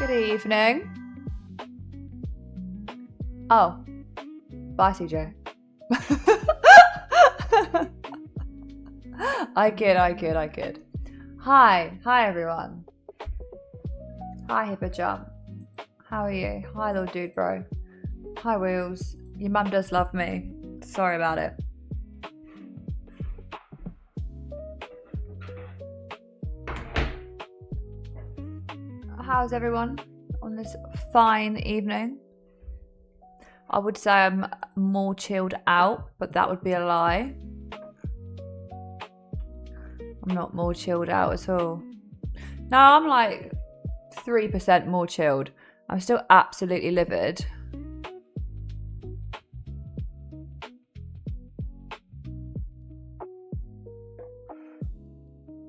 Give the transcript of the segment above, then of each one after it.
Good evening. Oh. Bye, CJ. I kid. Hi everyone. Hi Hippo Jump. How are you? Hi little dude bro. Hi Wheels. Your mum does love me. Sorry about it. How's everyone on this fine evening? I would say I'm more chilled out, but that would be a lie. I'm not more chilled out at all. No, I'm like 3% more chilled. I'm still absolutely livid.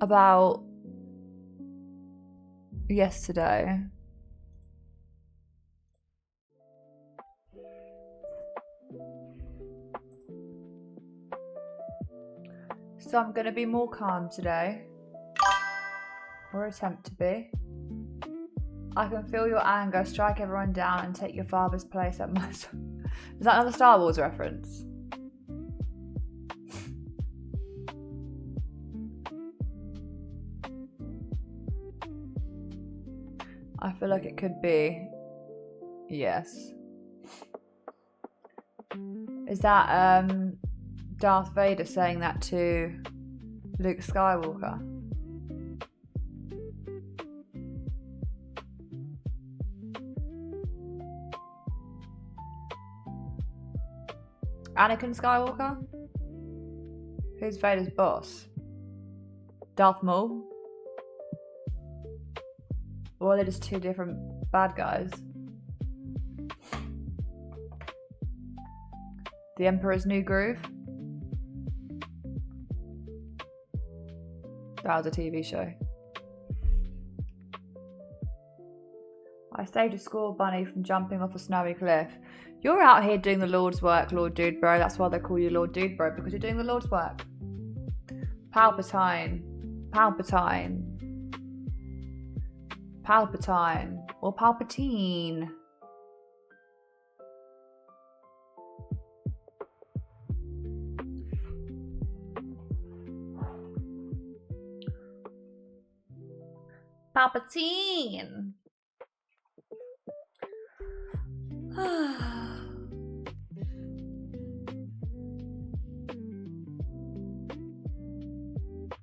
About yesterday. So I'm going to be more calm today. Or attempt to be. I can feel your anger, strike everyone down and take your father's place at my... Is that another Star Wars reference? I feel like it could be. Yes. Is that Darth Vader saying that to Luke Skywalker? Anakin Skywalker? Who's Vader's boss? Darth Maul? Or are they just two different bad guys? The Emperor's New Groove? That was a TV show. I saved a squirrel bunny from jumping off a snowy cliff. You're out here doing the Lord's work, Lord Dude Bro. That's why they call you Lord Dude Bro, because you're doing the Lord's work. Palpatine. Palpatine. Palpatine. Or Palpatine. Palpatine.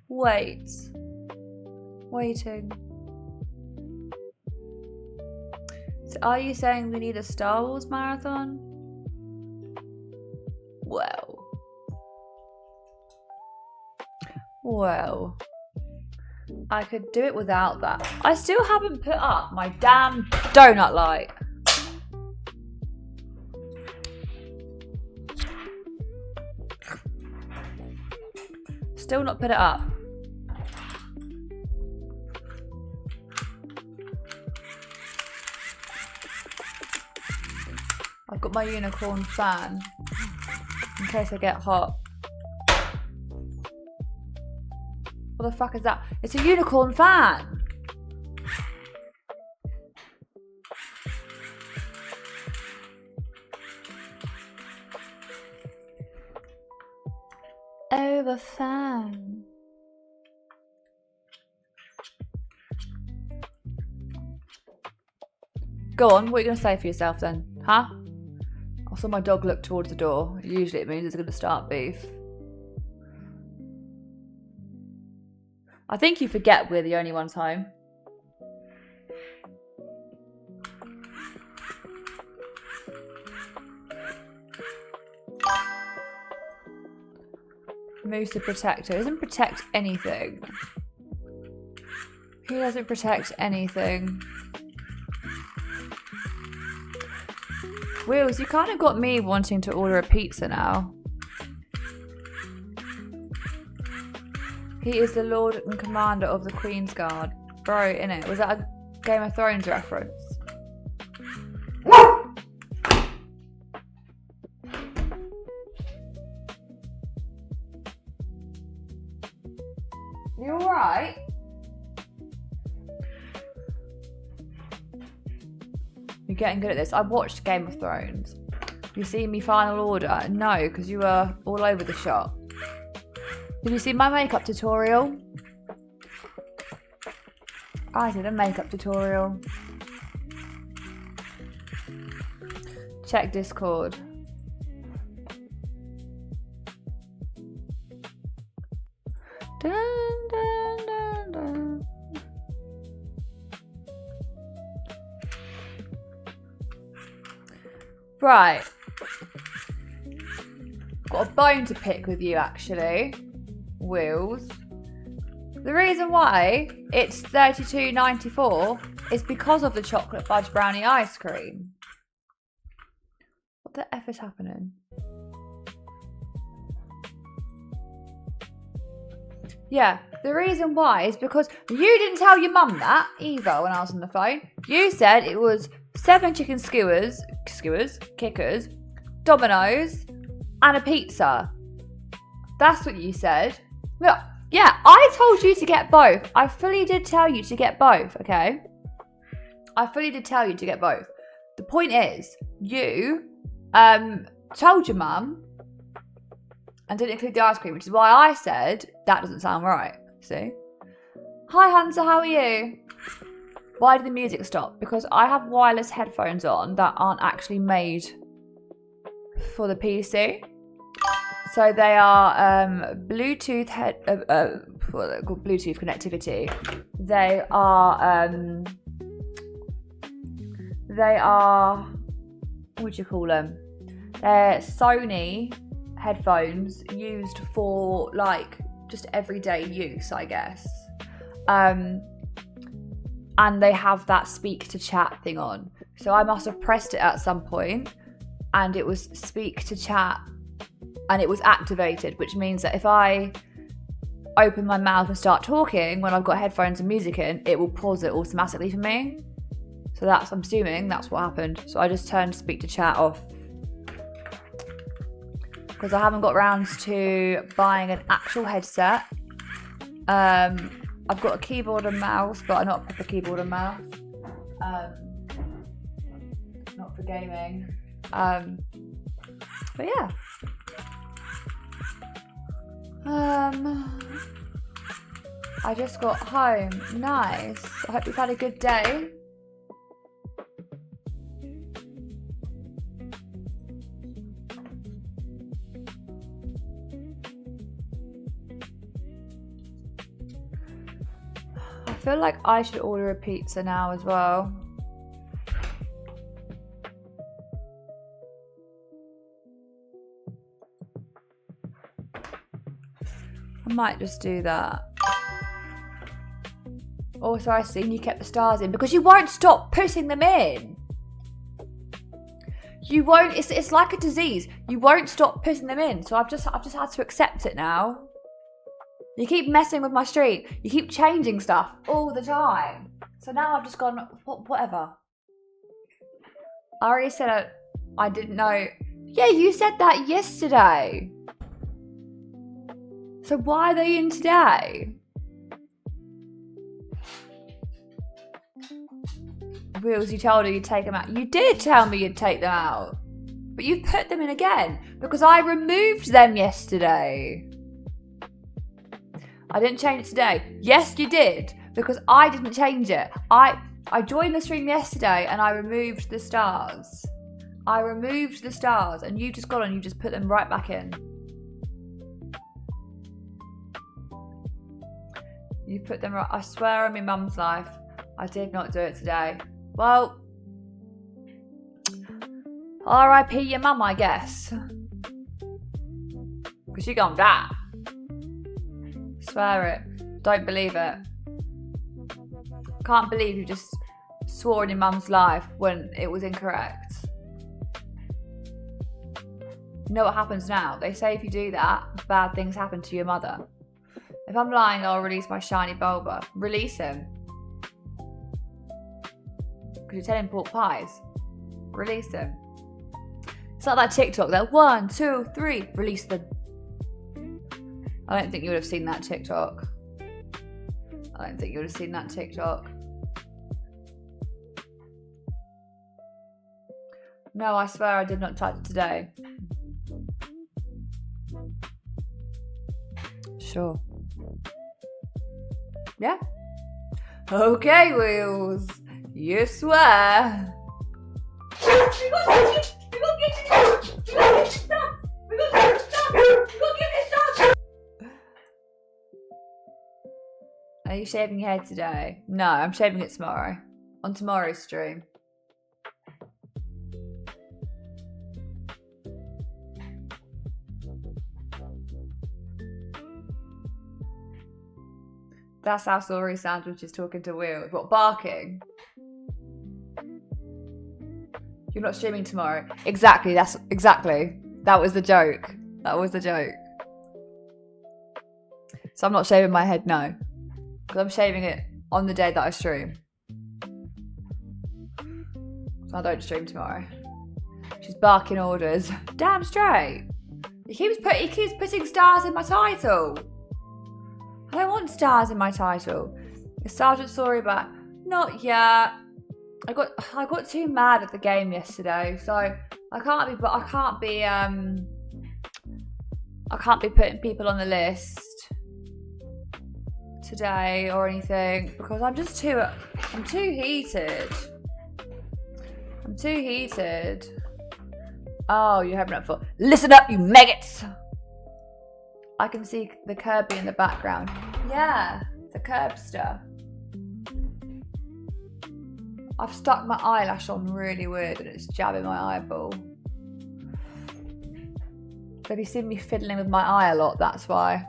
Waiting. So are you saying we need a Star Wars marathon? Well, I could do it without that. I still haven't put up my damn donut light. Still not put it up. I've got my unicorn fan in case I get hot. What the fuck is that? It's a unicorn fan! Oh, the fan. Go on, what are you going to say for yourself then? Huh? I saw my dog look towards the door. Usually it means it's going to start beef. I think you forget we're the only ones home. Moves the protector. Doesn't protect anything. He doesn't protect anything. Wheels, you kind of got me wanting to order a pizza now. He is the Lord and Commander of the Queen's Guard. Bro, innit? Was that a Game of Thrones reference? You alright? You're getting good at this. I watched Game of Thrones. You see me Final Order? No, because you were all over the shop. Did you see my makeup tutorial? I did a makeup tutorial. Check Discord. Dun, dun, dun, dun. Right. Got a bone to pick with you, actually. Wheels. The reason why it's $32.94 is because of the chocolate fudge brownie ice cream. What the F is happening? Yeah, the reason why is because you didn't tell your mum that either when I was on the phone. You said it was 7 chicken kickers, Domino's, and a pizza. That's what you said. Look, yeah, I told you to get both. I fully did tell you to get both, okay? I fully did tell you to get both. The point is, you told your mum and didn't include the ice cream, which is why I said that doesn't sound right. See? Hi Hunter, how are you? Why did the music stop? Because I have wireless headphones on that aren't actually made for the PC. So they are Bluetooth Bluetooth connectivity. They are what do you call them? They're Sony headphones used for like just everyday use, I guess. And they have that speak to chat thing on. So I must have pressed it at some point and it was speak to chat and it was activated, which means that if I open my mouth and start talking when I've got headphones and music in, it will pause it automatically for me. So I'm assuming that's what happened. So I just turned speak to chat off because I haven't got round to buying an actual headset. I've got a keyboard and mouse, but not a proper keyboard and mouse. Not for gaming. But yeah. I just got home. Nice. I hope you've had a good day. I feel like I should order a pizza now as well. I might just do that. Also, I seen you kept the stars in because you won't stop putting them in. You won't. It's like a disease. You won't stop putting them in. So I've just had to accept it now. You keep messing with my stream. You keep changing stuff all the time. So now I've just gone whatever. I already said I didn't know. Yeah, you said that yesterday. So why are they in today? Wheels, you told her you'd take them out. You did tell me you'd take them out. But you've put them in again because I removed them yesterday. I didn't change it today. Yes, you did. Because I didn't change it. I joined the stream yesterday and I removed the stars. I removed the stars and you just got on, you just put them right back in. You put them right. I swear on my mum's life, I did not do it today. Well, R.I.P. your mum, I guess. Because you're gonna die. Swear it. Don't believe it. Can't believe you just swore in your mum's life when it was incorrect. You know what happens now? They say if you do that, bad things happen to your mother. If I'm lying, I'll release my shiny Bulba. Release him. Because you're telling pork pies. Release him. It's like that TikTok there. 1, 2, 3. Release them. I don't think you would have seen that TikTok. I don't think you would have seen that TikTok. No, I swear I did not type it today. Sure. Yeah? Okay, Wheels. You swear. Are you shaving your head today? No, I'm shaving it tomorrow. On tomorrow's stream. That's how Sorry Sandwich is talking to Wheels. What, barking? You're not streaming tomorrow. Exactly, exactly. That was the joke. That was the joke. So I'm not shaving my head, no. Because I'm shaving it on the day that I stream. So I don't stream tomorrow. She's barking orders. Damn straight. He keeps putting stars in my title. I don't want stars in my title. Is Sergeant Sorry back? Not yet. I got too mad at the game yesterday, so I can't be putting people on the list today or anything because I'm too heated. I'm too heated. Oh, you're having it for. Listen up, you maggots! I can see the Kirby in the background. Yeah, the Curbster. I've stuck my eyelash on really weird and it's jabbing my eyeball. So have you seen me fiddling with my eye a lot? That's why.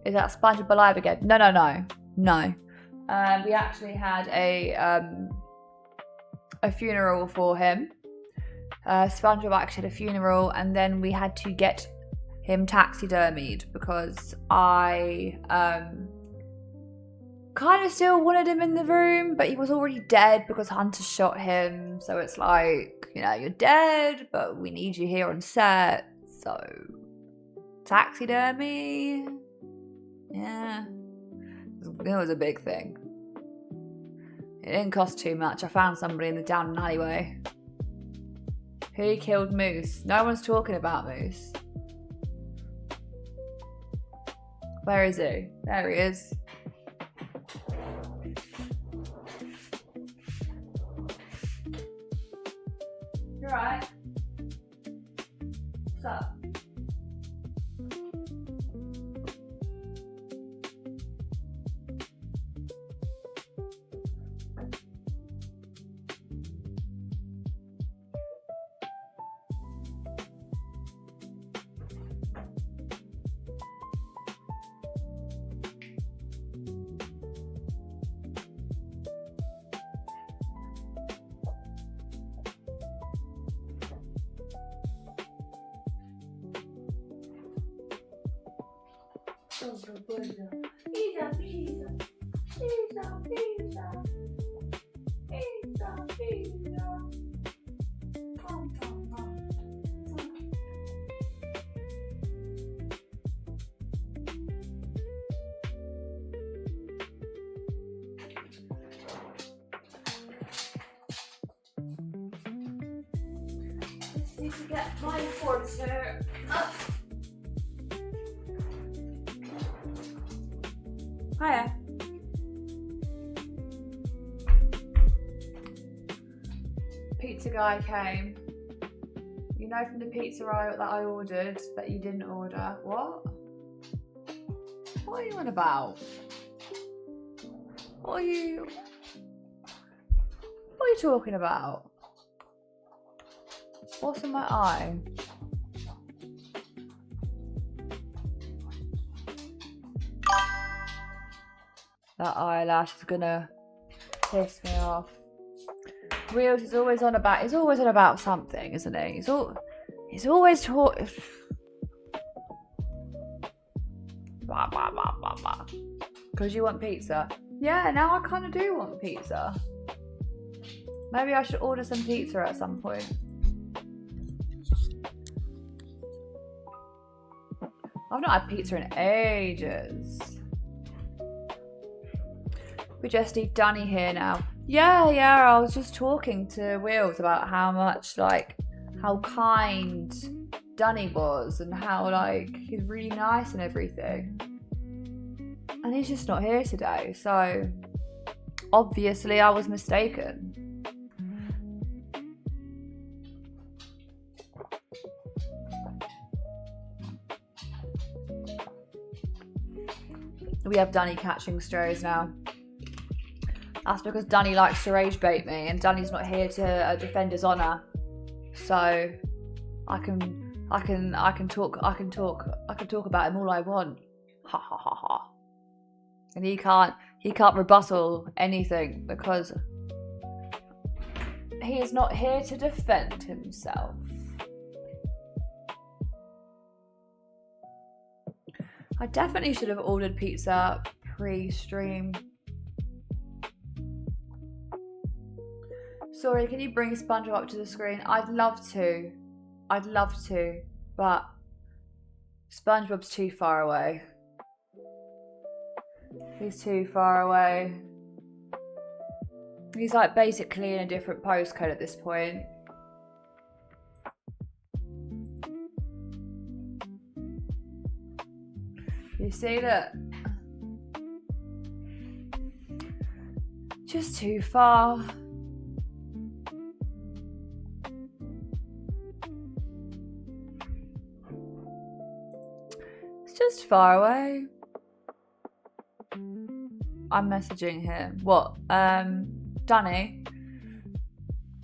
Is that SpongeBob alive again? No. We actually had a funeral for him. SpongeBob actually had a funeral and then we had to get him taxidermied because I kind of still wanted him in the room, but he was already dead because Hunter shot him. So it's like, you know, you're dead, but we need you here on set. So taxidermy, yeah, it was a big thing. It didn't cost too much. I found somebody in the down an alleyway. Who killed Moose? No one's talking about Moose. Where is he? There he is. You alright? What's up? Just need to get my forcer up. Hiya. Pizza guy came. You know from the pizza that I ordered that you didn't order. What? What are you on about? What are you talking about? What's in my eye? That eyelash is gonna piss me off. Reels is always on about. He's always on about something, isn't he? He's always talking. Blah blah blah blah blah. Because you want pizza. Yeah, now I kind of do want pizza. Maybe I should order some pizza at some point. I've not had pizza in ages. We just need Dunny here now. Yeah, I was just talking to Wheels about how much, like, how kind Dunny was and how, like, he's really nice and everything. And he's just not here today, so obviously I was mistaken. We have Dunny catching strays now. That's because Dunny likes to rage bait me, and Dunny's not here to defend his honour. So I can talk about him all I want. Ha ha ha ha. And he can't rebuttal anything because he is not here to defend himself. I definitely should have ordered pizza pre-stream. Sorry, can you bring SpongeBob up to the screen? I'd love to, but SpongeBob's too far away. He's too far away. He's like basically in a different postcode at this point. You see that? Just too far. It's just far away. I'm messaging him. What? Dunny?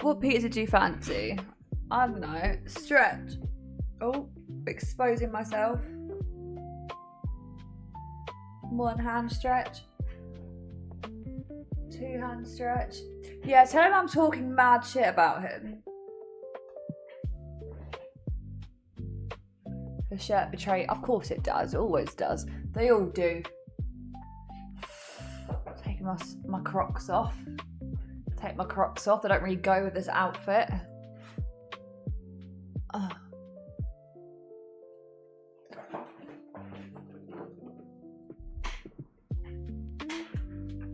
What pizza do you fancy? I don't know. Stretch. Oh, exposing myself. One hand stretch. Two hand stretch. Yeah, tell him I'm talking mad shit about him. The shirt betray. Of course it does. It always does. They all do. Taking my Crocs off. Take my Crocs off. They don't really go with this outfit. Ugh.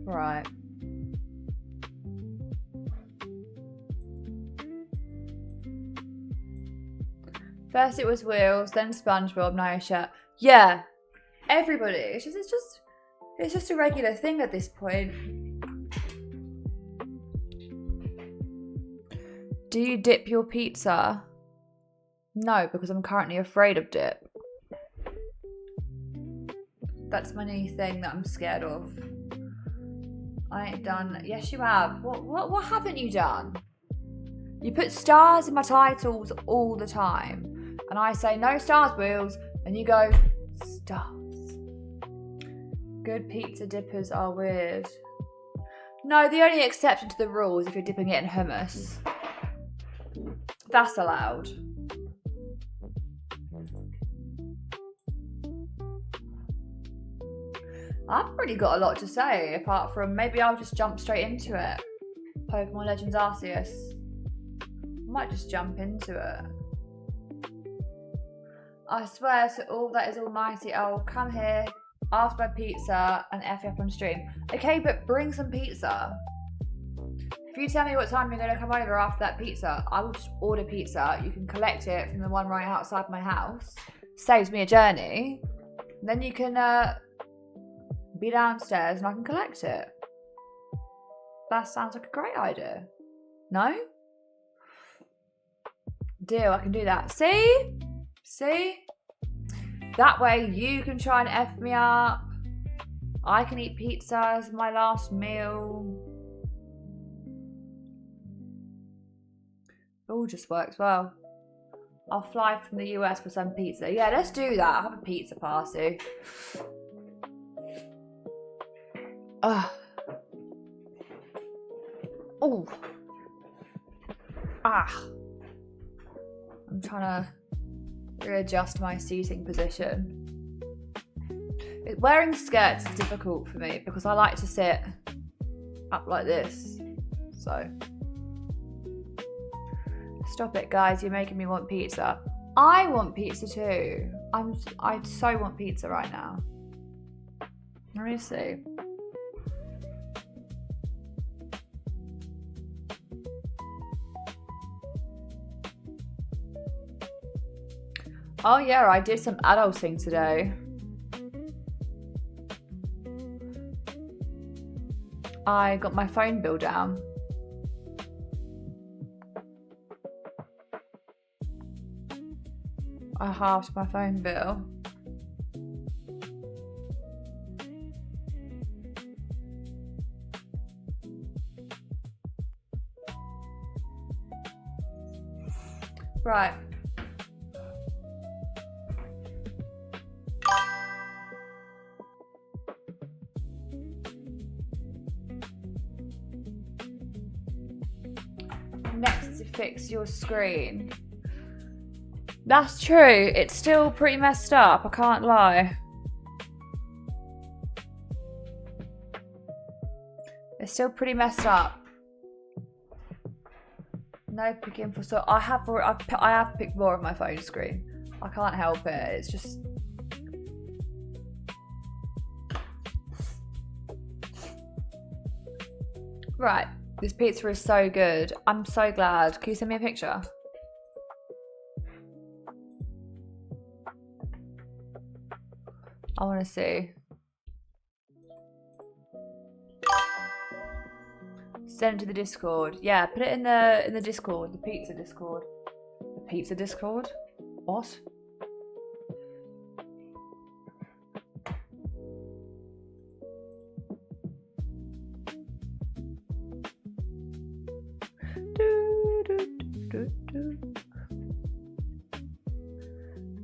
Right. First it was Wheels, then SpongeBob, now shirt. Yeah, everybody. It's just a regular thing at this point. Do you dip your pizza? No, because I'm currently afraid of dip. That's my new thing that I'm scared of. I ain't done. Yes, you have. What haven't you done? You put stars in my titles all the time, and I say no stars, Wheels, and you go stars. Good pizza dippers are weird. No, the only exception to the rule is if you're dipping it in hummus. That's allowed. I haven't really got a lot to say, apart from maybe I'll just jump straight into it. Pokemon Legends Arceus. I might just jump into it. I swear to all that is almighty, I'll come here, ask for pizza, and F you up on stream. Okay, but bring some pizza. If you tell me what time you're going to come over after that pizza, I will just order pizza. You can collect it from the one right outside my house. Saves me a journey. And then you can be downstairs and I can collect it. That sounds like a great idea. No? Deal, I can do that. See? See? That way you can try and F me up. I can eat pizza as my last meal. It all just works well. I'll fly from the US for some pizza. Yeah, let's do that. I'll have a pizza party. Oh. Ah. I'm trying to readjust my seating position. Wearing skirts is difficult for me because I like to sit up like this. So. Stop it, guys. You're making me want pizza. I want pizza too. I so want pizza right now. Let me see. Oh yeah, I did some adulting today. I got my phone bill down. I halved my phone bill. Right. Next is to fix your screen. That's true. It's still pretty messed up. I can't lie. It's still pretty messed up. No picking for so I have picked more of my phone screen. I can't help it. It's just right. This pizza is so good. I'm so glad. Can you send me a picture? I want to see. Send it to the Discord. Yeah, put it in the Discord, the pizza Discord. The pizza Discord? What?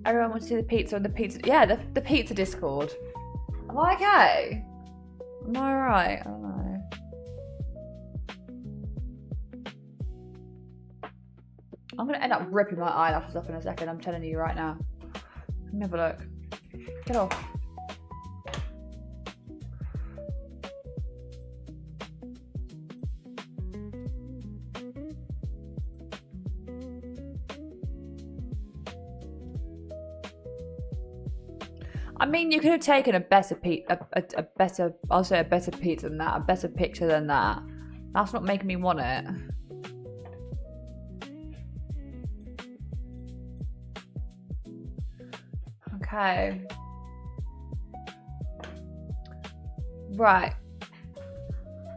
Everyone wants to see the pizza on the pizza. Yeah, the pizza Discord. Am I okay? Am I alright? I don't know. I'm gonna end up ripping my eyelashes off in a second, I'm telling you right now. Let me have a look. Get off. I mean, you could have taken a better pizza than that, a better picture than that. That's not making me want it. Okay. Right.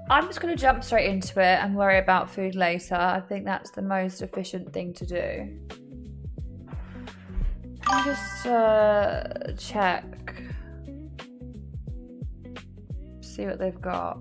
I'm just going to jump straight into it and worry about food later. I think that's the most efficient thing to do. Let me just check. See what they've got.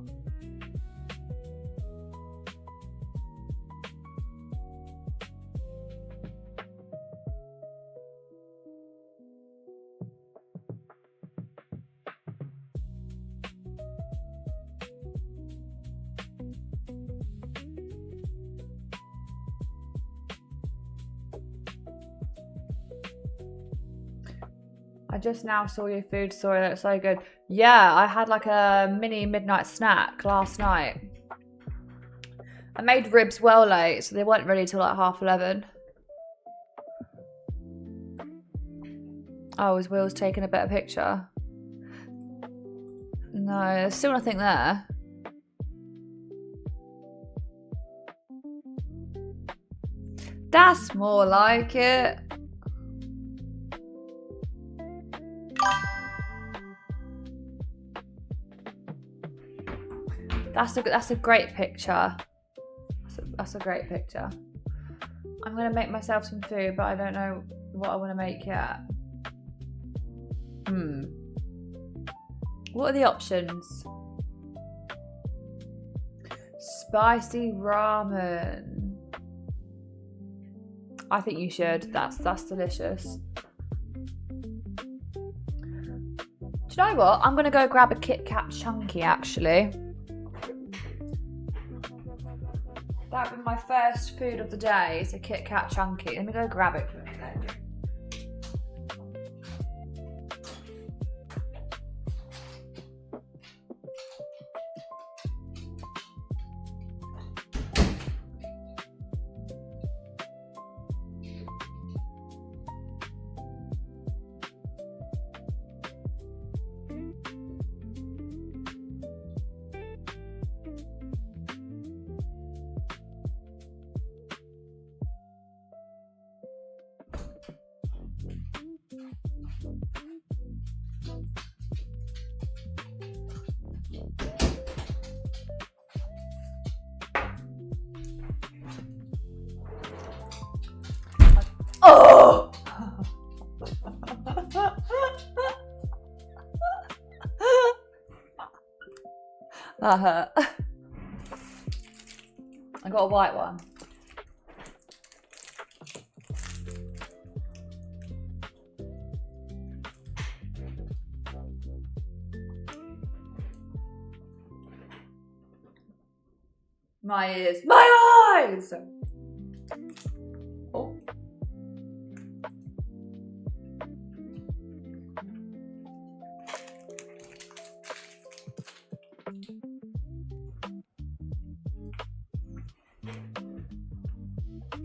I just now saw your food story. That's so good. Yeah, I had like a mini midnight snack last night. I made ribs well late, so they weren't ready till like 11:30. Oh, is Will's taking a better picture? No, there's still nothing there. That's more like it. That's a great picture. That's a great picture. I'm gonna make myself some food, but I don't know what I want to make yet. What are the options? Spicy ramen. I think you should. That's delicious. Do you know what? I'm gonna go grab a Kit Kat chunky actually. That would be my first food of the day, is a Kit Kat chunky. Let me go grab it for a minute. Oh! That hurt. I got a white one. My ears. My eyes! Oh.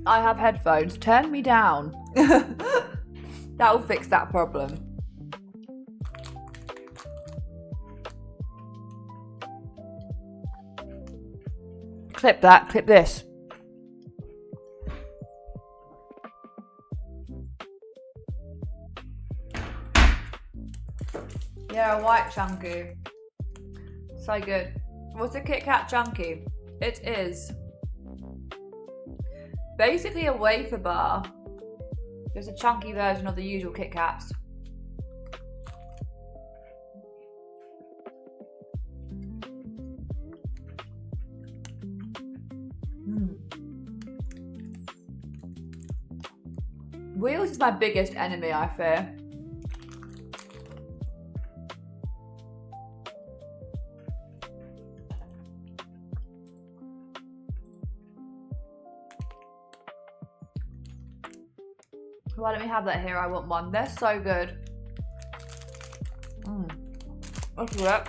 I have headphones. Turn me down. That will fix that problem. Clip that. Clip this. Yeah, a white chunky. So good. What's a Kit Kat chunky? It is basically a wafer bar. It's a chunky version of the usual Kit Kats. Wheels is my biggest enemy, I fear. Why don't we have that here? I want one. They're so good. Let's do it.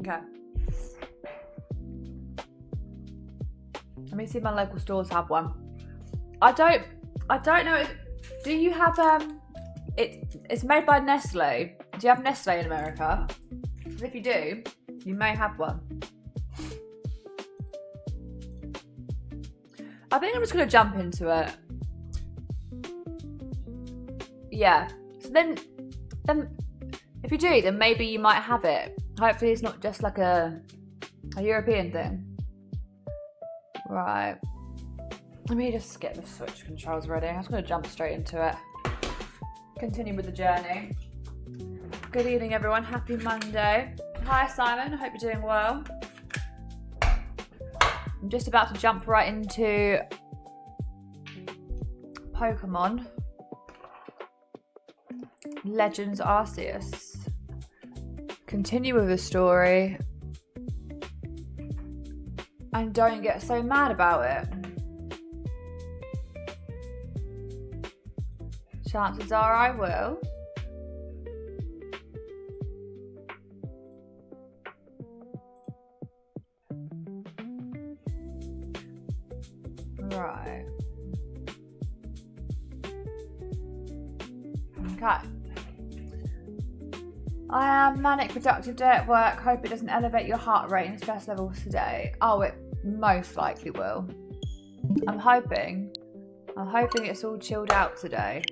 Okay. Let me see if my local stores have one. I don't know. Do you have it's made by Nestle. Do you have Nestle in America? If you do, you may have one. I think I'm just gonna jump into it. Yeah. So then if you do, then maybe you might have it. Hopefully it's not just like a European thing. Right. Let me just get the Switch controls ready. I'm just going to jump straight into it. Continue with the journey. Good evening, everyone. Happy Monday. Hi, Simon. I hope you're doing well. I'm just about to jump right into Pokemon Legends Arceus. Continue with the story. And don't get so mad about it. Chances are I will. Right. Okay. I am manic productive day at work. Hope it doesn't elevate your heart rate and stress levels today. Oh, it most likely will. I'm hoping it's all chilled out today.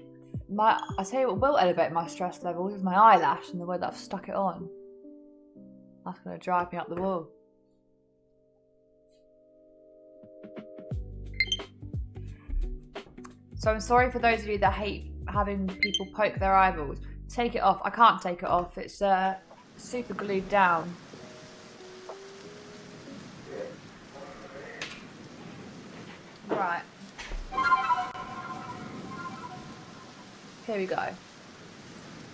I tell you what will elevate my stress levels is my eyelash and the way that I've stuck it on. That's going to drive me up the wall. So I'm sorry for those of you that hate having people poke their eyeballs. Take it off. I can't take it off. It's super glued down. Right. Here we go.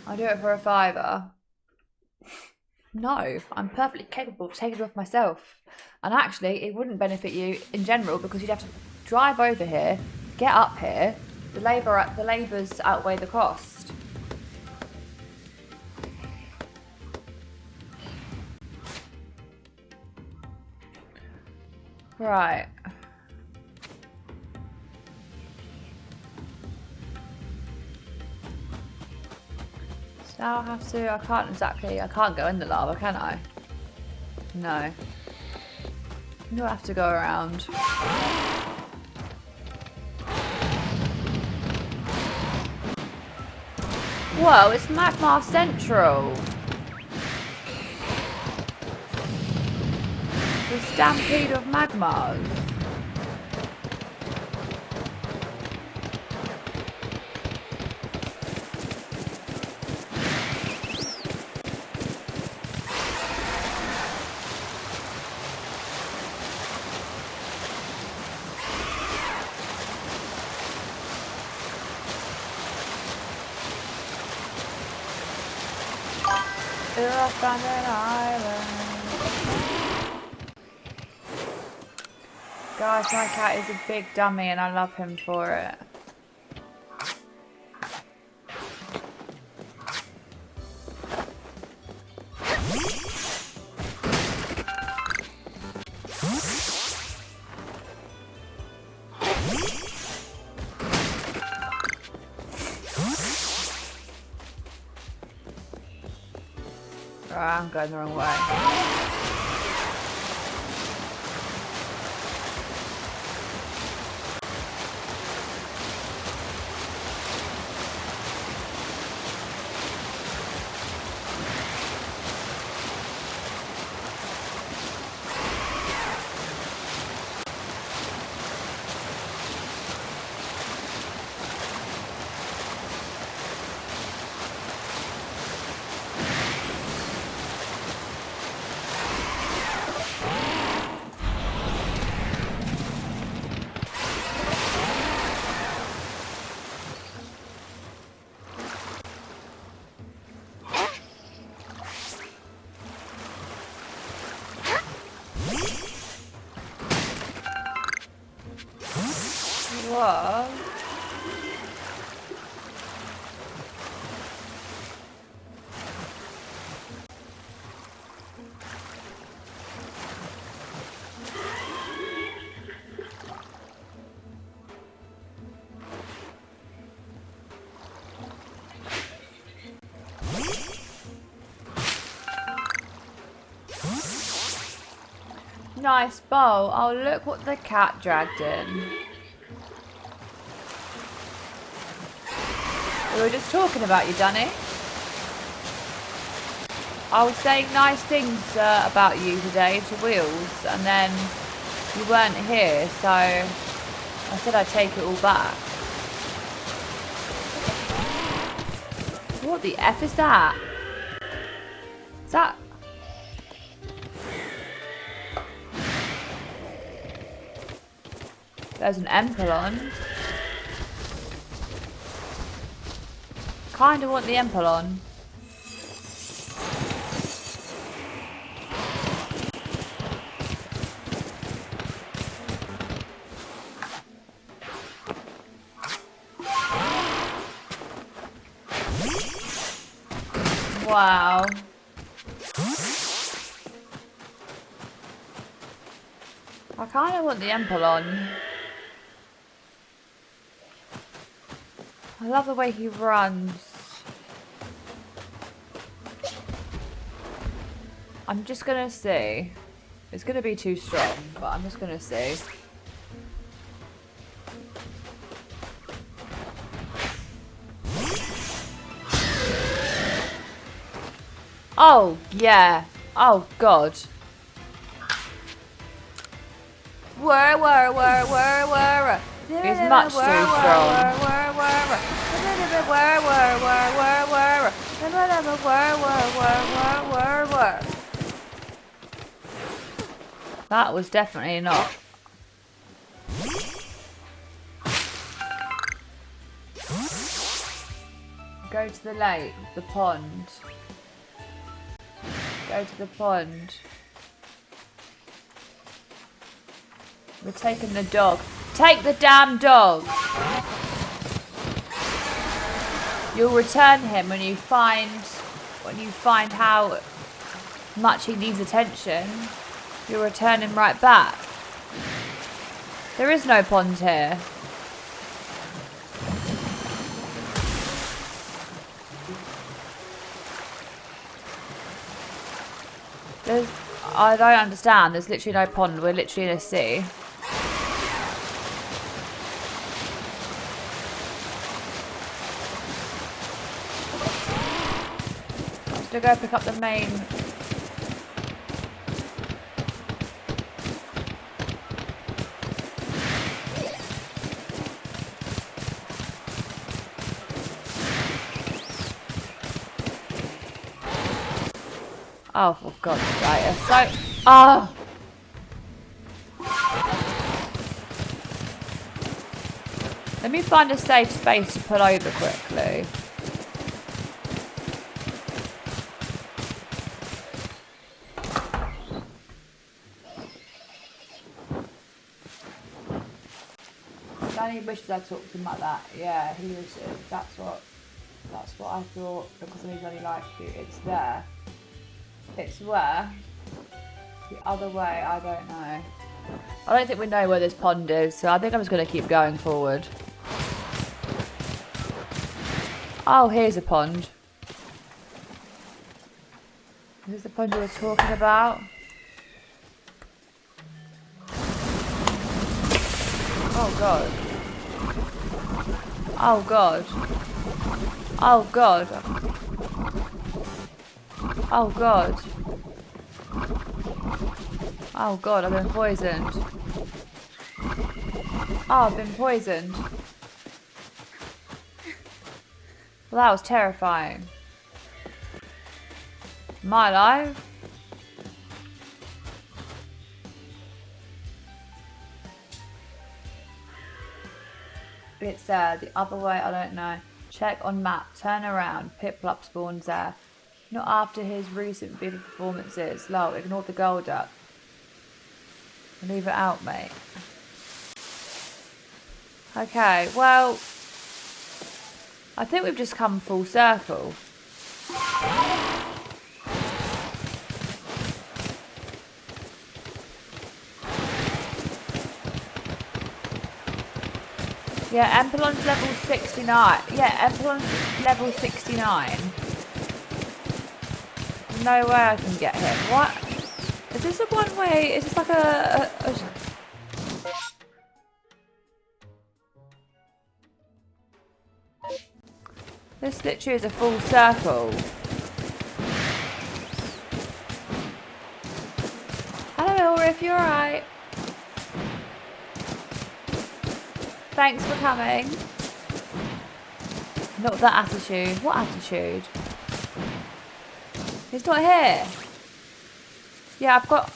I'll do it for a £5. No, I'm perfectly capable of taking it off myself. And actually, it wouldn't benefit you in general because you'd have to drive over here, get up here. The labours outweigh the cost. Right. Now I have to, I can't go in the lava, can I? No. You'll have to go around. Whoa, it's Magma Central. The stampede of magmas. I found an island. Guys, my cat is a big dummy and I love him for it. Right, I'm going the wrong way. What? Nice bowl. Oh, look what the cat dragged in. We were just talking about you, Dunny. I was saying nice things about you today to Wheels, and then you weren't here, so I said I'd take it all back. What the F is that? Is that... There's an Empalon. Kinda want the Empalon. Wow. I kinda want the Empalon. I love the way he runs. I'm just gonna see. It's gonna be too strong, but I'm just gonna see. Oh, yeah. Oh, God. Where. He's much too strong. That was definitely not. Go to the lake, the pond. Go to the pond. We're taking the dog. Take the damn dog! You'll return him when you find how much he needs attention. You'll return him right back. There is no pond here. I don't understand. There's literally no pond. We're literally in a sea. I'm just gonna go pick up the main. Oh, for God's sake. It's so... Oh! Let me find a safe space to pull over quickly. Danny wishes I talked to him like that. Yeah, he was... That's what I thought, because he's only like you. It's there. It's where? The other way, I don't know. I don't think we know where this pond is, so I think I'm just going to keep going forward. Oh, here's a pond. Is this the pond we were talking about? Oh, God. Oh, God. Oh, God. Oh, God. Oh, God, I've been poisoned. Oh, I've been poisoned. Well, that was terrifying. Am I alive? It's there. The other way, I don't know. Check on map. Turn around. Piplup spawns there. Not after his recent vivid performances. Lol, ignore the gold up. Leave it out, mate. Okay, well, I think we've just come full circle. Yeah, Empelon's level 69. Yeah, Empelon's level 69. No way I can get him. What? Is this a one way? Is this like a... This literally is a full circle. Hello, if you're alright. Thanks for coming. Not that attitude. What attitude? He's not here. Yeah, I've got...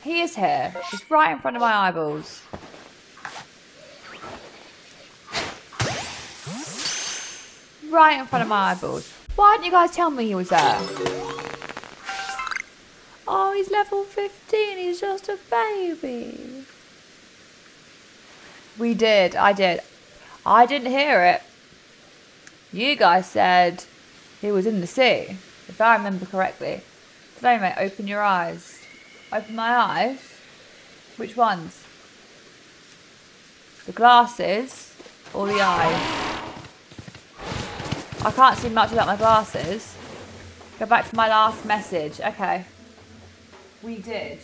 He is here. He's right in front of my eyeballs. Right in front of my eyeballs. Why didn't you guys tell me he was there? Oh, he's level 15. He's just a baby. We did. I did. I didn't hear it. You guys said he was in the sea, if I remember correctly. So anyway, open your eyes. Open my eyes? Which ones? The glasses or the eyes? I can't see much without my glasses. Go back to my last message. Okay. We did.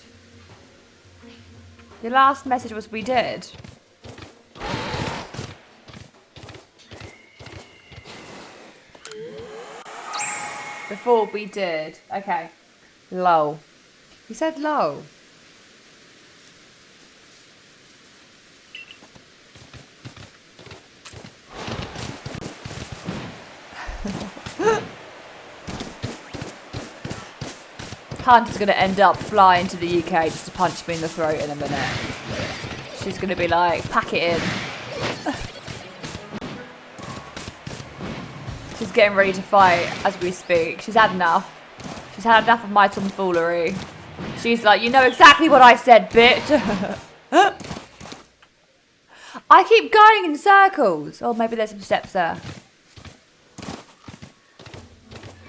Your last message was we did. Before we did. Okay. Low. You said low. Hunter's going to end up flying to the UK just to punch me in the throat in a minute. She's going to be like, pack it in. She's getting ready to fight as we speak. She's had enough. She's had enough of my tomfoolery. She's like, you know exactly what I said, bitch. I keep going in circles. Oh, maybe there's some steps there.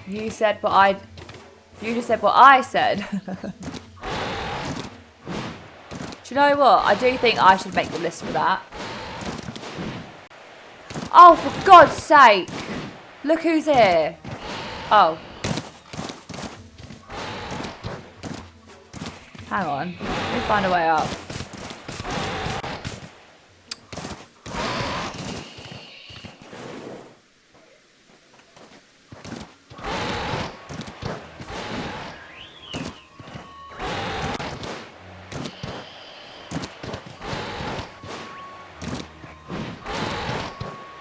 You said what I... You just said what I said. Do you know what? I do think I should make the list for that. Oh, for God's sake. Look who's here. Oh. Hang on. Let me find a way up.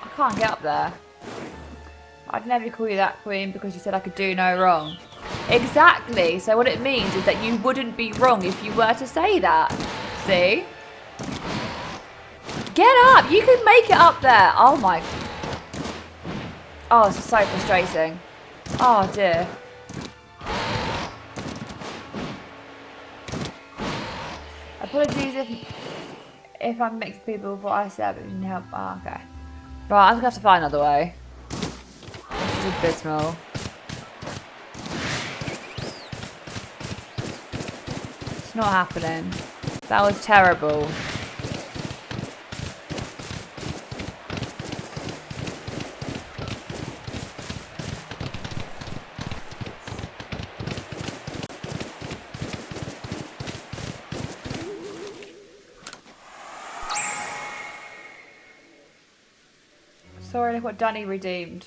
I can't get up there. I'd never call you that, Queen, because you said I could do no wrong. Exactly. So what it means is that you wouldn't be wrong if you were to say that. See? Get up! You can make it up there. Oh my. Oh, this is so frustrating. Oh dear. Apologies if I mix people with what I said, but didn't help. Oh, okay. Right, I'm gonna have to find another way. This is abysmal. It's not happening. That was terrible. Sorry, look what Dunny redeemed.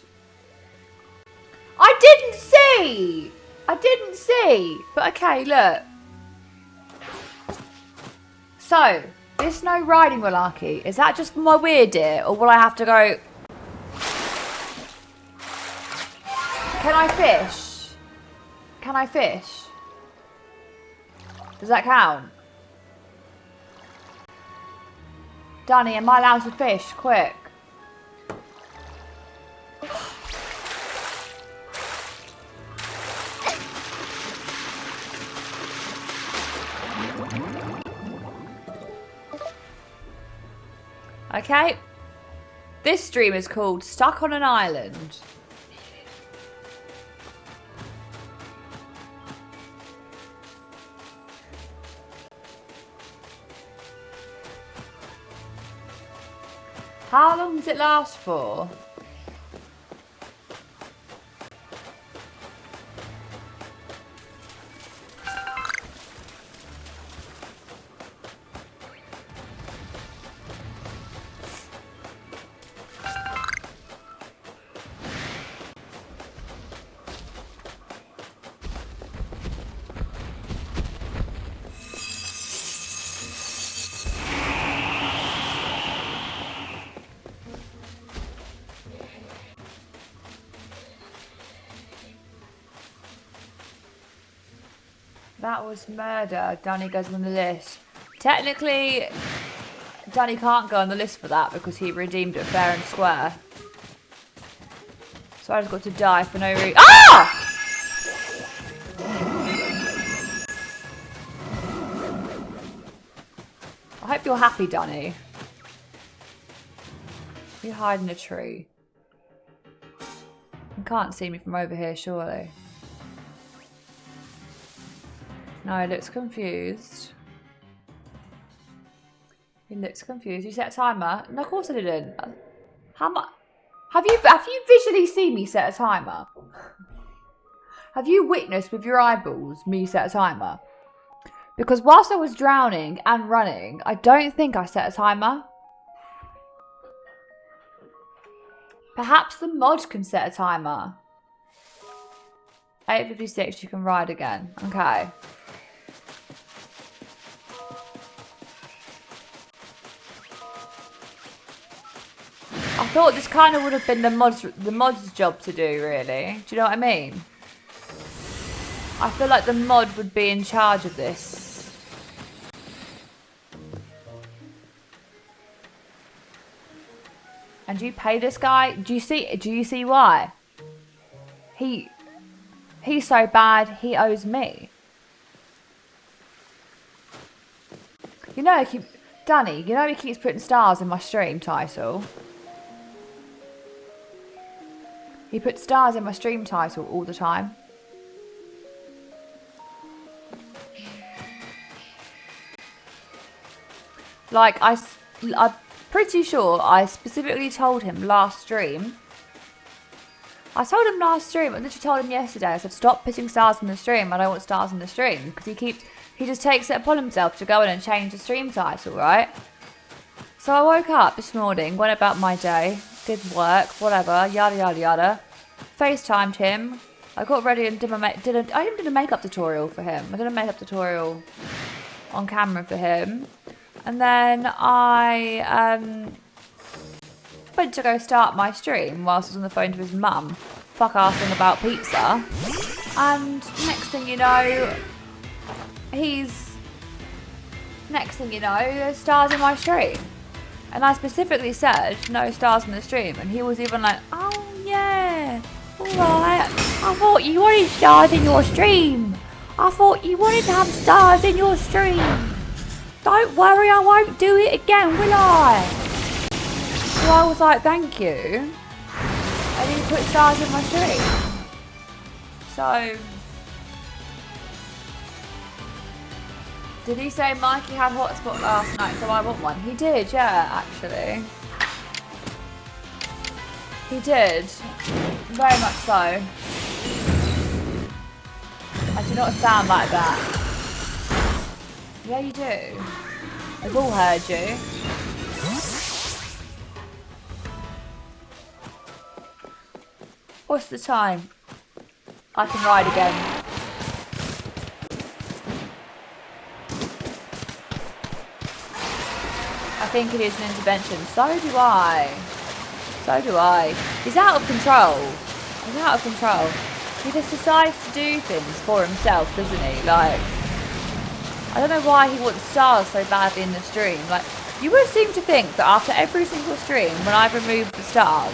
I didn't see! I didn't see! But okay, look. So, this no riding malarkey, is that just for my weird ear? Or will I have to go... Can I fish? Can I fish? Does that count? Dunny, am I allowed to fish? Quick. Okay, this stream is called Stuck on an Island. How long does it last for? That was murder. Dunny goes on the list. Technically, Dunny can't go on the list for that because he redeemed it fair and square. So I just got to die for no reason. Ah! I hope you're happy, Dunny. You hide in a tree. You can't see me from over here, surely. No, he looks confused. He looks confused. You set a timer? No, of course I didn't. How much? Have you visually seen me set a timer? Have you witnessed with your eyeballs me set a timer? Because whilst I was drowning and running, I don't think I set a timer. Perhaps the mod can set a timer. 8:56, you can ride again. Okay. I thought this kind of would have been the mod's job to do, really. Do you know what I mean? I feel like the mod would be in charge of this. And do you pay this guy? Do you see why? He's so bad, he owes me. You know, Danny, you know he keeps putting stars in my stream title? He puts stars in my stream title all the time. Like, I'm pretty sure I specifically told him last stream. I told him last stream, I literally told him yesterday, I said, stop putting stars in the stream, I don't want stars in the stream. Because he he just takes it upon himself to go in and change the stream title, right? So I woke up this morning, went about my day, did work, whatever, yada yada yada. FaceTimed him. I got ready and I even did a makeup tutorial for him. I did a makeup tutorial on camera for him. And then I went to go start my stream whilst I was on the phone to his mum, fuck-assing about pizza. And next thing you know, there's stars in my stream. And I specifically said, no stars in the stream. And he was even like, oh yeah, alright. I thought you wanted stars in your stream. I thought you wanted to have stars in your stream. Don't worry, I won't do it again, will I? So I was like, thank you. And he put stars in my stream. So, did he say Mikey had hotspot last night, so I want one? He did, yeah, actually. He did. Very much so. I do not sound like that. Yeah, you do. I've all heard you. What's the time? I can ride again. I think it is an intervention. So do I. So do I. He's out of control. He's out of control. He just decides to do things for himself, doesn't he? Like, I don't know why he wants stars so badly in the stream. Like, you would seem to think that after every single stream, when I've removed the stars,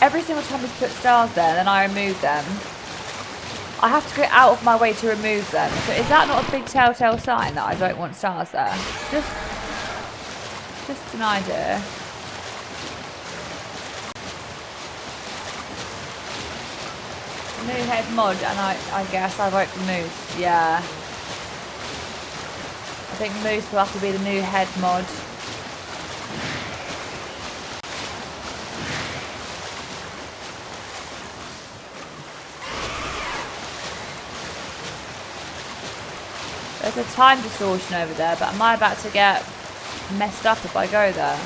every single time he's put stars there, then I remove them, I have to go out of my way to remove them. So is that not a big telltale sign that I don't want stars there? Just an idea. New head mod, and I guess I vote for Moose. Yeah. I think Moose will have to be the new head mod. There's a time distortion over there, but am I about to get messed up if I go there?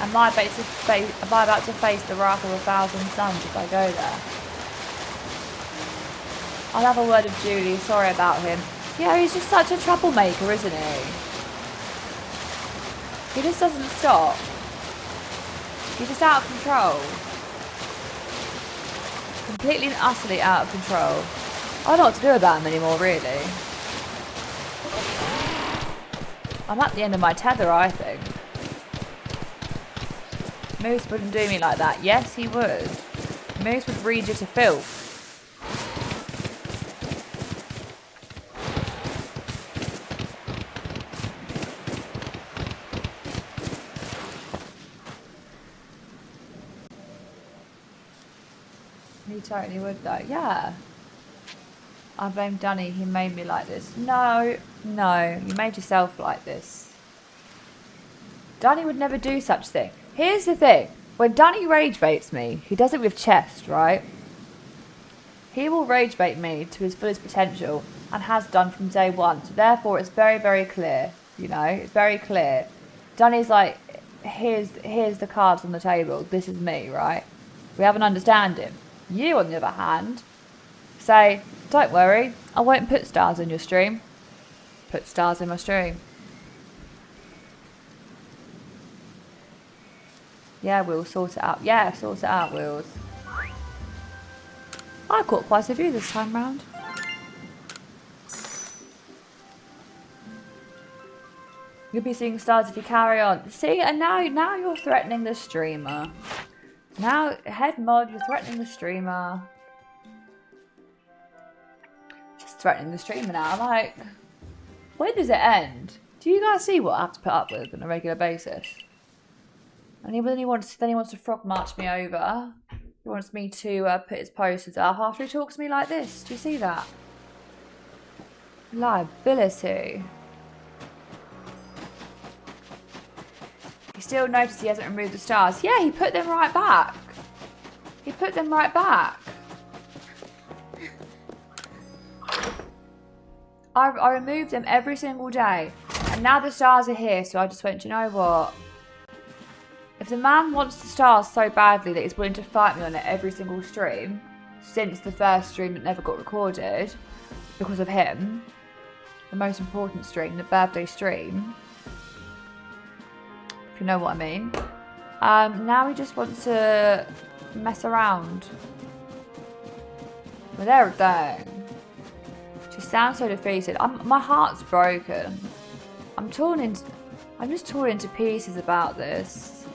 Am I about to face the wrath of 1,000 suns if I go there? I'll have a word with Julie, sorry about him. Yeah, he's just such a troublemaker, isn't he? He just doesn't stop. He's just out of control. Completely and utterly out of control. I don't know what to do about him anymore, really. I'm at the end of my tether, I think. Moose wouldn't do me like that. Yes, he would. Moose would read you to filth. He totally would though. Yeah. I blame Dunny. He made me like this. No. No. You made yourself like this. Dunny would never do such thing. Here's the thing. When Dunny rage baits me, he does it with chest, right? He will rage bait me to his fullest potential and has done from day one. So therefore it's very, very clear. You know, it's very clear. Dunny's like, here's the cards on the table. This is me, right? We have an understanding. You, on the other hand, say, don't worry, I won't put stars in your stream. Put stars in my stream. Yeah, we'll sort it out. Yeah, sort it out, Wills. I caught quite a few this time round. You'll be seeing stars if you carry on. See, and now you're threatening the streamer. Now, head mod, you're threatening the streamer. Just threatening the streamer now. I'm like, when does it end? Do you guys see what I have to put up with on a regular basis? And then he wants to frog march me over. He wants me to put his posters up after he talks to me like this. Do you see that? Liability. He You still notice he hasn't removed the stars. Yeah, he put them right back. He put them right back. I removed them every single day. And now the stars are here, so I just went, do you know what? If the man wants the stars so badly that he's willing to fight me on it every single stream, since the first stream that never got recorded, because of him, the most important stream, the birthday stream, if you know what I mean, now he just wants to mess around with everything. She sounds so defeated. My heart's broken. I'm just torn into pieces about this.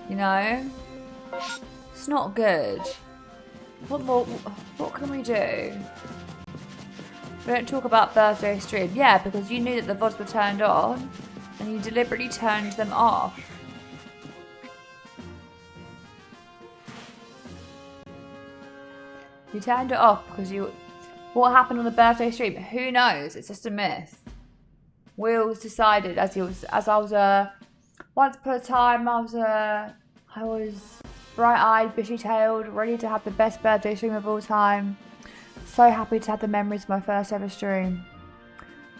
You know? It's not good. What can we do? We don't talk about birthday stream. Yeah, because you knew that the VODs were turned on and you deliberately turned them off. You turned it off because what happened on the birthday stream? Who knows? It's just a myth. Wheels decided once upon a time I was bright-eyed, bushy-tailed, ready to have the best birthday stream of all time. So happy to have the memories of my first ever stream.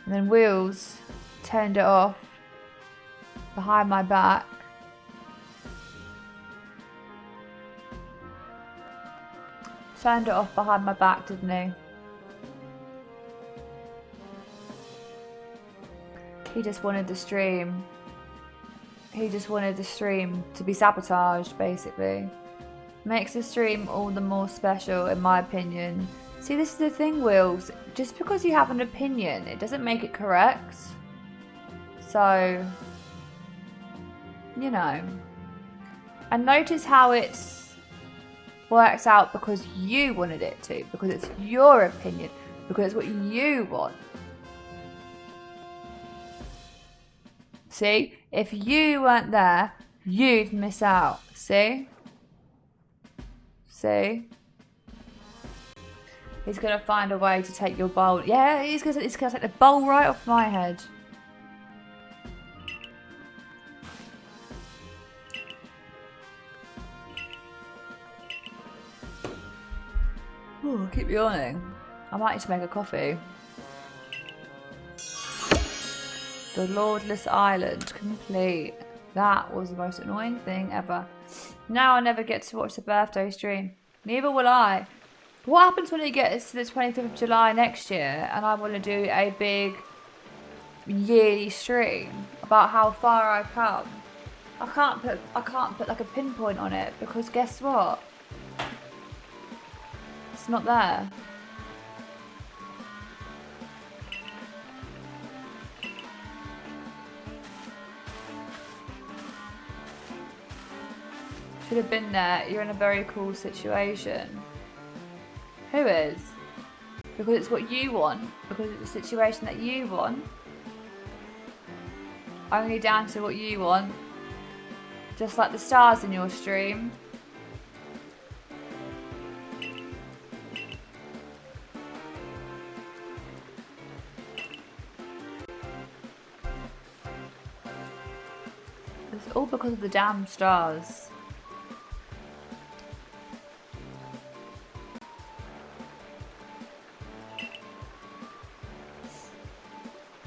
And then Wheels turned it off behind my back. Turned it off behind my back, didn't he? He just wanted the stream. He just wanted the stream to be sabotaged, basically. Makes the stream all the more special, in my opinion. See, this is the thing, Wheels. Just because you have an opinion, it doesn't make it correct. So, you know. And notice how it works out because you wanted it to. Because it's your opinion. Because it's what you want. See? If you weren't there, you'd miss out. See? See? He's going to find a way to take your bowl. Yeah, he's going to take the bowl right off my head. Ooh, I keep yawning. I might need to make a coffee. The Lordless Island, complete. That was the most annoying thing ever. Now I never get to watch the birthday stream. Neither will I. What happens when it gets to the 25th of July next year and I want to do a big yearly stream about how far I've come? I can't put like a pinpoint on it because guess what? It's not there. Should have been there. You're in a very cool situation. Who is? Because it's what you want. Because it's a situation that you want. Only down to what you want. Just like the stars in your stream. It's all because of the damn stars.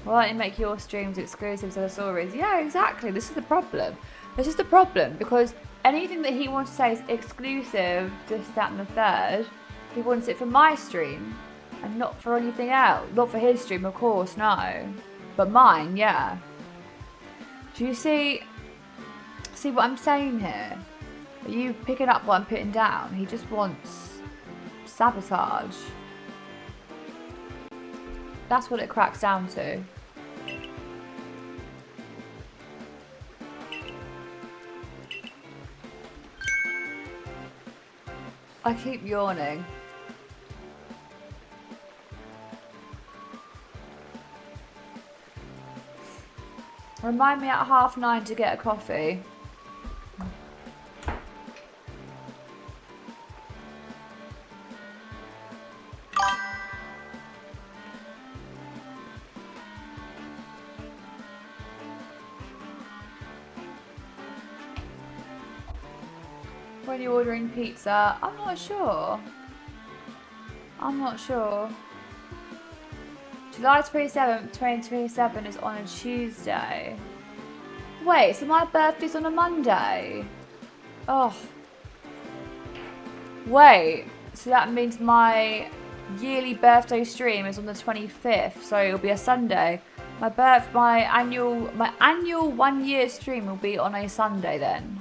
Why don't you make your streams exclusive to the stories? Yeah, exactly. This is the problem. This is the problem because anything that he wants to say is exclusive, this, that and the third, he wants it for my stream and not for anything else. Not for his stream, of course, no. But mine, yeah. Do you see what I'm saying here? Are you picking up what I'm putting down? He just wants sabotage. That's what it cracks down to. I keep yawning. Remind me at 9:30 to get a coffee. When you're ordering pizza, I'm not sure. I'm not sure. July 27th, 2027 is on a Tuesday. Wait, so my birthday's on a Monday? Oh. Wait, so that means my yearly birthday stream is on the 25th, so it'll be a Sunday. My annual 1 year stream will be on a Sunday then.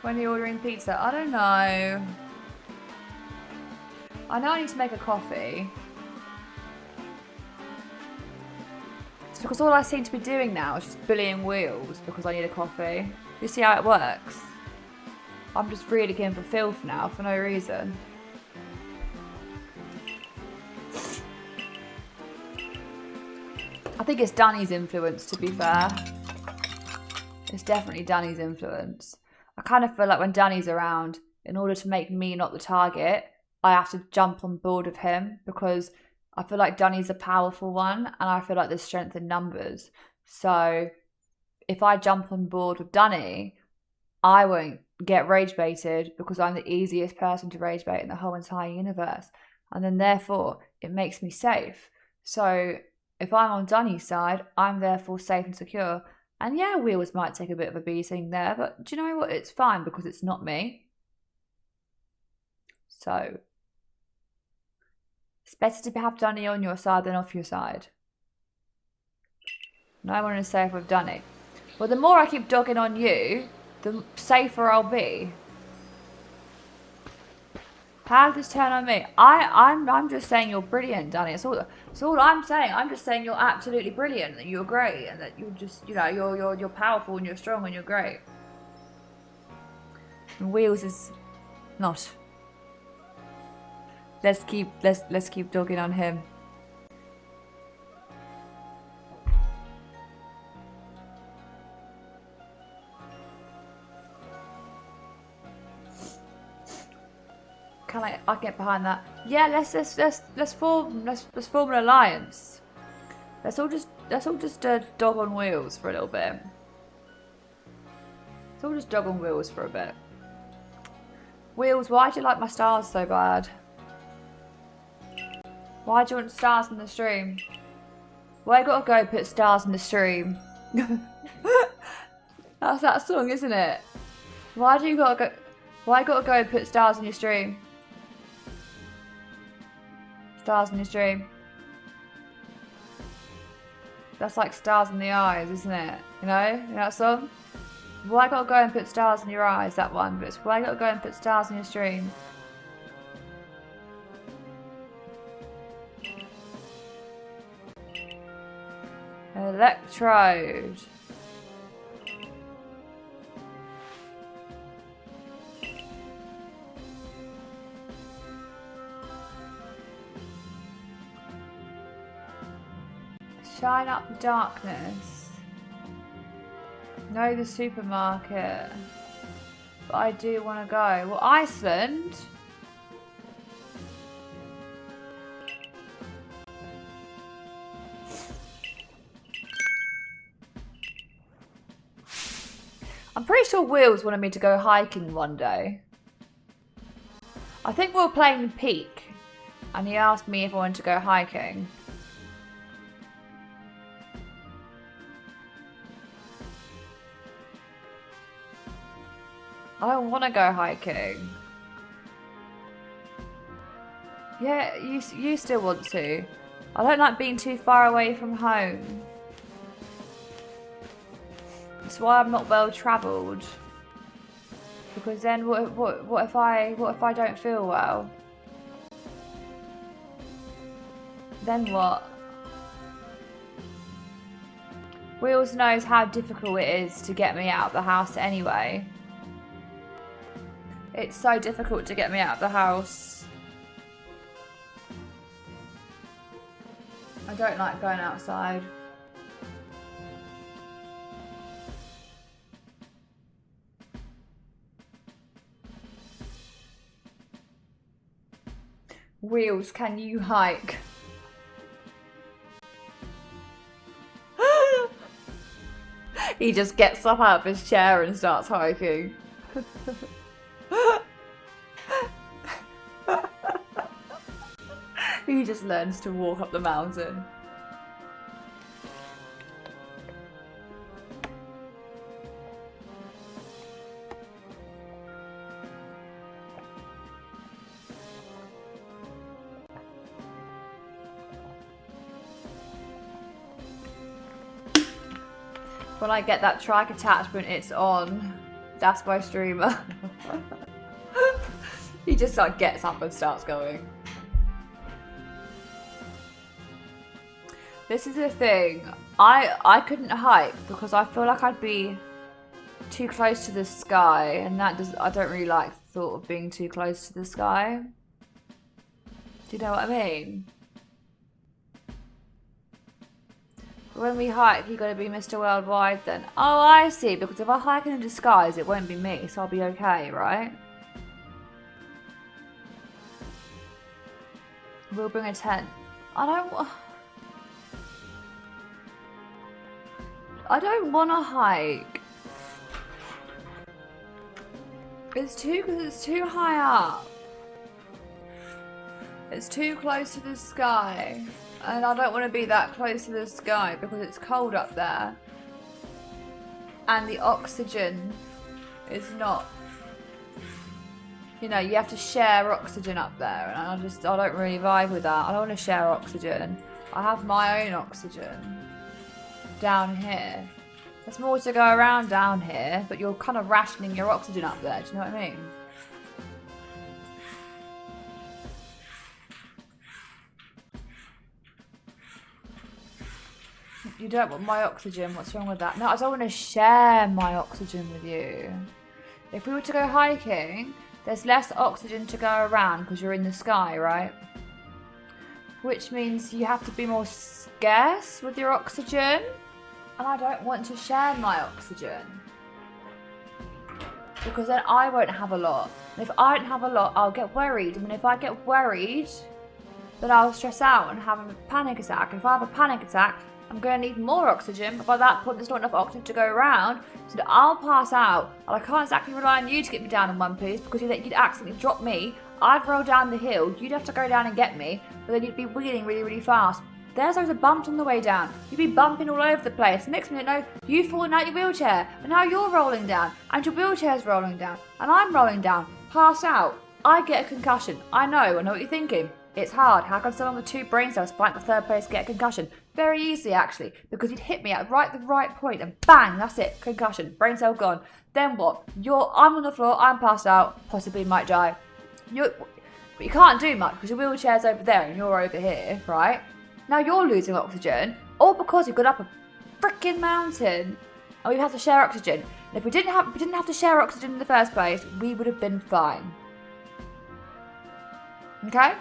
When are you ordering pizza? I don't know. I know I need to make a coffee. It's because all I seem to be doing now is just bullying Wheels because I need a coffee. You see how it works? I'm just really getting for filth now for no reason. I think it's Danny's influence, to be fair. It's definitely Danny's influence. I kind of feel like when Danny's around, in order to make me not the target, I have to jump on board with him because I feel like Danny's a powerful one and I feel like there's strength in numbers. So if I jump on board with Danny, I won't get rage baited because I'm the easiest person to rage bait in the whole entire universe. And then therefore it makes me safe. So if I'm on Danny's side, I'm therefore safe and secure. And yeah, Wheels might take a bit of a beating there, but do you know what? It's fine because it's not me. So it's better to have Danny on your side than off your side. No one is safe with Danny. Well, the more I keep dogging on you, the safer I'll be. How did this turn on me? I'm just saying you're brilliant, Danny. It's all I'm saying. I'm just saying you're absolutely brilliant, that you're great, and that you're just, you know, you're powerful and you're strong and you're great. And Wheels is not. Let's keep dogging on him. Can I get behind that? Yeah, let's form an alliance. Let's all just dog on Wheels for a little bit. Let's all just dog on Wheels for a bit. Wheels, why do you like my stars so bad? Why do you want stars in the stream? Why gotta go put stars in the stream? That's that song, isn't it? Why gotta go and put stars in your stream? Stars in your stream. That's like stars in the eyes, isn't it? You know that song? Why gotta go and put stars in your eyes? That one, but it's why gotta go and put stars in your stream. Electrode. Shine up the darkness. Know the supermarket. But I do want to go. Well, Iceland. I'm pretty sure Wheels wanted me to go hiking one day. I think we were playing Peak. And he asked me if I wanted to go hiking. I don't want to go hiking. Yeah, you still want to. I don't like being too far away from home. That's why I'm not well travelled. Because then what if I don't feel well? Then what? Wheels knows how difficult it is to get me out of the house anyway. It's so difficult to get me out of the house. I don't like going outside. Wheels, can you hike? He just gets up out of his chair and starts hiking. He just learns to walk up the mountain. When I get that trike attachment, it's on. That's my streamer. He just like gets up and starts going. This is the thing. I couldn't hike because I feel like I'd be too close to the sky, and I don't really like the thought of being too close to the sky. Do you know what I mean? When we hike, you gotta be Mr. Worldwide then. Oh, I see, because if I hike in a disguise, it won't be me, so I'll be okay, right? We'll bring a tent. I don't wanna hike. It's too high up. It's too close to the sky. And I don't want to be that close to the sky because it's cold up there. And the oxygen is not... You know, you have to share oxygen up there. And I don't really vibe with that. I don't want to share oxygen. I have my own oxygen down here. There's more to go around down here, but you're kind of rationing your oxygen up there. Do you know what I mean? You don't want my oxygen. What's wrong with that? No, I don't want to share my oxygen with you. If we were to go hiking, there's less oxygen to go around because you're in the sky, right? Which means you have to be more scarce with your oxygen. And I don't want to share my oxygen. Because then I won't have a lot. And if I don't have a lot, I'll get worried. And if I get worried, then I'll stress out and have a panic attack. And if I have a panic attack, I'm going to need more oxygen, but by that point there's not enough oxygen to go around, so that I'll pass out, and I can't exactly rely on you to get me down in one piece, because you'd accidentally drop me, I'd roll down the hill, you'd have to go down and get me, but then you'd be wheeling really, really fast. There's loads of bumps on the way down, you'd be bumping all over the place, next minute, no, you've fallen out your wheelchair, and now you're rolling down, and your wheelchair's rolling down, and I'm rolling down, pass out, I get a concussion, I know what you're thinking. It's hard. How can someone with 2 brain cells fight for 3rd place get a concussion? Very easily, actually, because you'd hit me at the right point, and bang, that's it, concussion, brain cell gone. Then what? I'm on the floor, I'm passed out, possibly might die. But you can't do much because your wheelchair's over there and you're over here, right? Now you're losing oxygen, all because you got up a freaking mountain, and we have to share oxygen. And if we didn't have to share oxygen in the first place, we would have been fine. Okay?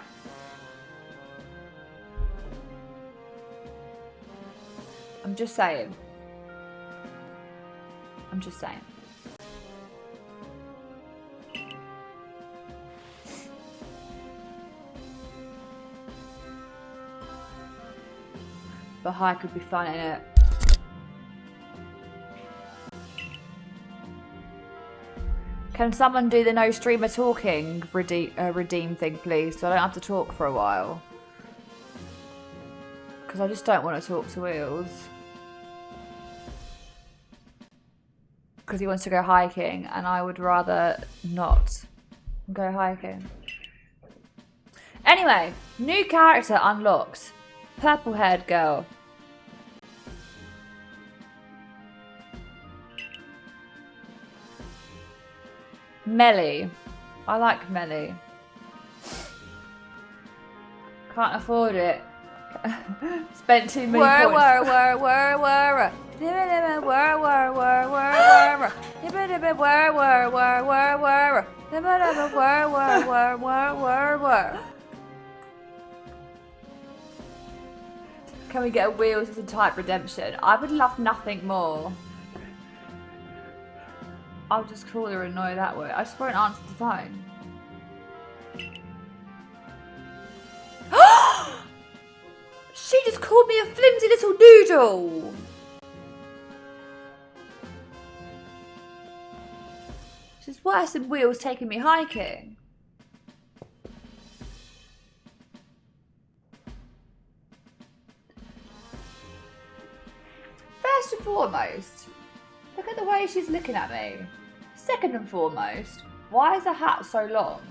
I'm just saying. But hike could be fun, innit? Can someone do the no streamer talking redeem thing, please? So I don't have to talk for a while. Because I just don't want to talk to Wheels. Because he wants to go hiking, and I would rather not go hiking. Anyway, new character unlocked. Purple-haired girl. Melly. I like Melly. Can't afford it. Spent too many points. Can we get a Wheels as a type redemption? I would love nothing more. I'll just call her and annoy that way. I just won't answer the phone. called me a flimsy little noodle. This is worse than Wheels taking me hiking. First and foremost, look at the way she's looking at me. Second and foremost, why is the hat so long?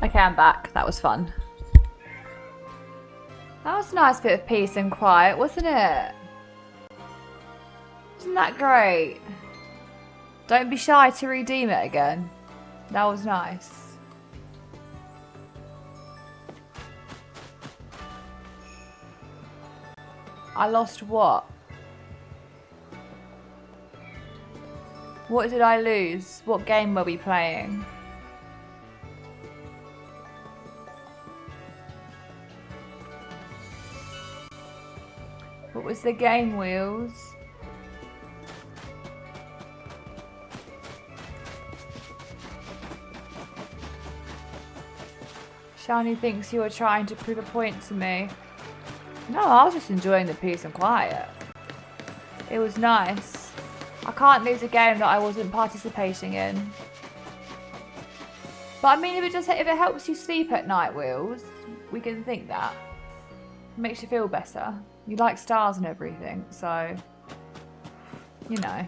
Okay, I'm back. That was fun. That was a nice bit of peace and quiet, wasn't it? Isn't that great? Don't be shy to redeem it again. That was nice. I lost what? What did I lose? What game were we playing? What was the game, Wheels? Shani thinks you were trying to prove a point to me. No, I was just enjoying the peace and quiet. It was nice. I can't lose a game that I wasn't participating in. But I mean, if it helps you sleep at night, Wheels, we can think that. It makes you feel better. You like stars and everything, so, you know.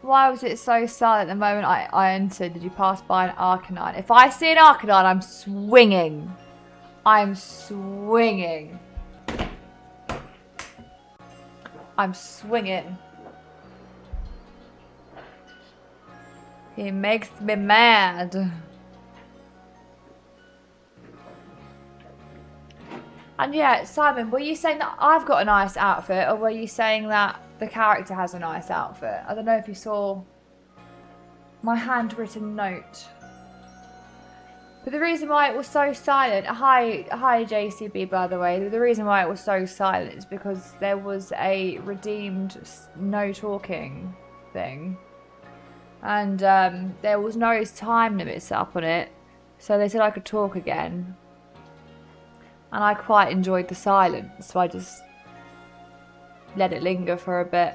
Why was it so silent the moment I entered? Did you pass by an Arcanine? If I see an Arcanine, I'm swinging. I'm swinging. I'm swinging. He makes me mad. And yeah, Simon, were you saying that I've got a nice outfit, or were you saying that the character has a nice outfit? I don't know if you saw my handwritten note. But the reason why it was so silent, hi JCB by the way, the reason why it was so silent is because there was a redeemed no talking thing. And there was no time limit set up on it. So they said I could talk again. And I quite enjoyed the silence, so I just let it linger for a bit,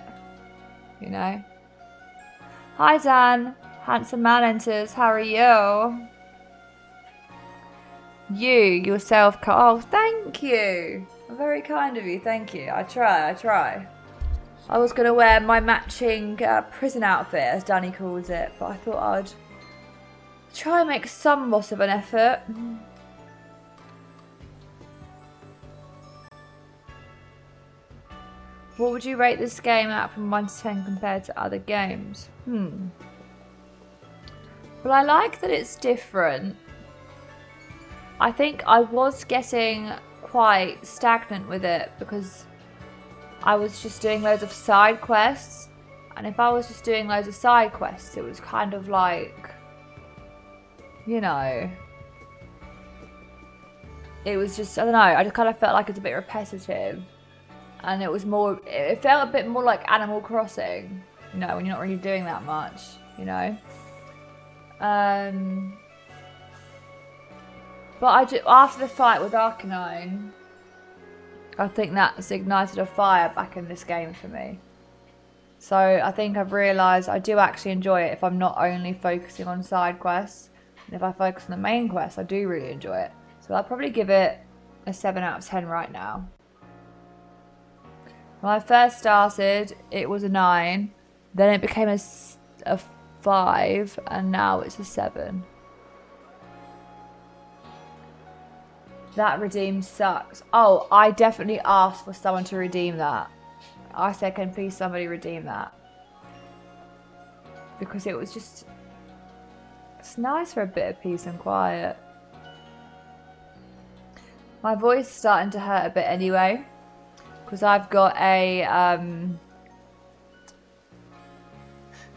you know. Hi Dan, handsome man enters, how are you? You, yourself, oh thank you. Very kind of you, thank you. I try. I was going to wear my matching prison outfit, as Danny calls it, but I thought I'd try and make somewhat of an effort. What would you rate this game out from 1 to 10 compared to other games? Well, I like that it's different. I think I was getting quite stagnant with it because I was just doing loads of side quests. And if I was just doing loads of side quests, it was kind of like, you know, it was just, I don't know, I just kind of felt like it's a bit repetitive. And it was more, it felt a bit more like Animal Crossing, you know, when you're not really doing that much, you know. But after the fight with Arcanine, I think that's ignited a fire back in this game for me. So I think I've realised I do actually enjoy it if I'm not only focusing on side quests. And if I focus on the main quest, I do really enjoy it. So I'll probably give it a 7 out of 10 right now. When I first started, it was a 9. Then it became a 5. And now it's a 7. That redeem sucks. Oh, I definitely asked for someone to redeem that. I said, can please somebody redeem that? Because it was just... It's nice for a bit of peace and quiet. My voice is starting to hurt a bit anyway. Because I've got a...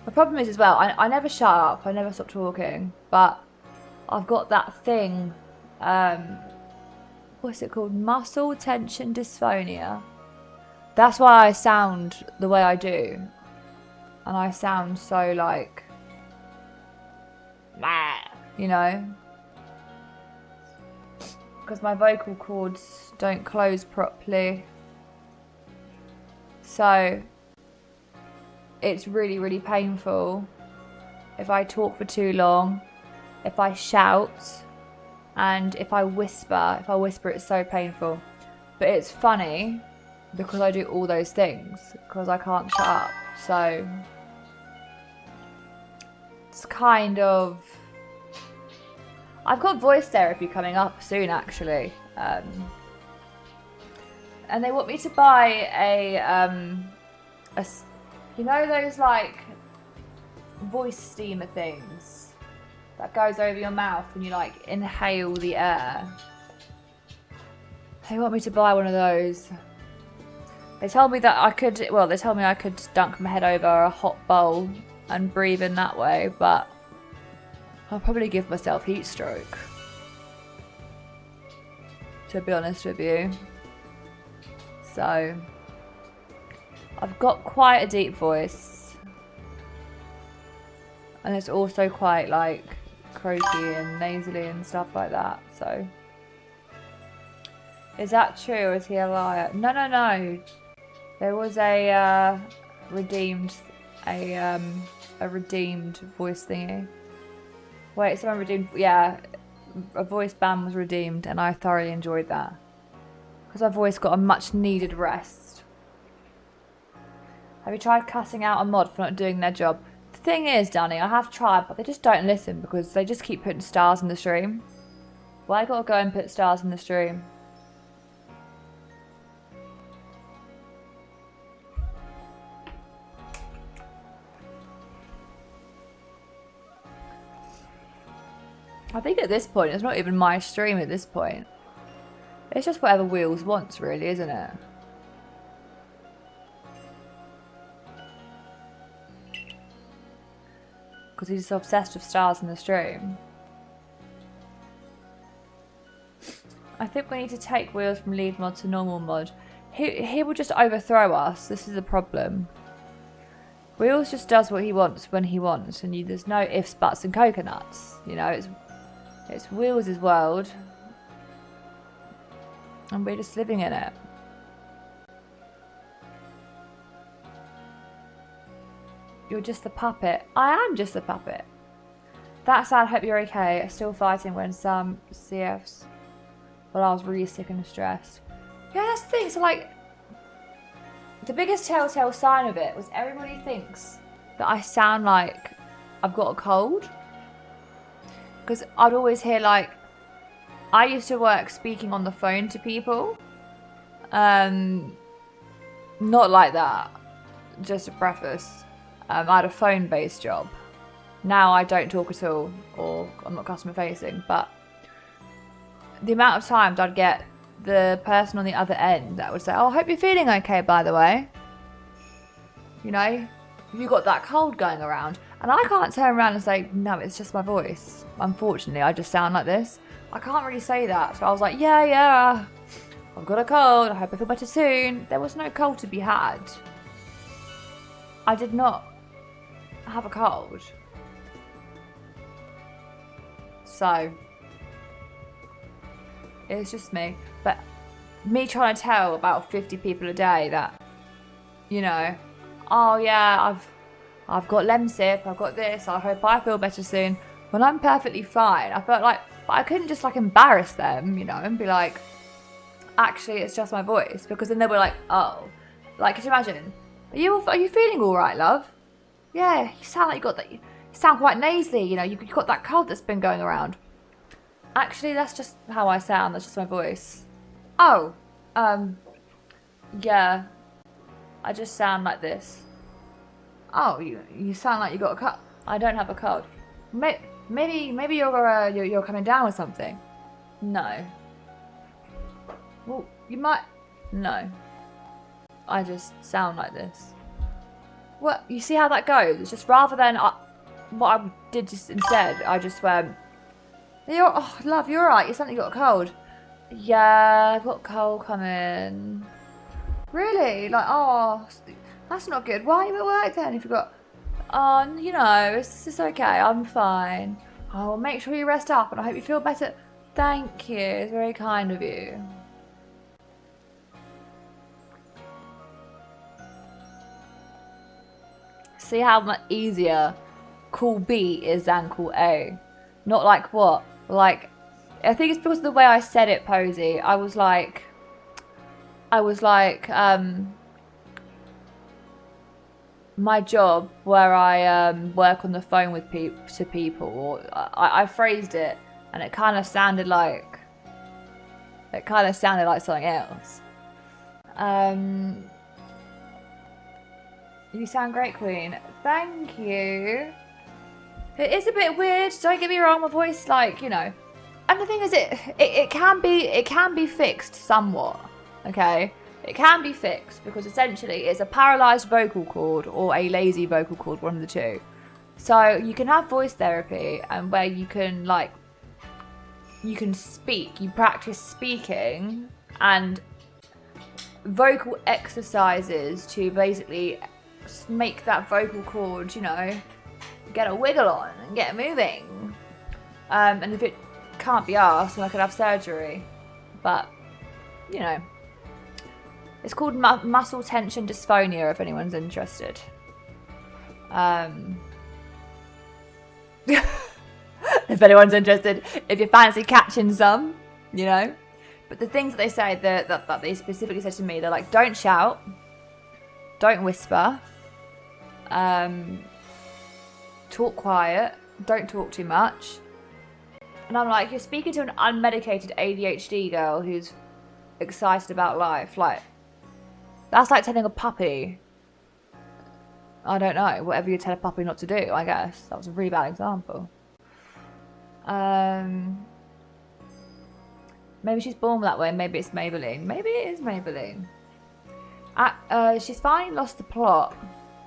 The problem is as well, I never shut up. I never stop talking. But I've got that thing... what's it called? Muscle tension dysphonia. That's why I sound the way I do. And I sound so like... You know? Because my vocal cords don't close properly. So... it's really, really painful if I talk for too long, if I shout, and if I whisper. If I whisper, it's so painful. But it's funny because I do all those things because I can't shut up. So it's kind of... I've got voice therapy coming up soon, actually. And they want me to buy you know those like voice steamer things that goes over your mouth and you like inhale the air? They want me to buy one of those. They told me that I could, well, they told me I could dunk my head over a hot bowl and breathe in that way, but I'll probably give myself heat stroke, to be honest with you. So, I've got quite a deep voice. And it's also quite like croaky and nasally and stuff like that, so. Is that true or is he a liar? No, no, no. There was a redeemed voice thingy. Wait, someone redeemed, yeah, a voice ban was redeemed and I thoroughly enjoyed that. Because my voice got a much needed rest. Have you tried cussing out a mod for not doing their job? The thing is, Danny, I have tried, but they just don't listen because they just keep putting stars in the stream. Why gotta go and put stars in the stream? I think at this point, it's not even my stream at this point. It's just whatever Wheels wants, really, isn't it? Because he's obsessed with stars in the stream. I think we need to take Wheels from lead mod to normal mod. He will just overthrow us. This is the problem. Wheels just does what he wants when he wants, and there's no ifs, buts, and coconuts. You know, it's Wheels' world, and we're just living in it. You're just the puppet. I am just the puppet. That sad, hope you're okay. Still fighting when some CFs. Well, I was really sick and stressed. Yeah, that's the thing. So, like, the biggest telltale sign of it was everybody thinks that I sound like I've got a cold. Because I'd always hear, like, I used to work speaking on the phone to people. Not like that. Just a preface. I had a phone-based job. Now I don't talk at all, or I'm not customer-facing, but the amount of times I'd get the person on the other end that would say, oh, I hope you're feeling okay, by the way. You know, you got that cold going around. And I can't turn around and say, no, it's just my voice. Unfortunately, I just sound like this. I can't really say that. So I was like, yeah, I've got a cold. I hope I feel better soon. There was no cold to be had. I did not have a cold. So, it's just me. But me trying to tell about 50 people a day that, you know, oh yeah, I've got Lemsip, I've got this, I hope I feel better soon. When I'm perfectly fine, I felt like, but I couldn't just like embarrass them, you know, and be like, actually, it's just my voice. Because then they were like, oh, like, could you imagine? Are you feeling all right, love? Yeah, you sound like you got that. You sound quite nasally, you know. You got that cold that's been going around. Actually, that's just how I sound. That's just my voice. Oh, yeah. I just sound like this. Oh, you sound like you got a cold. I don't have a cold. Maybe you're coming down with something. No. Well, you might. No. I just sound like this. Well, you see how that goes? It's just rather than what I did just instead, I just went, oh, love, you're alright. You sound like you got a cold. Yeah, I've got a cold coming. Really? Like, oh, that's not good. Why are you at work then if you've got, oh, you know, it's okay. I'm fine. Oh, well, make sure you rest up and I hope you feel better. Thank you. It's very kind of you. See how much easier cool B is than cool A. Not like what? Like, I think it's because of the way I said it, Posey. I was like, my job where I work on the phone with people. Or I phrased it, and it kind of sounded like something else. You sound great, Queen. Thank you. It is a bit weird. Don't get me wrong. My voice, like, you know. And the thing is, it can be fixed somewhat. Okay, it can be fixed because essentially it's a paralysed vocal cord or a lazy vocal cord, one of the two. So you can have voice therapy, and where you can speak. You practice speaking and vocal exercises to basically make that vocal cord, you know, get a wiggle on and get moving. And if it can't be asked, then I could have surgery. But, you know, it's called muscle tension dysphonia, if anyone's interested. If anyone's interested, if you fancy catching some, you know. But the things that they say, that they specifically said to me, they're like, don't shout, don't whisper, talk quiet, don't talk too much. And I'm like, you're speaking to an unmedicated ADHD girl who's excited about life. Like, that's like telling a puppy, I don't know, whatever you tell a puppy not to do, I guess. That was a really bad example. Maybe she's born that way. Maybe it's Maybelline. Maybe it is Maybelline. She's finally lost the plot.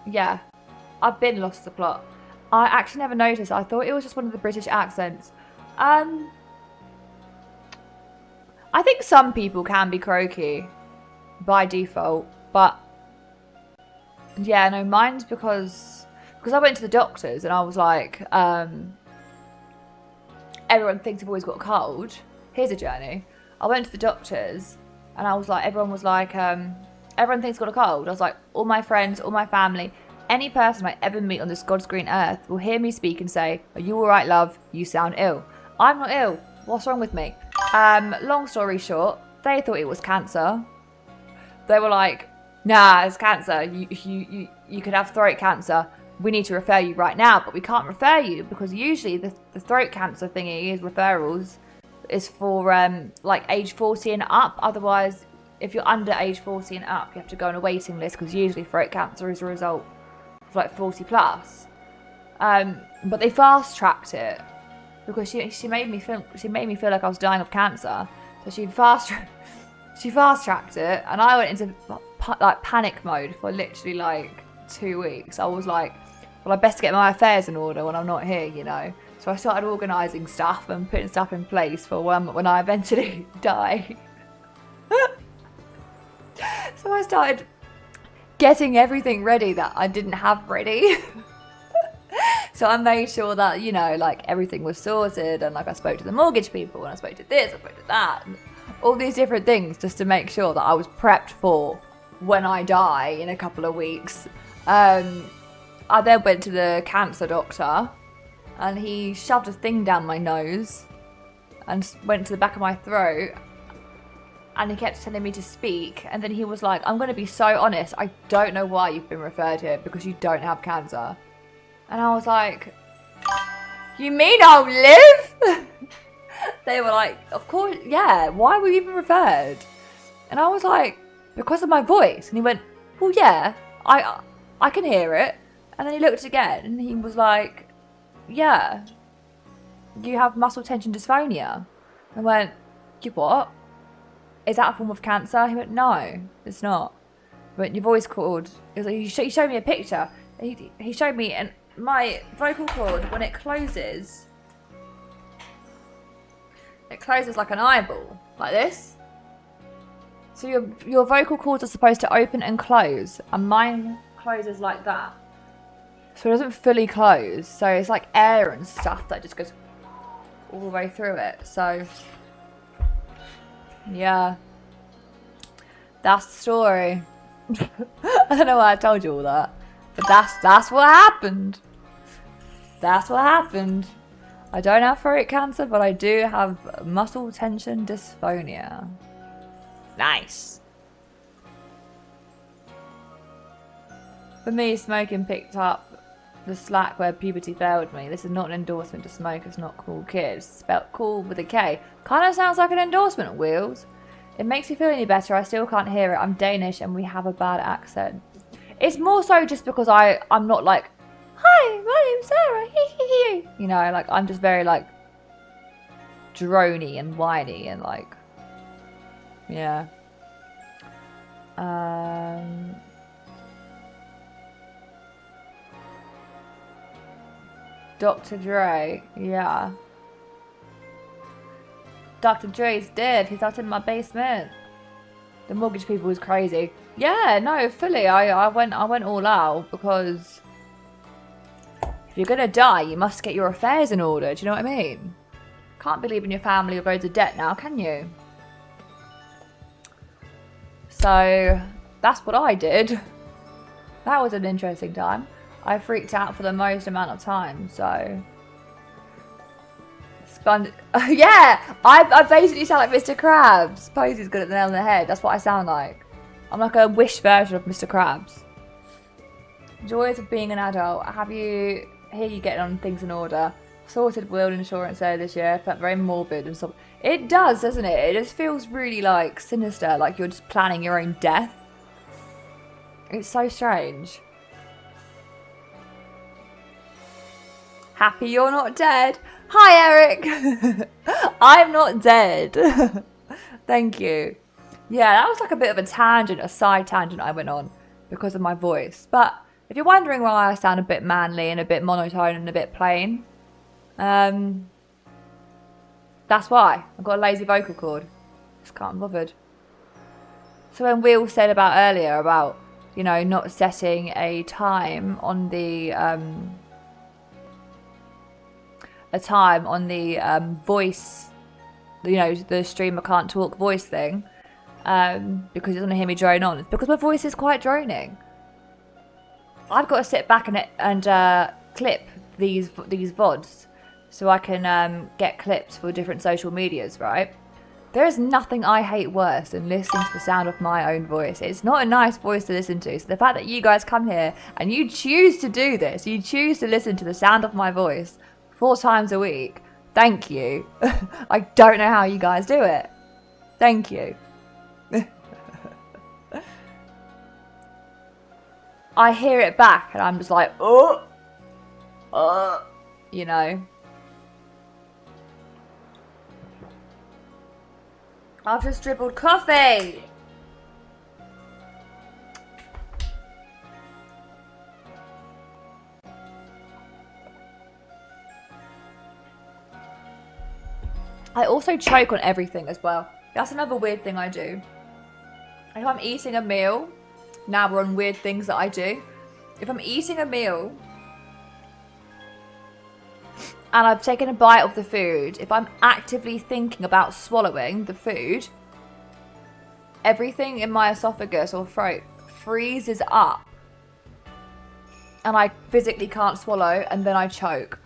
Yeah, I've been lost the plot. I actually never noticed. I thought it was just one of the British accents. I think some people can be croaky by default, but yeah, no, mine's because I went to the doctors and I was like, everyone thinks I've always got a cold. Here's a journey. I went to the doctors and I was like, everyone was like, everyone thinks I've got a cold. I was like, all my friends, all my family, any person I ever meet on this God's green earth will hear me speak and say, are you alright, love? You sound ill. I'm not ill. What's wrong with me? Long story short, they thought it was cancer. They were like, nah, it's cancer. You could have throat cancer. We need to refer you right now, but we can't refer you because usually the throat cancer thingy is referrals is for like age 40 and up. Otherwise, if you're under age 40 and up, you have to go on a waiting list because usually throat cancer is a result of like 40 plus. But they fast tracked it because she made me feel like I was dying of cancer. So she fast tracked it, and I went into like panic mode for literally like 2 weeks. I was like, well, I best get my affairs in order when I'm not here, you know. So I started organising stuff and putting stuff in place for when I eventually die. So I started getting everything ready that I didn't have ready. So I made sure that, you know, like everything was sorted, and like I spoke to the mortgage people and I spoke to this, I spoke to that, and all these different things just to make sure that I was prepped for when I die in a couple of weeks. I then went to the cancer doctor and he shoved a thing down my nose and went to the back of my throat, and he kept telling me to speak, and then he was like, I'm going to be so honest, I don't know why you've been referred here because you don't have cancer. And I was like, you mean I'll live? They were like, of course, yeah, why were you even referred? And I was like, because of my voice. And he went, well, yeah, I can hear it. And then he looked again and he was like, yeah, you have muscle tension dysphonia. I went, you what? Is that a form of cancer? He went, no, it's not. But your voice cord, he showed me a picture. He showed me, and my vocal cord, when it closes like an eyeball, like this. So your vocal cords are supposed to open and close, and mine closes like that. So it doesn't fully close, so it's like air and stuff that just goes all the way through it. So yeah, that's the story. I don't know why I told you all that, But that's what happened. That's what happened. I don't have throat cancer, but I do have muscle tension dysphonia. Nice. For me, smoking picked up the slack where puberty failed me. This is not an endorsement to smoke. It's not cool, kids. Spelled cool with a K. Kind of sounds like an endorsement, Wheels. It makes you feel any better. I still can't hear it. I'm Danish and we have a bad accent. It's more so just because I'm not like, hi, my name's Sarah. You know, like I'm just very like drony and whiny and like, yeah. Dr. Dre, yeah. Dr. Dre's dead. He's out in my basement. The mortgage people was crazy. Yeah, no, fully. I went all out because if you're gonna die, you must get your affairs in order. Do you know what I mean? Can't be leaving your family with loads of debt now, can you? So that's what I did. That was an interesting time. I freaked out for the most amount of time, so... yeah! I basically sound like Mr. Krabs. Posey's good at the nail on the head. That's what I sound like. I'm like a Wish version of Mr. Krabs. Joys of being an adult. Hear you getting on things in order. Sorted will insurance earlier this year. Felt very morbid and stuff. It does, doesn't it? It just feels really like sinister, like you're just planning your own death. It's so strange. Happy you're not dead. Hi, Eric. I'm not dead. Thank you. Yeah, that was like a bit of a tangent, a side tangent I went on because of my voice. But if you're wondering why I sound a bit manly and a bit monotone and a bit plain, that's why. I've got a lazy vocal cord. Just can't be bothered. So when Will said about earlier about, you know, not setting a time on the voice, you know, the streamer can't talk voice thing, because you don't hear me drone on. It's because my voice is quite droning. I've got to sit back and clip these VODs so I can get clips for different social medias, right? There is nothing I hate worse than listening to the sound of my own voice. It's not a nice voice to listen to. So the fact that you guys come here and you choose to do this, you choose to listen to the sound of my voice 4 times a week, thank you. I don't know how you guys do it. Thank you. I hear it back and I'm just like, you know. I've just dribbled coffee. I also choke on everything as well. That's another weird thing I do. If I'm eating a meal, now we're on weird things that I do. If I'm eating a meal and I've taken a bite of the food, if I'm actively thinking about swallowing the food, everything in my esophagus or throat freezes up and I physically can't swallow and then I choke.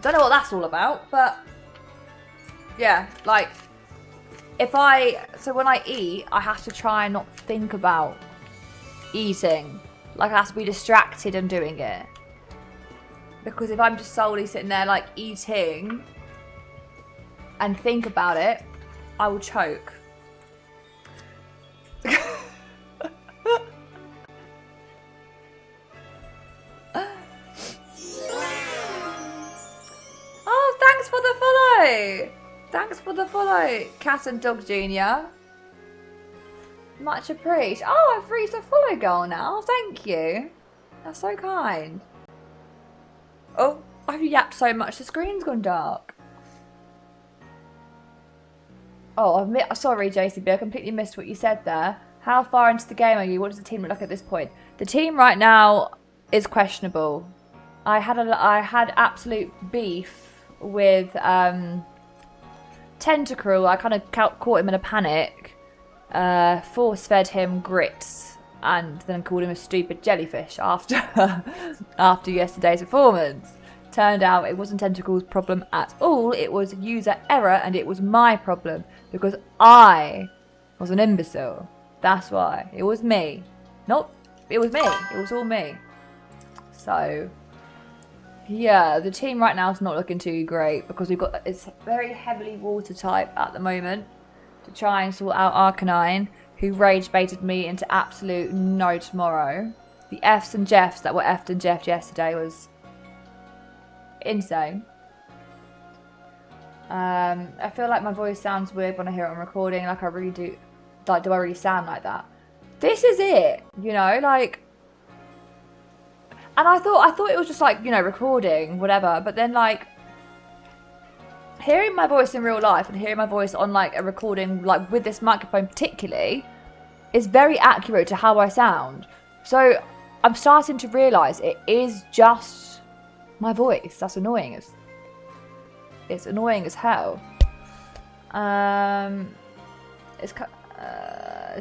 Don't know what that's all about, but yeah, like so when I eat, I have to try and not think about eating. Like I have to be distracted and doing it. Because if I'm just solely sitting there like eating and think about it, I will choke. Oh, thanks for the follow. Thanks for the follow, Cat and Dog Junior. Much appreciated. Oh, I've reached a follow goal now. Thank you. That's so kind. Oh, I've yapped so much the screen's gone dark. Oh, sorry, JCB. I completely missed what you said there. How far into the game are you? What does the team look like at this point? The team right now is questionable. I had absolute beef with Tentacruel. I kind of caught him in a panic. Force fed him grits and then called him a stupid jellyfish after after yesterday's performance. Turned out it wasn't Tentacle's problem at all, it was user error, and it was my problem because I was an imbecile. That's why. It was me. Nope, it was me. It was all me. So, yeah, the team right now is not looking too great because it's very heavily water type at the moment to try and sort out Arcanine, who rage baited me into absolute no tomorrow. The Fs and Jeffs that were F'd and Jeffed yesterday was insane. I feel like my voice sounds weird when I hear it on recording, like I really do. Like, do I really sound like that? This is it, you know, like. And I thought it was just like, you know, recording, whatever. But then like, hearing my voice in real life and hearing my voice on like a recording, like with this microphone particularly, is very accurate to how I sound. So I'm starting to realise it is just my voice. That's annoying. It's annoying as hell.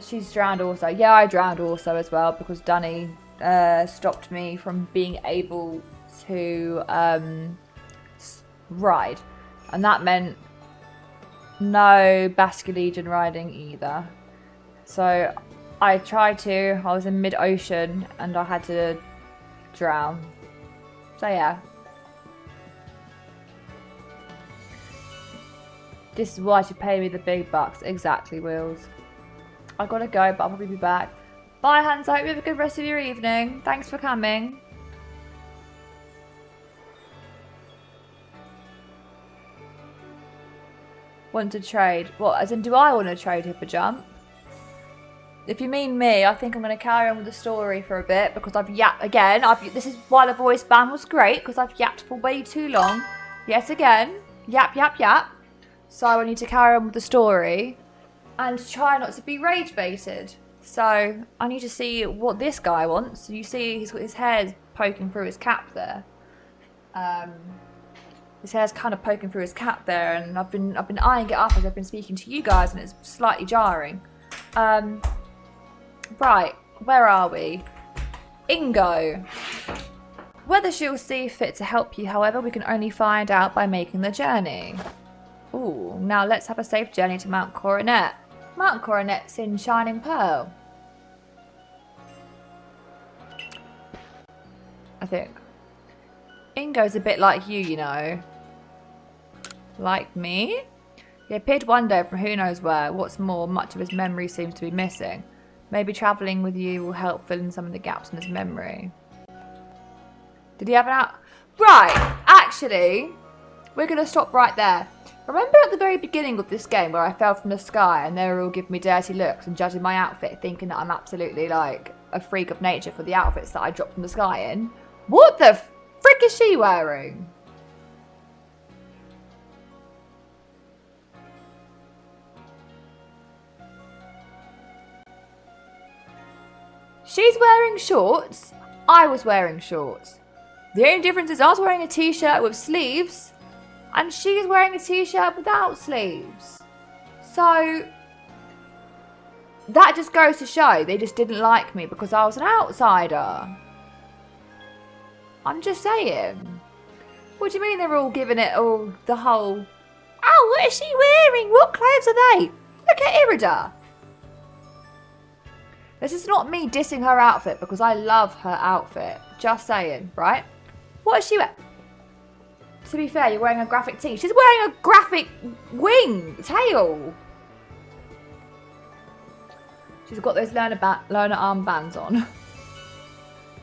She's drowned also. Yeah, I drowned also as well because Dunny stopped me from being able to ride, and that meant no Basculegion riding either. So I tried to. I was in mid-ocean and I had to drown. So yeah. This is why she paid me the big bucks. Exactly, Wheels. I gotta go, but I'll probably be back. Bye, Hans. I hope you have a good rest of your evening. Thanks for coming. Want to trade? What, as in, do I want to trade Hippojump? If you mean me, I think I'm going to carry on with the story for a bit because I've yapped again. This is why the voice ban was great, because I've yapped for way too long. Yet again. Yap, yap, yap. So I need to carry on with the story and try not to be rage baited. So I need to see what this guy wants. You see he's got his hair poking through his cap there. His hair's kind of poking through his cap there, and I've been eyeing it up as I've been speaking to you guys, and it's slightly jarring. Right, where are we? Ingo. Whether she'll see fit to help you, however, we can only find out by making the journey. Ooh, now let's have a safe journey to Mount Coronet. Mount Coronet's in Shining Pearl, I think. Ingo's a bit like you know. Like me? He appeared one day from who knows where. What's more, much of his memory seems to be missing. Maybe travelling with you will help fill in some of the gaps in his memory. Did he have an out? Right, actually, we're going to stop right there. Remember at the very beginning of this game where I fell from the sky and they were all giving me dirty looks and judging my outfit, thinking that I'm absolutely like a freak of nature for the outfits that I dropped from the sky in? What the frick is she wearing? She's wearing shorts. I was wearing shorts. The only difference is I was wearing a t-shirt with sleeves and she's wearing a t-shirt without sleeves. So that just goes to show they just didn't like me because I was an outsider. I'm just saying. What do you mean they're all giving it all the whole, oh, what is she wearing? What clothes are they? Look at Irida. This is not me dissing her outfit because I love her outfit. Just saying, right? What is she wearing? To be fair, you're wearing a graphic tee. She's wearing a graphic wing tail. She's got those learner armbands on.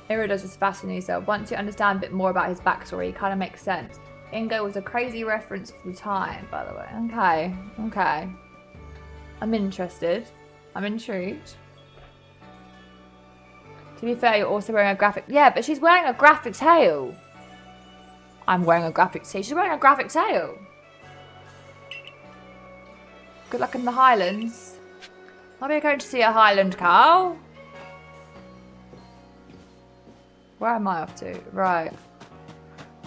Irida's just fascinating. So once you understand a bit more about his backstory, it kind of makes sense. Ingo was a crazy reference for the time, by the way. Okay. I'm interested. I'm intrigued. To be fair, you're also wearing a graphic... Yeah, but she's wearing a graphic tail. I'm wearing a graphic tee. She's wearing a graphic tail. Good luck in the Highlands. Maybe I'm going to see a Highland cow. Where am I off to? Right.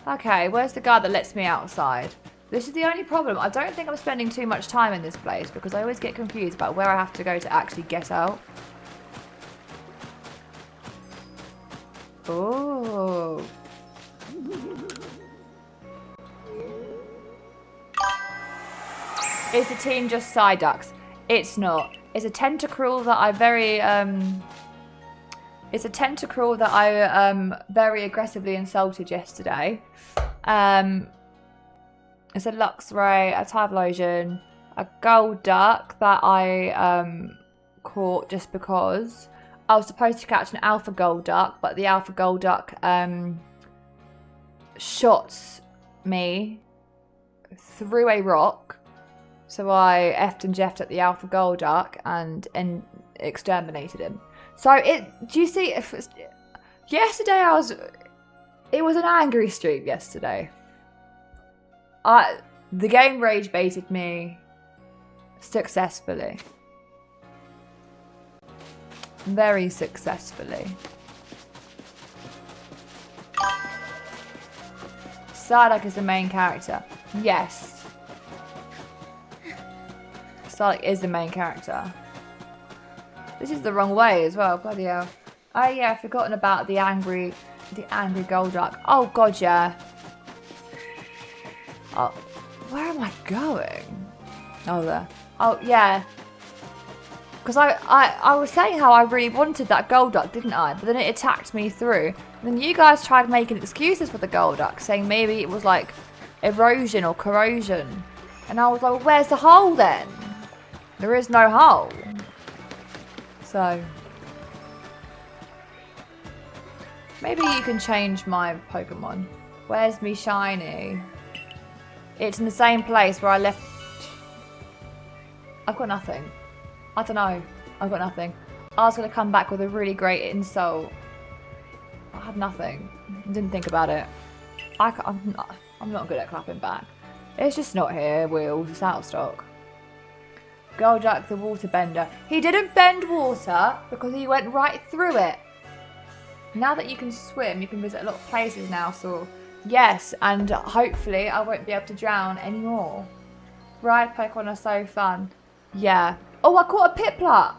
Okay, where's the guy that lets me outside? This is the only problem. I don't think I'm spending too much time in this place because I always get confused about where I have to go to actually get out. Oh. Is the team just Psyducks? It's not. It's a Tentacruel that I very It's a Tentacruel that I very aggressively insulted yesterday. It's a Luxray, a Typhlosion, a Golduck that I caught just because I was supposed to catch an Alpha Golduck, but the Alpha Golduck shot me through a rock. So I effed and jeffed at the Alpha Golduck and exterminated him. So do you see, yesterday it was an angry stream yesterday. The game rage baited me successfully. Very successfully. Psyduck is the main character. Yes. Psyduck is the main character. This is the wrong way as well, bloody hell. Oh yeah, I've forgotten about the angry Golduck. Oh god, yeah. Oh, where am I going? Oh, there. Oh, yeah. Because I was saying how I really wanted that Golduck, didn't I? But then it attacked me through. And then you guys tried making excuses for the Golduck, saying maybe it was like erosion or corrosion. And I was like, well, where's the hole then? There is no hole. So maybe you can change my Pokemon. Where's me shiny? It's in the same place where I left. I've got nothing. I don't know. I've got nothing. I was going to come back with a really great insult. I had nothing. Didn't think about it. I'm not good at clapping back. It's just not here, Wheels. It's out of stock. Golduck the water bender. He didn't bend water because he went right through it. Now that you can swim, you can visit a lot of places now, so yes, and hopefully I won't be able to drown anymore. Ride Pokemon are so fun. Yeah. Oh, I caught a Piplup.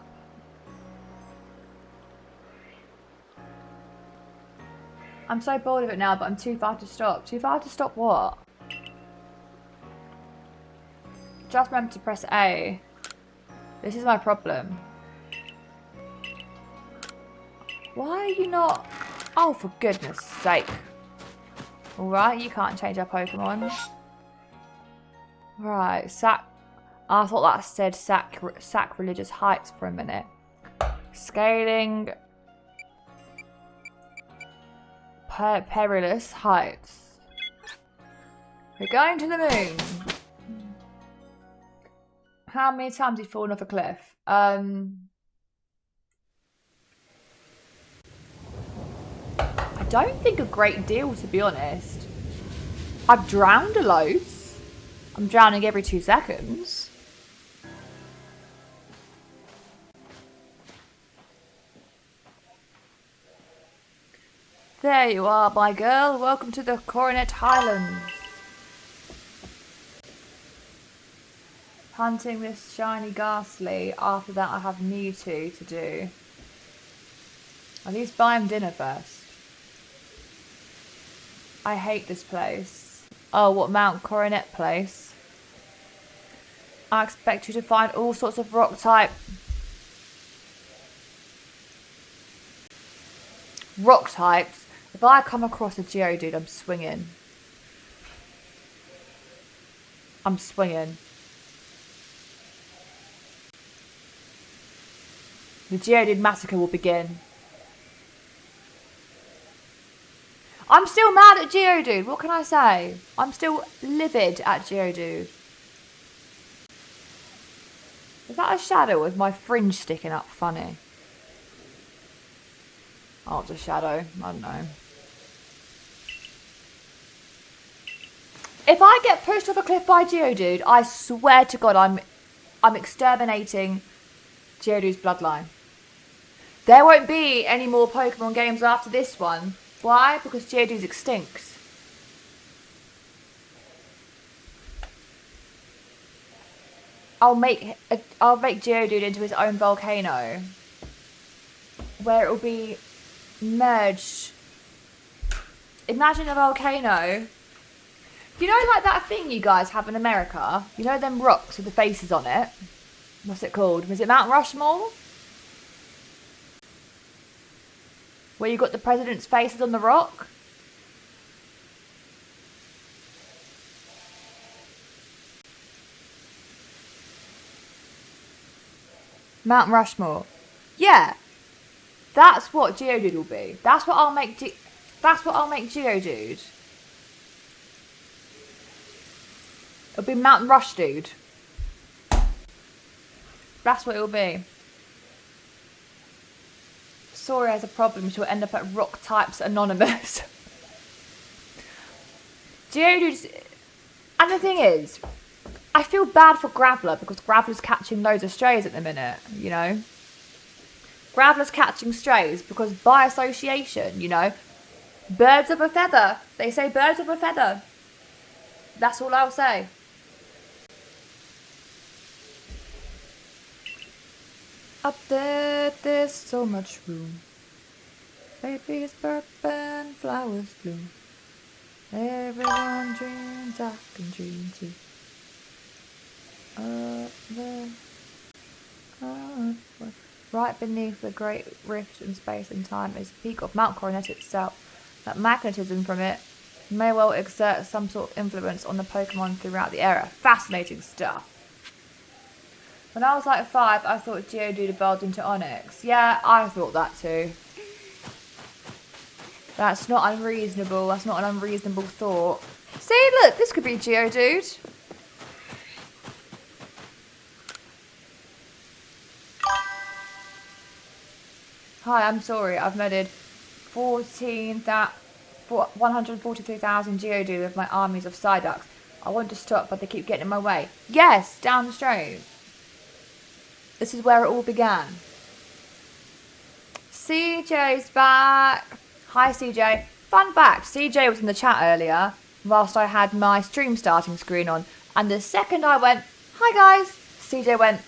I'm so bored of it now, but I'm too far to stop. Too far to stop what? Just remember to press A. This is my problem. Why are you not... Oh, for goodness sake. Alright, you can't change our Pokemon. Right, I thought that said sacrilegious heights for a minute. Scaling... perilous heights. We're going to the moon. How many times have you fallen off a cliff? I don't think a great deal, to be honest. I've drowned a load. I'm drowning every 2 seconds. There you are, my girl. Welcome to the Coronet Highlands. Hunting this shiny Ghastly. After that, I have Mewtwo to do. At least buy him dinner first. I hate this place. Oh, what Mount Coronet place? I expect you to find all sorts of rock types. If I come across a Geodude, I'm swinging. I'm swinging. The Geodude massacre will begin. I'm still mad at Geodude. What can I say? I'm still livid at Geodude. Is that a shadow with my fringe sticking up funny? Oh, it's a shadow. I don't know. If I get pushed off a cliff by Geodude, I swear to God, I'm exterminating Geodude's bloodline. There won't be any more Pokemon games after this one. Why? Because Geodude's extinct. I'll make Geodude into his own volcano, where it will be merged imagine a volcano. You know, like that thing you guys have in America? You know them rocks with the faces on it? What's it called? Was it Mount Rushmore? Where you got the president's faces on the rock? Mount Rushmore. Yeah. That's what Geodude will be. That's what I'll make Geodude. It'll be Mountain Rush Dude. That's what it'll be. Sora has a problem. She'll end up at Rock Types Anonymous. Geodude's... And the thing is, I feel bad for Graveler because Graveler's catching loads of strays at the minute, you know. Graveler's catching strays because by association, you know, birds of a feather. They say birds of a feather. That's all I'll say. Up there, there's so much room. Baby's purple and flowers bloom. Everyone dreams, I can dream too. Up there, right beneath the great rift in space and time is the peak of Mount Coronet itself. That magnetism from it may well exert some sort of influence on the Pokemon throughout the era. Fascinating stuff. When I was like 5, I thought Geodude evolved into Onyx. Yeah, I thought that too. That's not unreasonable. That's not an unreasonable thought. See, look, this could be Geodude. Hi, I'm sorry. I've measured 143,000 Geodude with my armies of Psyducks. I want to stop, but they keep getting in my way. Yes, down the street. This is where it all began. CJ's back. Hi, CJ. Fun fact, CJ was in the chat earlier whilst I had my stream starting screen on. And the second I went, hi guys, CJ went,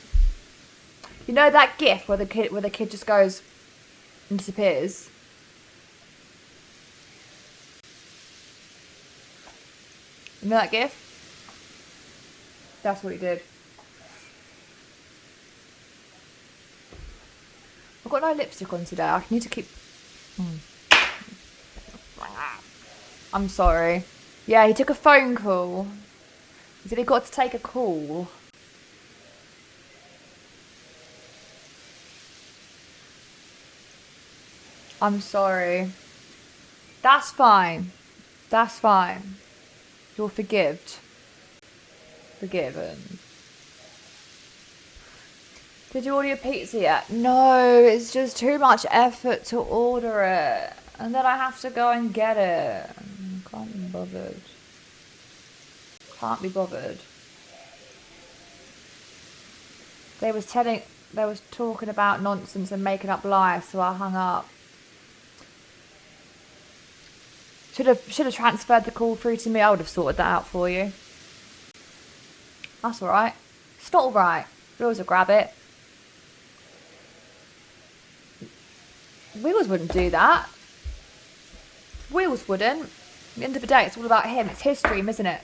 you know that gif where the kid just goes and disappears? You know that gif? That's what he did. I've got no lipstick on today. I need to keep... I'm sorry. Yeah, he took a phone call. He said he got to take a call. I'm sorry. That's fine. That's fine. You're forgiven. Did you order your pizza yet? No, it's just too much effort to order it. And then I have to go and get it. Can't be bothered. Can't be bothered. They was talking about nonsense and making up lies, so I hung up. Should have transferred the call through to me. I would have sorted that out for you. That's alright. It's not alright. Wheels will grab it. Wheels wouldn't do that. Wheels wouldn't. At the end of the day, it's all about him. It's his stream, isn't it?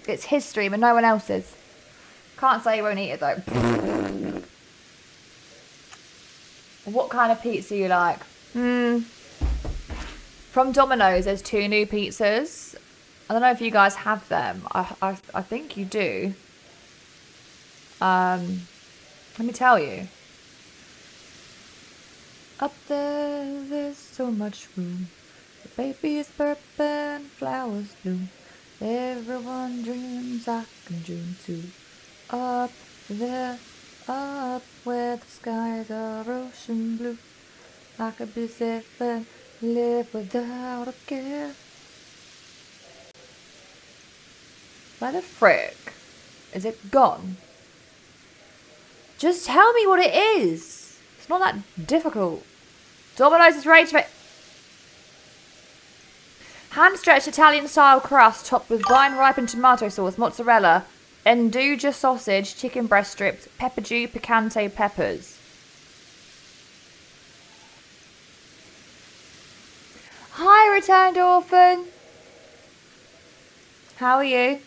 It's his stream and no one else's. Can't say he won't eat it though. What kind of pizza you like? From Domino's, there's 2 new pizzas. I don't know if you guys have them. I think you do. Let me tell you. Up there, there's so much room. The baby is purple and flowers bloom. Everyone dreams, I can dream too. Up there, up where the skies are ocean blue. I could be safe and live without a care. Where the frick? Is it gone? Just tell me what it is. It's not that difficult. Domino's is ready to make hand-stretched Italian-style crust topped with vine-ripened tomato sauce, mozzarella, Nduja sausage, chicken breast strips, pepperdew picante peppers. Hi, returned orphan. How are you?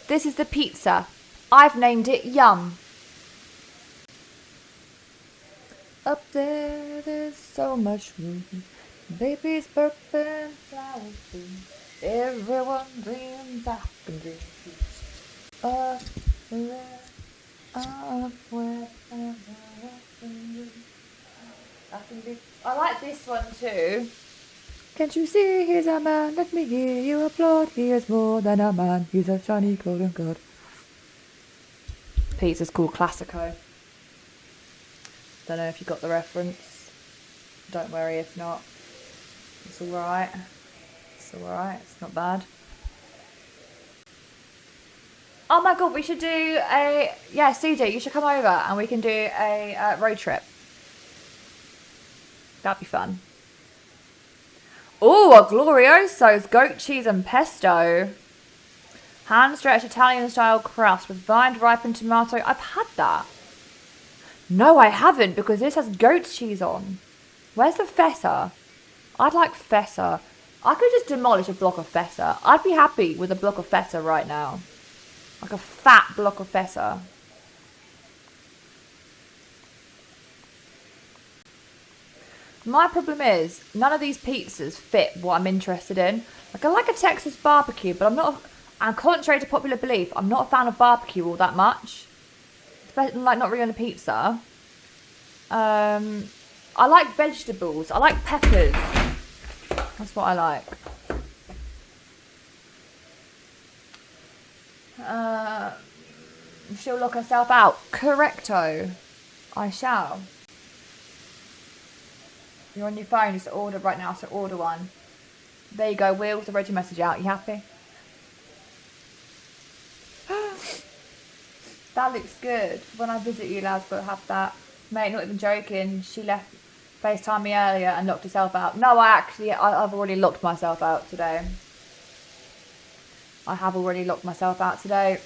This is the pizza. I've named it Yum. Up there, there's so much room. Babies burping, flowers bloom. Everyone dreams I can dream. Up there, up where I like this one too. Can't you see he's a man? Let me hear you applaud. He is more than a man. He's a shiny golden god. Pizza's called Classico. Don't know if you got the reference. Don't worry if not. It's alright. It's alright. It's not bad. Oh my god, we should do a... Yeah, CJ, you should come over and we can do a road trip. That'd be fun. Oh, a Glorioso's goat cheese and pesto. Hand-stretched Italian-style crust with vined ripened tomato. I've had that. No, I haven't, because this has goat cheese on. Where's the feta? I'd like feta. I could just demolish a block of feta. I'd be happy with a block of feta right now. Like a fat block of feta. My problem is, none of these pizzas fit what I'm interested in. Like, I like a Texas barbecue, but and contrary to popular belief, I'm not a fan of barbecue all that much. Especially, like, not really on a pizza. I like vegetables. I like peppers. That's what I like. She'll lock herself out. Correcto. I shall. You're on your phone, just order right now, so order one. There you go, Will, I read your message out. You happy? That looks good. When I visit you, lads, we'll have that. Mate, not even joking. She left FaceTime me earlier and locked herself out. No, I've already locked myself out today. I have already locked myself out today.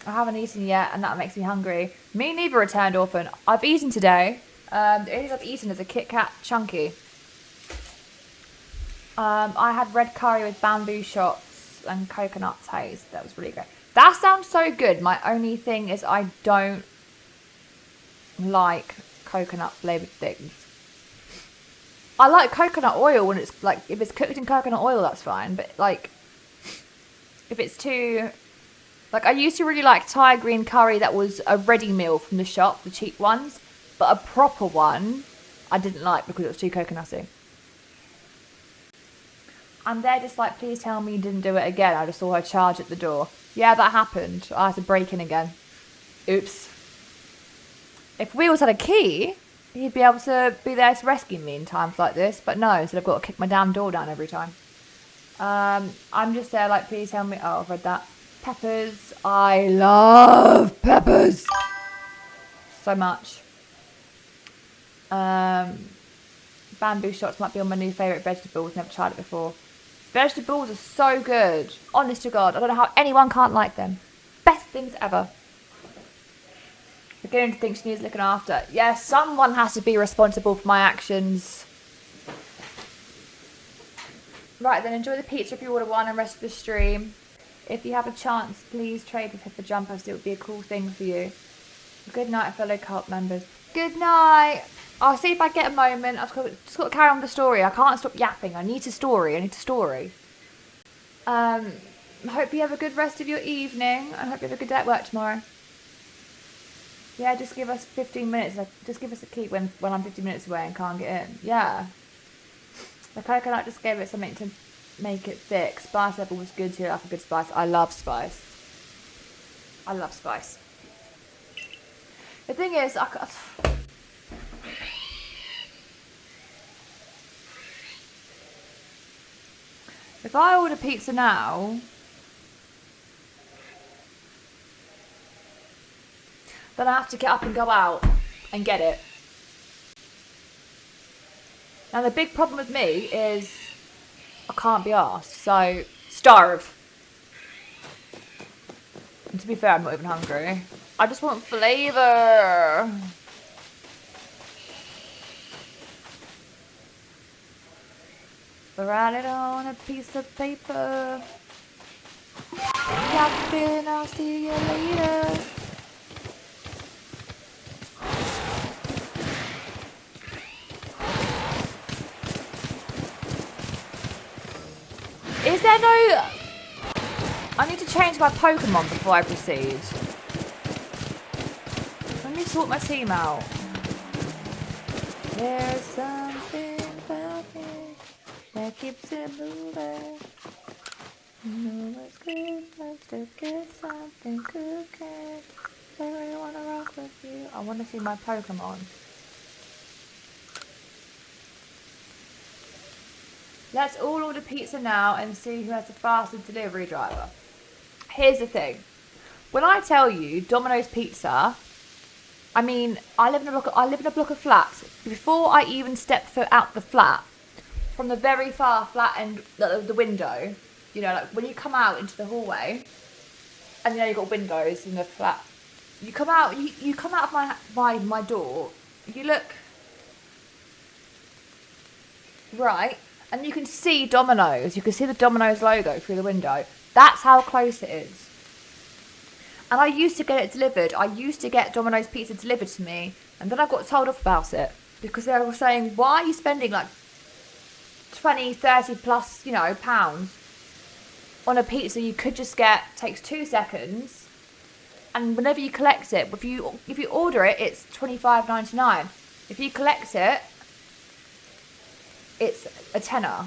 I haven't eaten yet, and that makes me hungry. Me neither, returned orphan. I've eaten today. The only thing I've eaten is a Kit Kat Chunky. I had red curry with bamboo shots and coconut taste. That was really great. That sounds so good. My only thing is I don't like coconut flavoured things. I like coconut oil when it's like, if it's cooked in coconut oil, that's fine. But like, if it's too... Like, I used to really like Thai green curry that was a ready meal from the shop, the cheap ones. But a proper one, I didn't like because it was too coconutty. And they're just like, please tell me you didn't do it again. I just saw her charge at the door. Yeah, that happened. I had to break in again. Oops. If Wheels had a key, he'd be able to be there to rescue me in times like this. But no, so I've got to kick my damn door down every time. I'm just there like, please tell me. Oh, I've read that. Peppers. I love peppers. So much. Bamboo shots might be on my new favourite vegetables. Never tried it before. Vegetables are so good. Honest to God. I don't know how anyone can't like them. Best things ever. Beginning to think she needs looking after. Yeah, someone has to be responsible for my actions. Right, then enjoy the pizza if you order one and rest of the stream. If you have a chance, please trade with Pippa Jumpers. It would be a cool thing for you. Good night, fellow cult members. Good night. I'll see if I get a moment. I've just got to carry on with the story. I can't stop yapping. I need a story. Hope you have a good rest of your evening. I hope you have a good day at work tomorrow. Yeah, just give us 15 minutes. Just give us a key when I'm 15 minutes away and can't get in. Yeah. The coconut just gave it something to make it thick. Spice level was good too. I like a good spice. I love spice. The thing is, if I order pizza now, then I have to get up and go out and get it. Now the big problem with me is I can't be arsed, so starve. And to be fair, I'm not even hungry. I just want flavour. Write it on a piece of paper. Captain, I'll see you later. Is there no... I need to change my Pokemon before I proceed. Let me sort my team out. There's something about me that keeps it moving. You know it's good, let's just get something cooking. I really want to rock with you. I want to see my Pokemon. Let's all order pizza now and see who has the fastest delivery driver. Here's the thing. When I tell you Domino's Pizza, I mean, I live in a block of flats. Before I even step foot out the flat, from the very far flat end, the window, you know, like when you come out into the hallway, and you know you've got windows in the flat, you come out of my door, you look right, and you can see Domino's. You can see the Domino's logo through the window. That's how close it is. And I used to get it delivered. I used to get Domino's pizza delivered to me, and then I got told off about it because they were saying, why are you spending like 20, 30 plus, you know, pounds on a pizza you could just get, takes 2 seconds, and whenever you collect it, if you order it, it's $25.99. If you collect it, it's a tenner.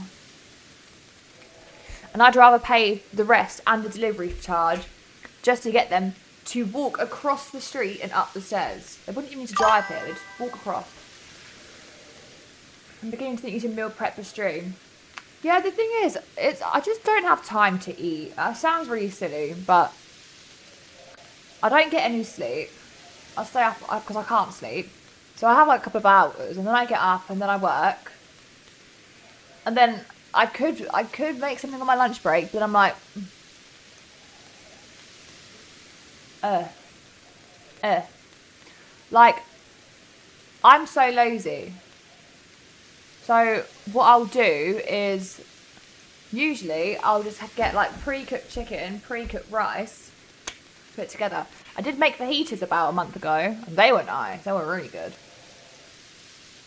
And I'd rather pay the rest and the delivery charge just to get them to walk across the street and up the stairs. They wouldn't even need to drive here, they just walk across. I'm beginning to think you should meal prep the stream. Yeah, the thing is, I just don't have time to eat. That sounds really silly, but I don't get any sleep. I stay up because I can't sleep. So I have like a couple of hours, and then I get up, and then I work. And then I could make something on my lunch break, but I'm like, like, I'm so lazy. So what I'll do is, usually I'll just get like pre-cooked chicken, pre-cooked rice, put it together. I did make fajitas about a month ago, and they were nice. They were really good.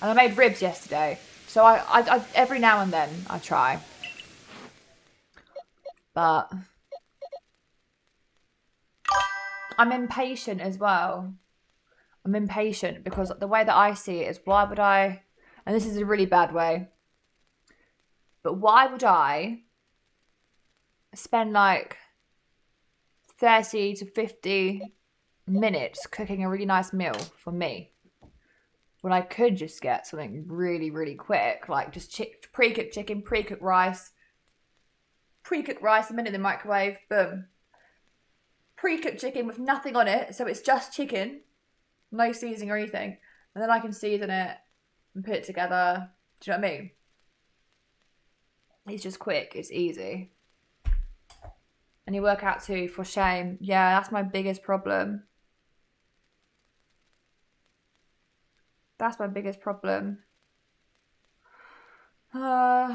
And I made ribs yesterday. So I every now and then I try. But I'm impatient as well. I'm impatient because the way that I see it is, why would I, and this is a really bad way, but why would I spend like 30 to 50 minutes cooking a really nice meal for me when I could just get something really, really quick, like just pre-cooked chicken, pre-cooked rice, a minute in the microwave, boom. Pre-cooked chicken with nothing on it, so it's just chicken, no seasoning or anything, and then I can season it and put it together. Do you know what I mean? It's just quick, it's easy. And you work out too, for shame. Yeah, that's my biggest problem. That's my biggest problem. It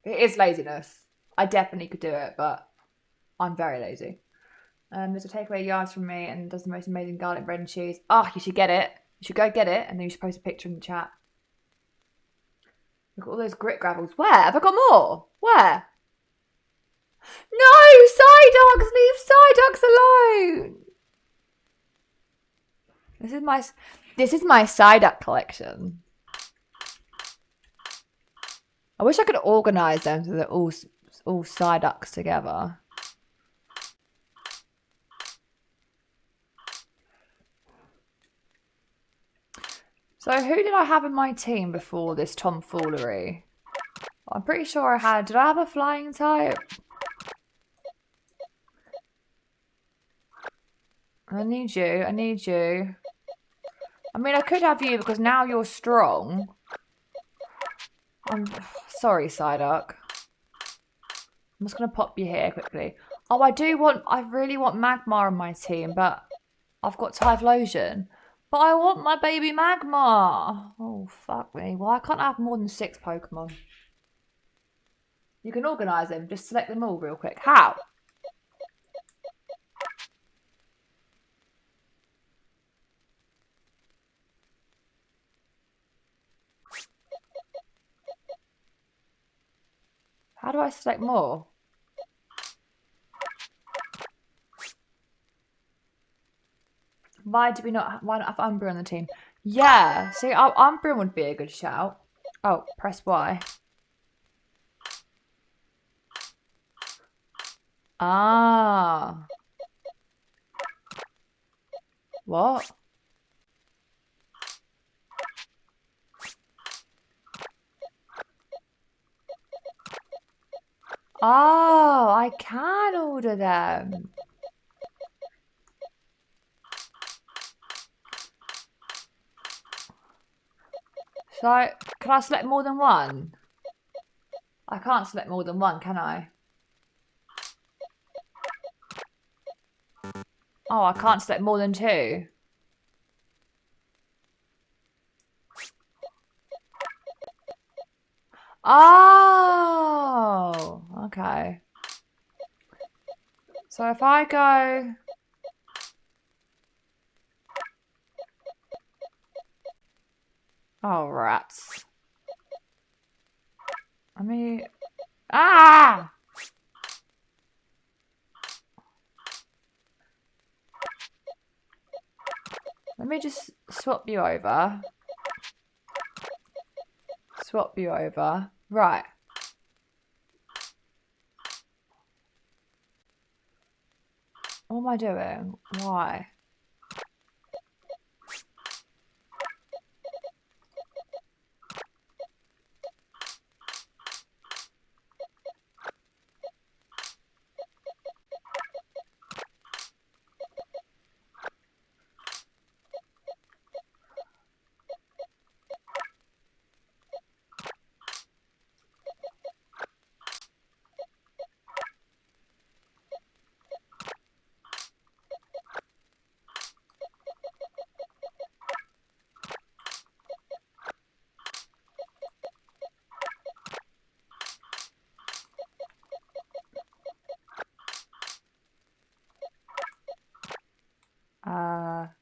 is laziness. I definitely could do it, but I'm very lazy. There's a takeaway yards from me and does the most amazing garlic bread and cheese. Oh, you should get it. You should go get it, and then you should post a picture in the chat. Look at all those grit gravels. Where? Have I got more? Where? No! Psyducks! Leave Psyducks alone! This is my Psyduck collection. I wish I could organise them so they're all Psyducks together. So who did I have in my team before this tomfoolery? I'm pretty sure I had... Did I have a flying type? I need you. I need you. I mean, I could have you because now you're strong. I'm sorry, Psyduck. I'm just going to pop you here quickly. Oh, I really want Magmar on my team, but I've got Typhlosion. But I want my baby Magmar. Oh, fuck me. Why can't I have more than 6 Pokemon? You can organise them. Just select them all real quick. How? How do I select more? Why not have Umbreon on the team? Yeah, see, Umbreon would be a good shout. Oh, press Y. Ah. What? Oh, I can order them. So, can I select more than one? I can't select more than one, can I? Oh, I can't select more than 2. Oh, okay. So if I go... Oh, rats. Let me... Ah! Let me just swap you over. Swap you over. Right. What am I doing? Why?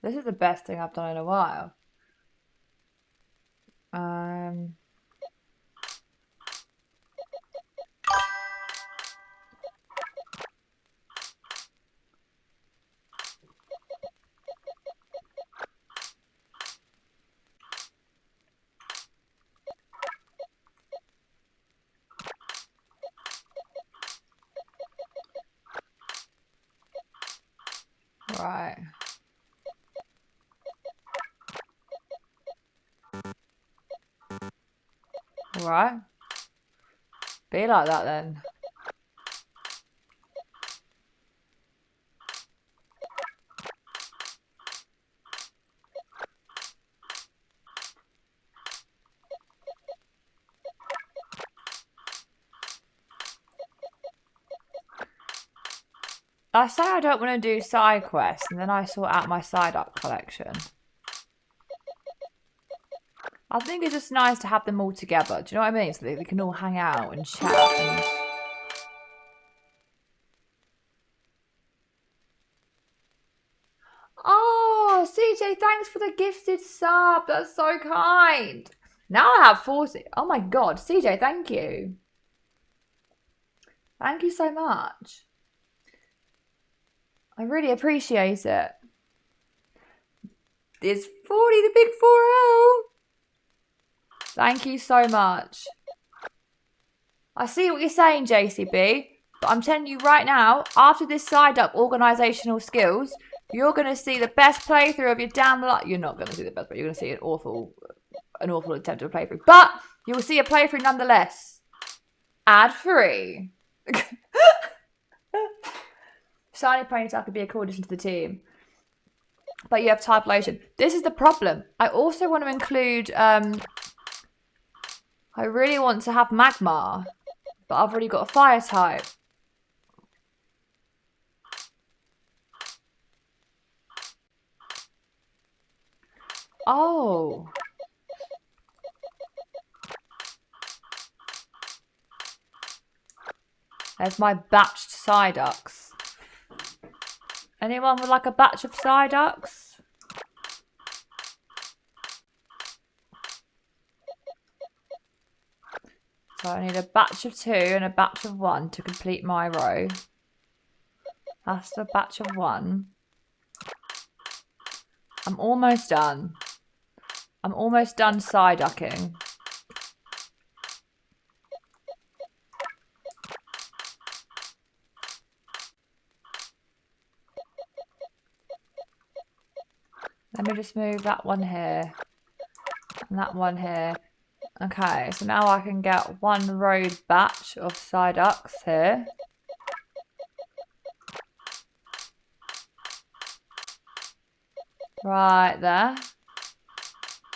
This is the best thing I've done in a while. Right. Alright. Be like that then. I say I don't want to do side quests and then I sort out my side up collection. I think it's just nice to have them all together. Do you know what I mean? So that they can all hang out and chat and... Oh, CJ, thanks for the gifted sub. That's so kind. Now I have 40. Oh my god, CJ, thank you. Thank you so much. I really appreciate it. It's 40, the big 4-0. Thank you so much. I see what you're saying, JCB, but I'm telling you right now, after this side up organisational skills, you're going to see the best playthrough of your damn life. You're not going to see the best, but you're going to see an awful attempt at a playthrough. But you will see a playthrough nonetheless. Ad-free. Shiny Ponytail could be a cool addition to the team. But you have type lotion. This is the problem. I also want to include... I really want to have Magmar. But I've already got a fire type. Oh. There's my batched Psyducks. Anyone would like a batch of Psyducks? So I need a batch of 2 and a batch of 1 to complete my row. That's the batch of 1. I'm almost done. I'm almost done Psyducking. Let me just move that one here and that one here. Okay, so now I can get 1 road batch of Psyducks here. Right there.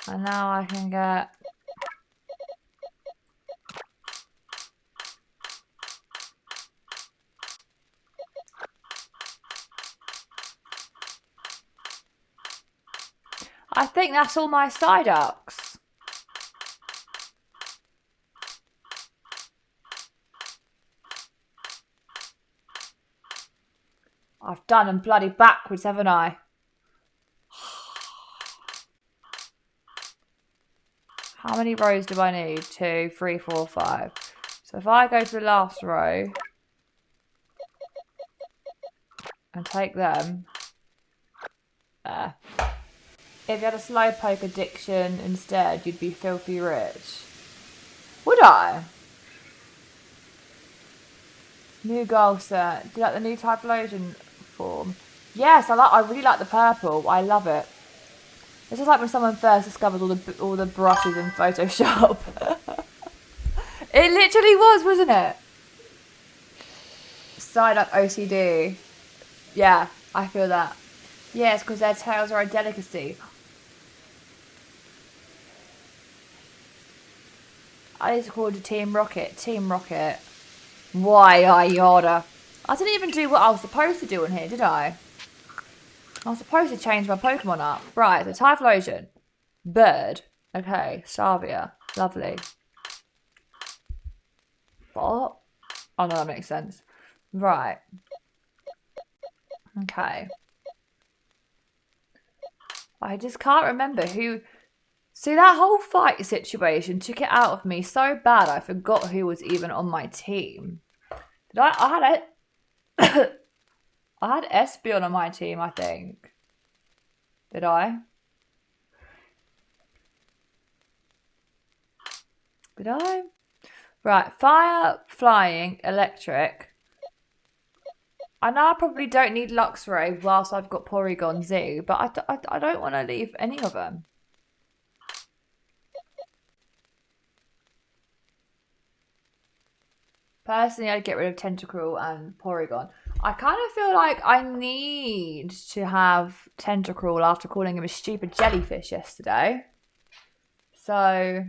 And now I can get I think that's all my Psyducks. I've done them bloody backwards, haven't I? How many rows do I need? 2, 3, 4, 5. So if I go to the last row and take them there. If you had a slowpoke addiction instead, you'd be filthy rich. Would I? New goal set. Do you like the new Typhlosion form? Yes, I really like the purple. I love it. This is like when someone first discovered all the brushes in Photoshop. It literally was, wasn't it? Psyduck OCD. Yeah, I feel that. Yes, because their tails are a delicacy. I need to call it Team Rocket. Team Rocket. Why, Yoda? I didn't even do what I was supposed to do in here, did I? I was supposed to change my Pokemon up. Right, so Typhlosion. Bird. Okay, Salvia. Lovely. What? Oh, no, that makes sense. Right. Okay. I just can't remember who... See, that whole fight situation took it out of me so bad I forgot who was even on my team. Did I had it. I had Espeon on my team, I think. Did I? Did I? Right, fire, flying, electric. I know I probably don't need Luxray whilst I've got Porygon Zoo, but I don't want to leave any of them. Personally, I'd get rid of Tentacruel and Porygon. I kind of feel like I need to have Tentacruel after calling him a stupid jellyfish yesterday. So,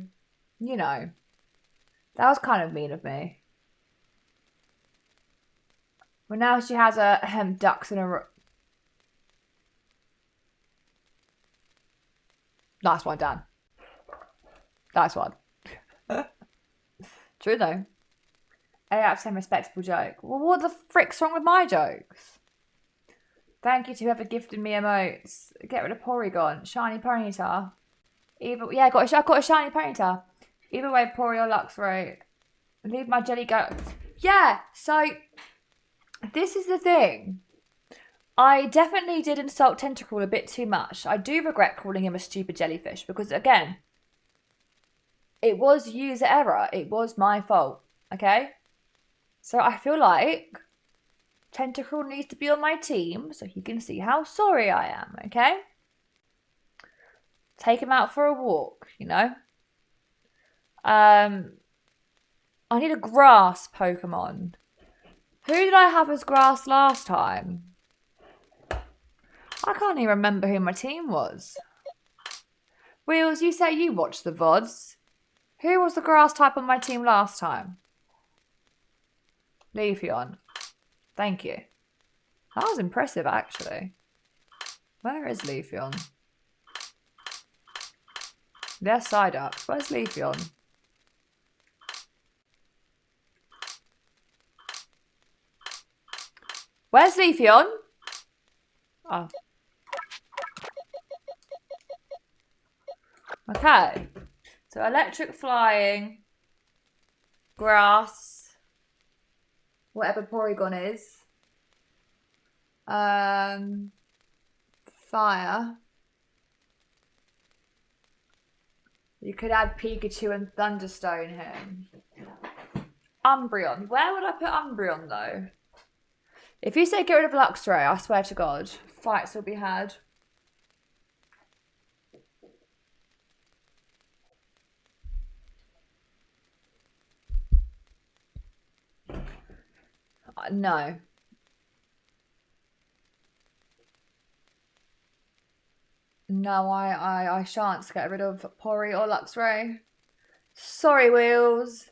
you know, that was kind of mean of me. Well, now she has a ducks in a row. Nice one, Dan. Nice one. True, though. 8 out of 10 respectable joke. Well, what the frick's wrong with my jokes? Thank you to whoever gifted me emotes. Get rid of Porygon. Shiny Ponyta. Yeah, I got a shiny Ponyta. Either way, Pory or Luxray. Leave my jelly go. Yeah, so this is the thing. I definitely did insult Tentacruel a bit too much. I do regret calling him a stupid jellyfish because, again, it was user error. It was my fault, okay? So I feel like Tentacruel needs to be on my team so he can see how sorry I am, okay? Take him out for a walk, you know? I need a grass Pokemon. Who did I have as grass last time? I can't even remember who my team was. Wheels, you say you watched the VODs. Who was the grass type on my team last time? Leafeon. Thank you. That was impressive, actually. Where is Leafeon? They're side up. Where's Leafeon? Where's Leafeon? Oh. Okay. So electric, flying, grass, whatever Porygon is. Fire. You could add Pikachu and Thunderstone him. Umbreon. Where would I put Umbreon though? If you say get rid of Luxray, I swear to God, fights will be had. No. No, I shan't get rid of Pori or Luxray. Sorry, Wheels.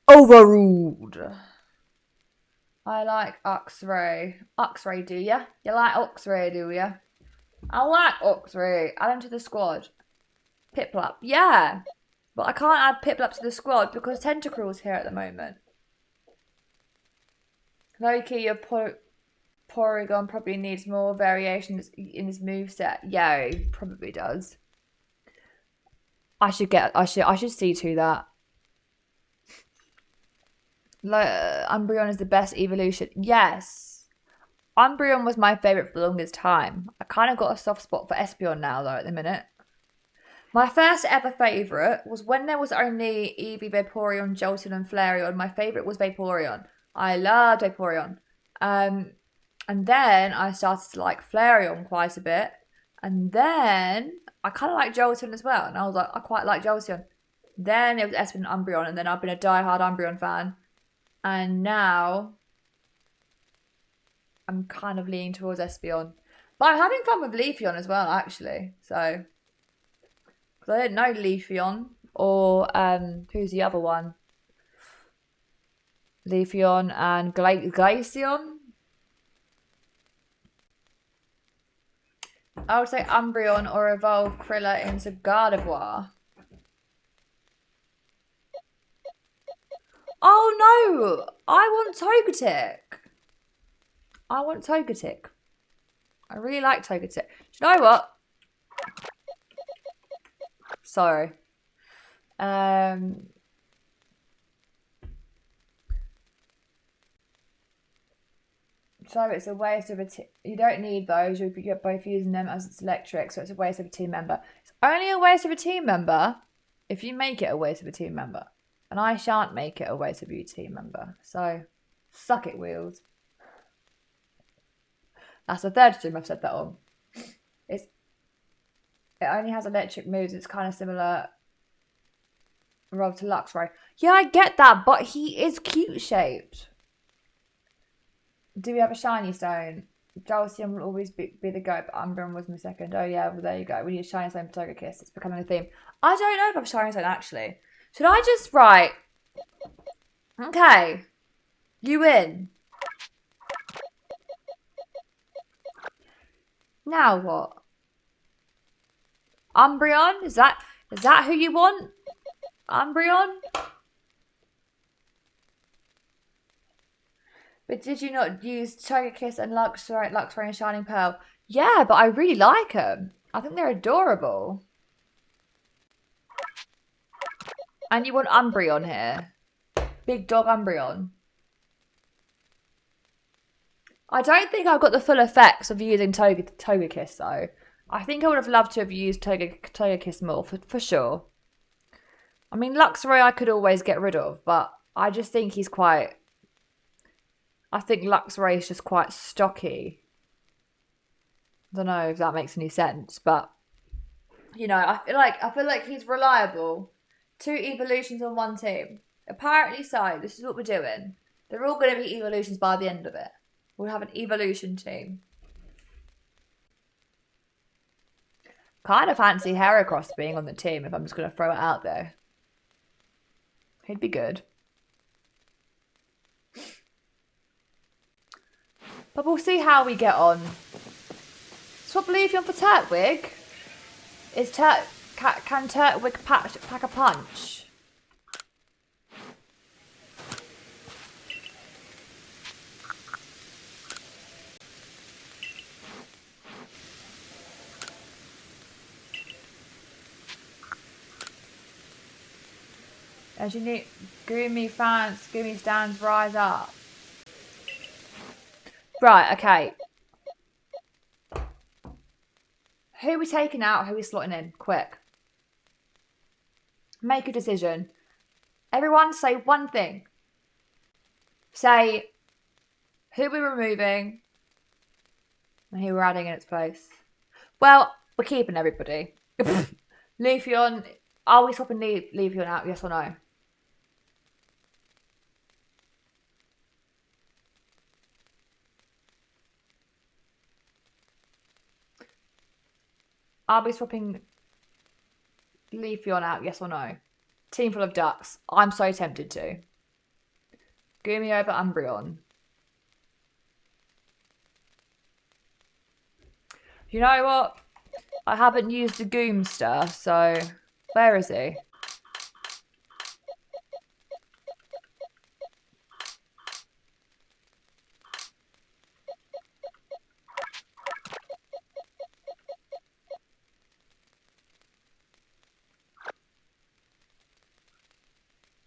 Overruled. I like Uxray. Uxray, do ya? You like Uxray, do ya? I like Uxray. Add him to the squad. Piplup. Yeah. But I can't add Piplup to the squad because Tentacruel's here at the moment. Loki, your Porygon probably needs more variations in his moveset. Yeah, he probably does. I should see to that. Umbreon is the best evolution. Yes. Umbreon was my favourite for the longest time. I kind of got a soft spot for Espeon now, though, at the minute. My first ever favourite was when there was only Eevee, Vaporeon, Jolteon, and Flareon. My favourite was Vaporeon. I loved Vaporeon. And then I started to like Flareon quite a bit. And then I kind of like Jolteon as well. And I was like, I quite like Jolteon. Then it was Espeon and Umbreon. And then I've been a diehard Umbreon fan. And now I'm kind of leaning towards Espeon. But I'm having fun with Leafeon as well, actually. So, because I didn't know Leafeon. Or, who's the other one? Leafeon and Glaceon. I would say Umbreon or evolve Krilla into Gardevoir. Oh no! I want Togetic. I want Togetic. I really like Togetic. Do you know what? Sorry. So it's a waste of you don't need those. You'll get both using them as it's electric, so it's a waste of a team member. It's only a waste of a team member if you make it a waste of a team member. And I shan't make it a waste of a team member. So, suck it, Wheels. That's the third stream I've said that on. It only has electric moves. It's kind of similar Rob to Luxray. Yeah, I get that, but he is cute shaped. Do we have a shiny stone? Jolteon will always be the goat, but Umbreon was my second. Oh yeah, well there you go. We need a shiny stone for Togekiss. It's becoming a theme. I don't know if I have a shiny stone actually. Should I just write? Okay. You win. Now what? Umbreon? Is that who you want? Umbreon? But did you not use Togekiss and Luxray and Shining Pearl? Yeah, but I really like them. I think they're adorable. And you want Umbreon here. Big dog Umbreon. I don't think I've got the full effects of using Togekiss though. I think I would have loved to have used Togekiss more, for sure. I mean, Luxray I could always get rid of, but I just think he's quite... I think Luxray is just quite stocky. I don't know if that makes any sense, but... You know, I feel like he's reliable. 2 evolutions on one team. Apparently so. This is what we're doing. They're all going to be evolutions by the end of it. We'll have an evolution team. Kind of fancy Heracross being on the team if I'm just going to throw it out there. He'd be good. But we'll see how we get on. Swap Leafeon for Turtwig. Can Turtwig pack a punch? As you need, Goomy fans, Goomy stands, rise up. Right, okay. Who are we taking out? Who are we slotting in? Quick. Make a decision. Everyone say one thing. Say who we're removing and who we're adding in its place. Well, we're keeping everybody. Leafeon, are we swapping Leafeon out? Yes or no? Are we swapping Leafeon out? Yes or no? Team full of ducks. I'm so tempted to. Goomy over Umbreon. You know what? I haven't used the Goomster, so where is he?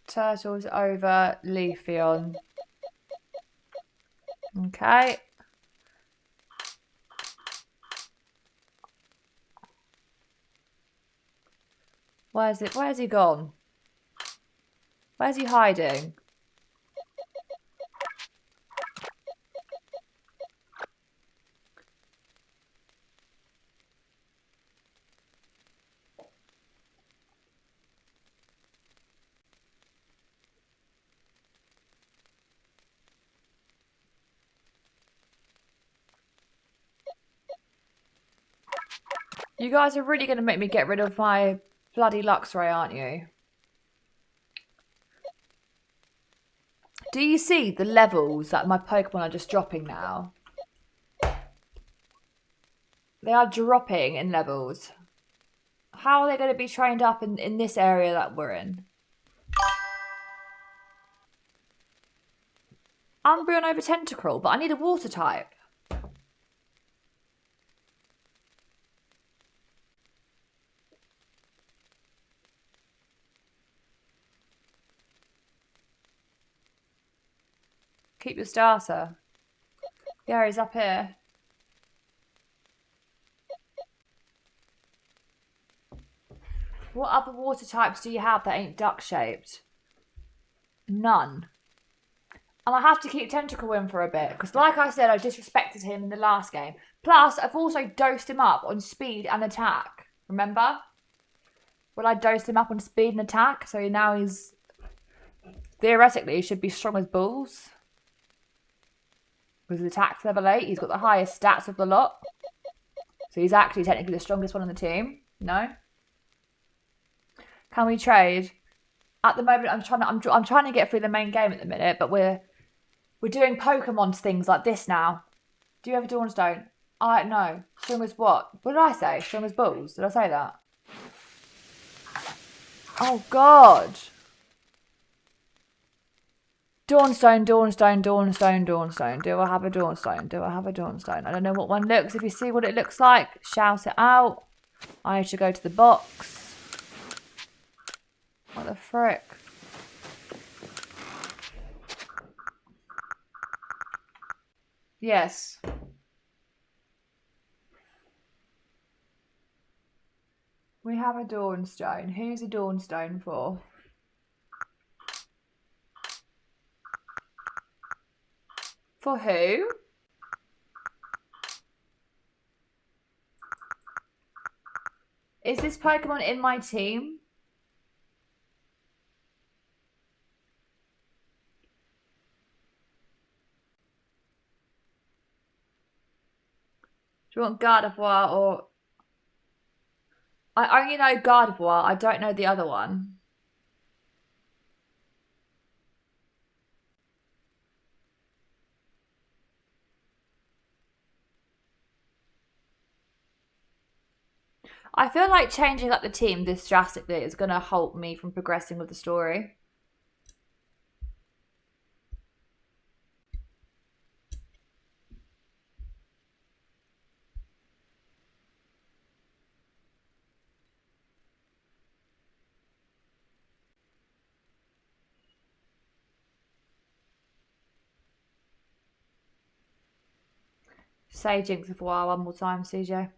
Turtles over Leafeon. Okay. Where's he gone? Where's he hiding? You guys are really going to make me get rid of my bloody Luxray, aren't you? Do you see the levels that my Pokemon are just dropping now? They are dropping in levels. How are they going to be trained up in this area that we're in? Umbreon over Tentacruel, but I need a water type. Keep your starter. Yeah, he's up here. What other water types do you have that ain't duck-shaped? None. And I have to keep Tentacruel in for a bit, because like I said, I disrespected him in the last game. Plus, I've also dosed him up on speed and attack. Remember? Well, I dosed him up on speed and attack, so now he's... Theoretically, he should be strong as bulls. Because his attack's level 8, he's got the highest stats of the lot. So he's actually technically the strongest one on the team. No? Can we trade? At the moment, I'm trying to get through the main game at the minute, but we're doing Pokemon things like this now. Do you have a Dawnstone? I no. Strong as what? What did I say? Strong as bulls? Did I say that? Oh God. Dawnstone, Dawnstone, Dawnstone, Dawnstone. Do I have a Dawnstone? Do I have a Dawnstone? I don't know what one looks. If you see what it looks like, shout it out. I should go to the box. What the frick? Yes. We have a Dawnstone. Who's a Dawnstone for? For who? Is this Pokemon in my team? Do you want Gardevoir or... I only know Gardevoir. I don't know the other one. I feel like changing up the team this drastically is going to halt me from progressing with the story. Say Jinx of War one more time, CJ.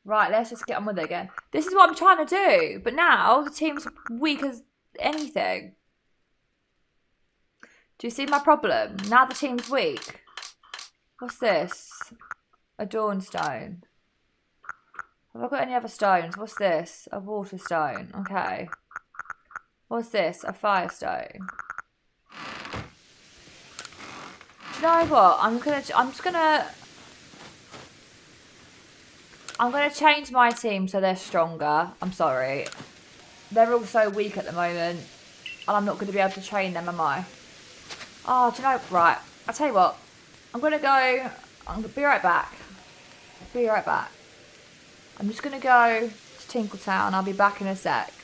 Right, let's just get on with it again. This is what I'm trying to do, but now the team's weak as anything. Do you see my problem? Now the team's weak. What's this? A Dawnstone. Have I got any other stones? What's this? A water stone. Okay. What's this? A firestone. Do you know what? I'm gonna change my team so they're stronger. I'm sorry. They're all so weak at the moment. And I'm not gonna be able to train them, am I? Oh, do you know? Right. I'll tell you what. I'm gonna be right back. Be right back. I'm just gonna go to Tinkletown. I'll be back in a sec.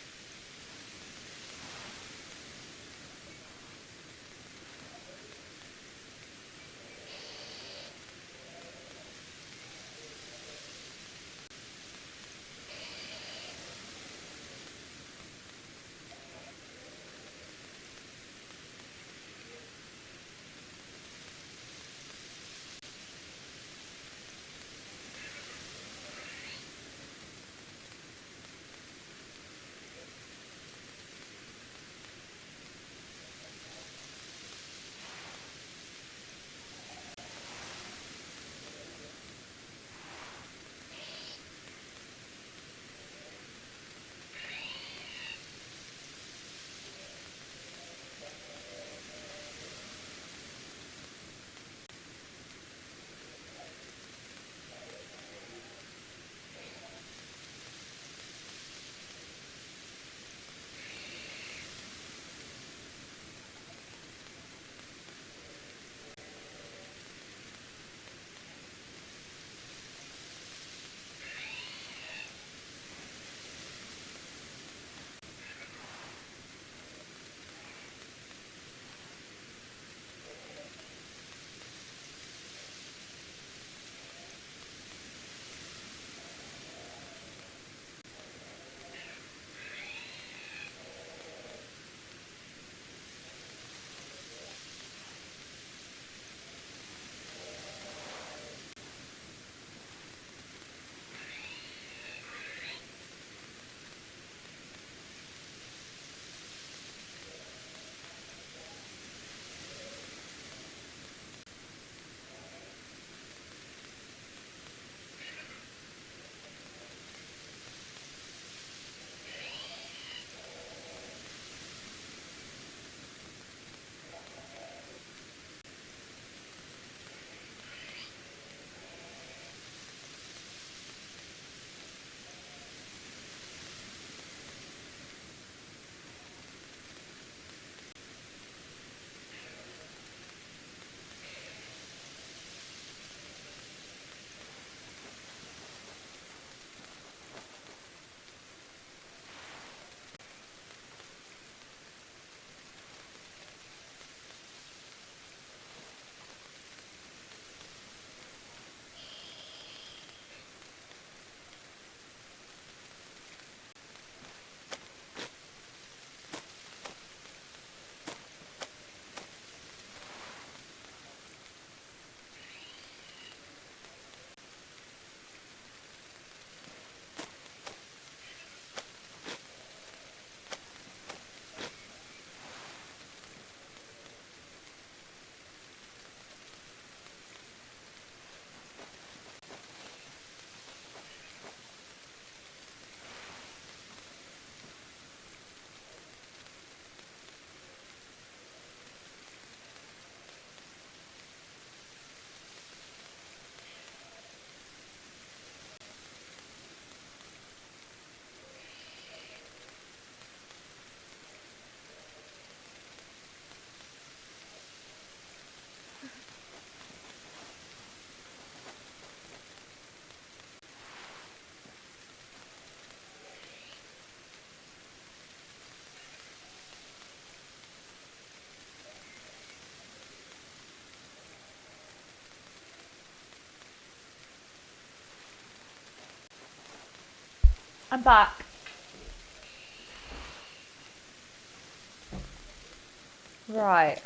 I'm back. Right.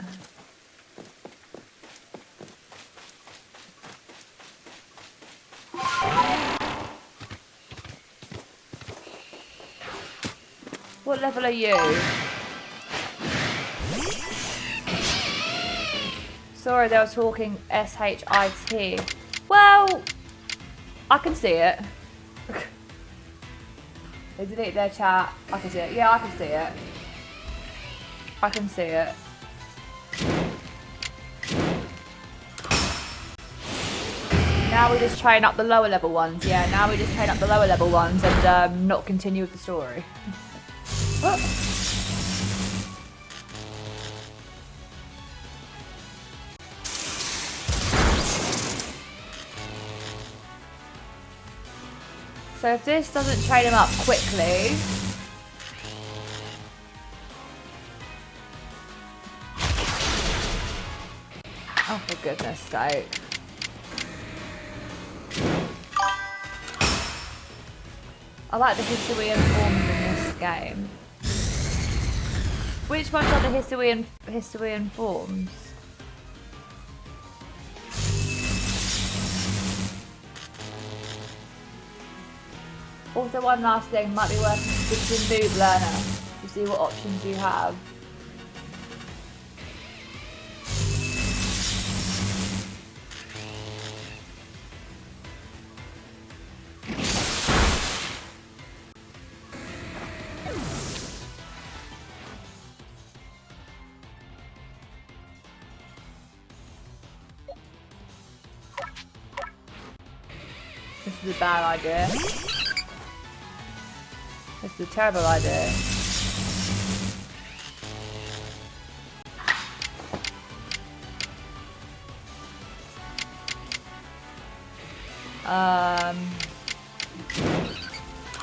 What level are you? Sorry, they were talking S-H-I-T. Well, I can see it. They delete their chat. I can see it. Yeah, I can see it. I can see it. Now we just train up the lower level ones. Yeah, now we just train up the lower level ones and not continue with the story. So if this doesn't train him up quickly... Oh, for goodness sake. I like the Hisuian forms in this game. Which ones are the Hisuian forms? Also, one last thing, might be worth switching Move Learner to see what options you have. This is a bad idea. This is a terrible idea.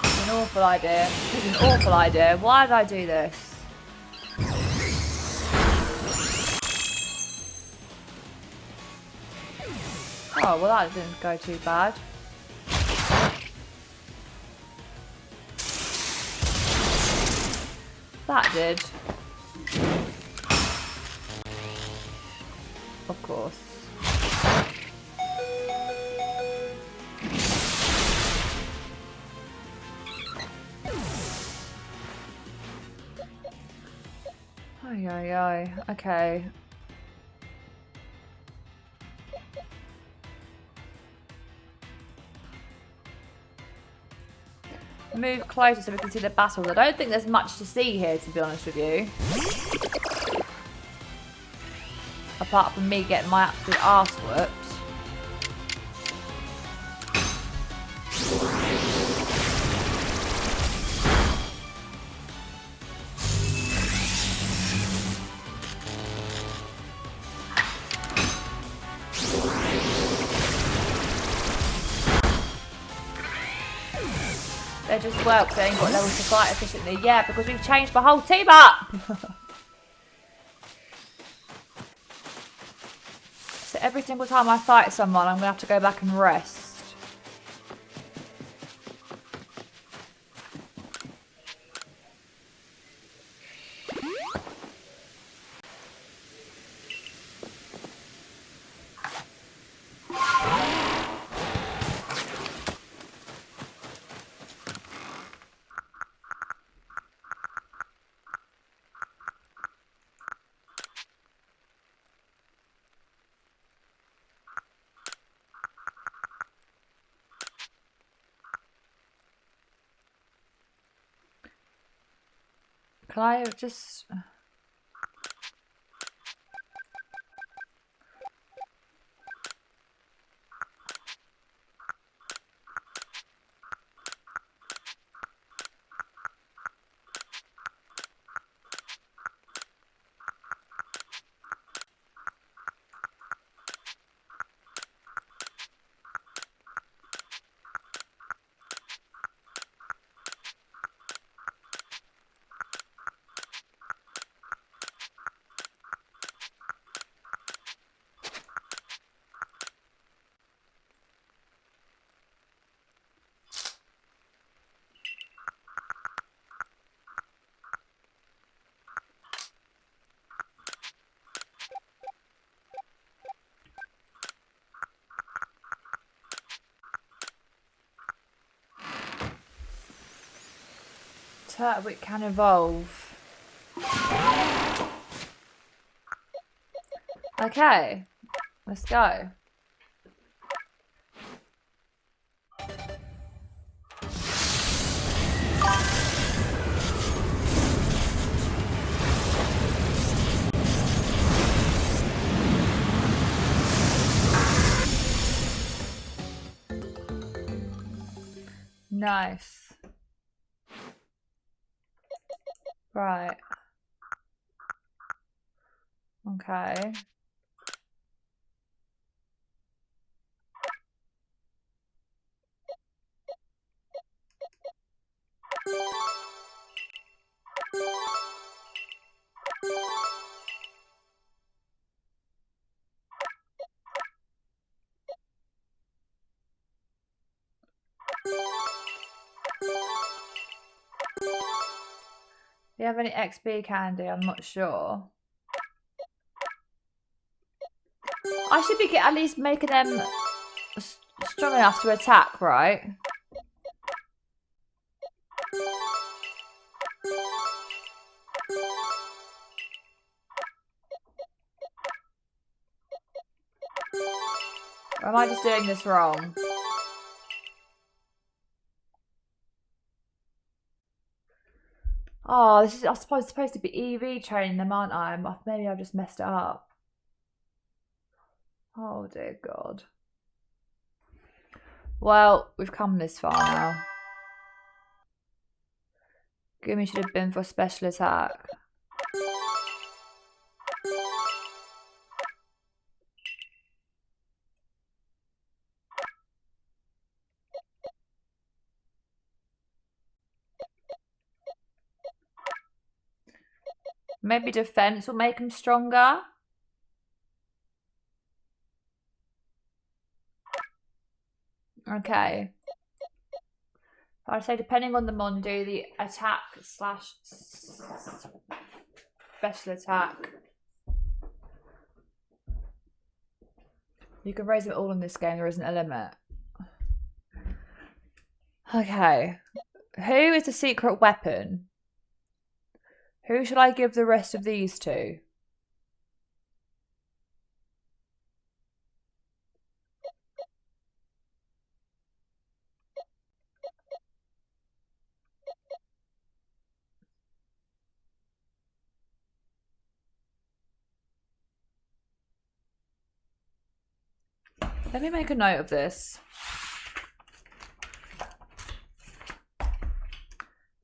It's an awful idea. This is an awful idea. Why did I do this? Oh, well that didn't go too bad. That did. Of course. Ay, ay, ay. Okay. Move closer so we can see the battles. I don't think there's much to see here, to be honest with you. Apart from me getting my absolute arse whooped. They just work, they ain't got levels to fight efficiently. Yeah, because we've changed my whole team up! So every single time I fight someone, I'm going to have to go back and rest. Can I just... Turtwig can evolve. Okay, let's go. Nice. Right. Okay. Do you have any XP candy? I'm not sure. I should be at least making them strong enough to attack, right? Or am I just doing this wrong? Oh, this is, I suppose, supposed to be EV training them, aren't I? Maybe I've just messed it up. Oh dear God. Well, we've come this far now. Gumi should have been for special attack. Maybe defense will make him stronger. Okay. I'd say depending on the mon, do the attack / special attack. You can raise them all in this game, there isn't a limit. Okay. Who is the secret weapon? Who should I give the rest of these to? Let me make a note of this.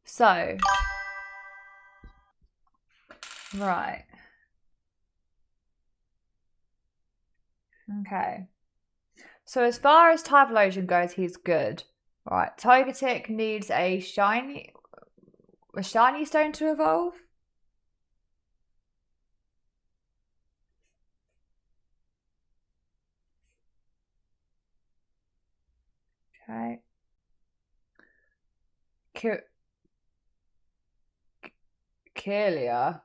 So, right. Okay. So as far as Typhlosion goes, he's good. Right. Togetic needs a shiny stone to evolve. Okay. Kirlia.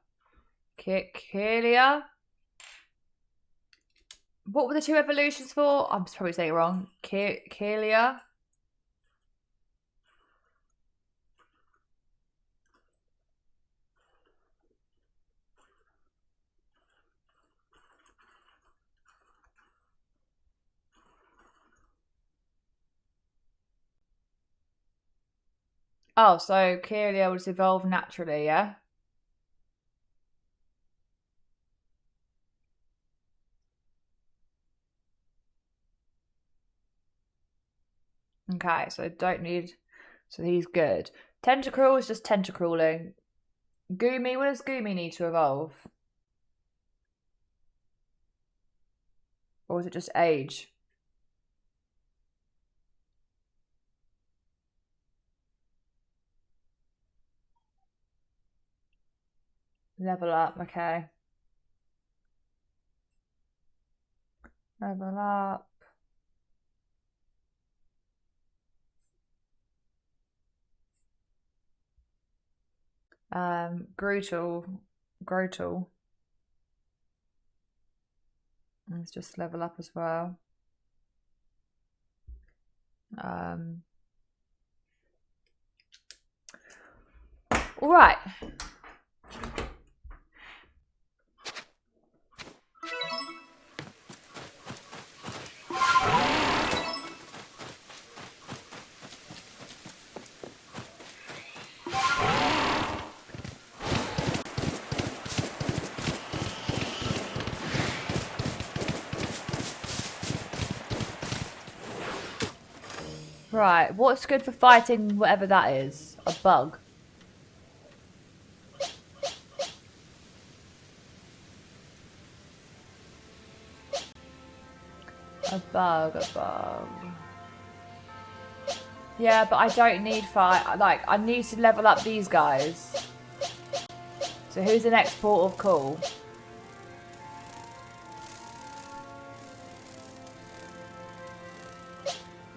What were the two evolutions for? I'm probably saying it wrong. Kirlia. Oh, so Kirlia was evolved naturally, yeah? Okay, so don't need... So he's good. Tentacruel is just tentacrueling. Gumi, what does Gumi need to evolve? Or is it just age? Level up, okay. Level up. Grotle. Let's just level up as well. All right. Right, what's good for fighting whatever that is? A bug. A bug. Yeah, but I don't need fight. Like, I need to level up these guys. So who's the next port of call?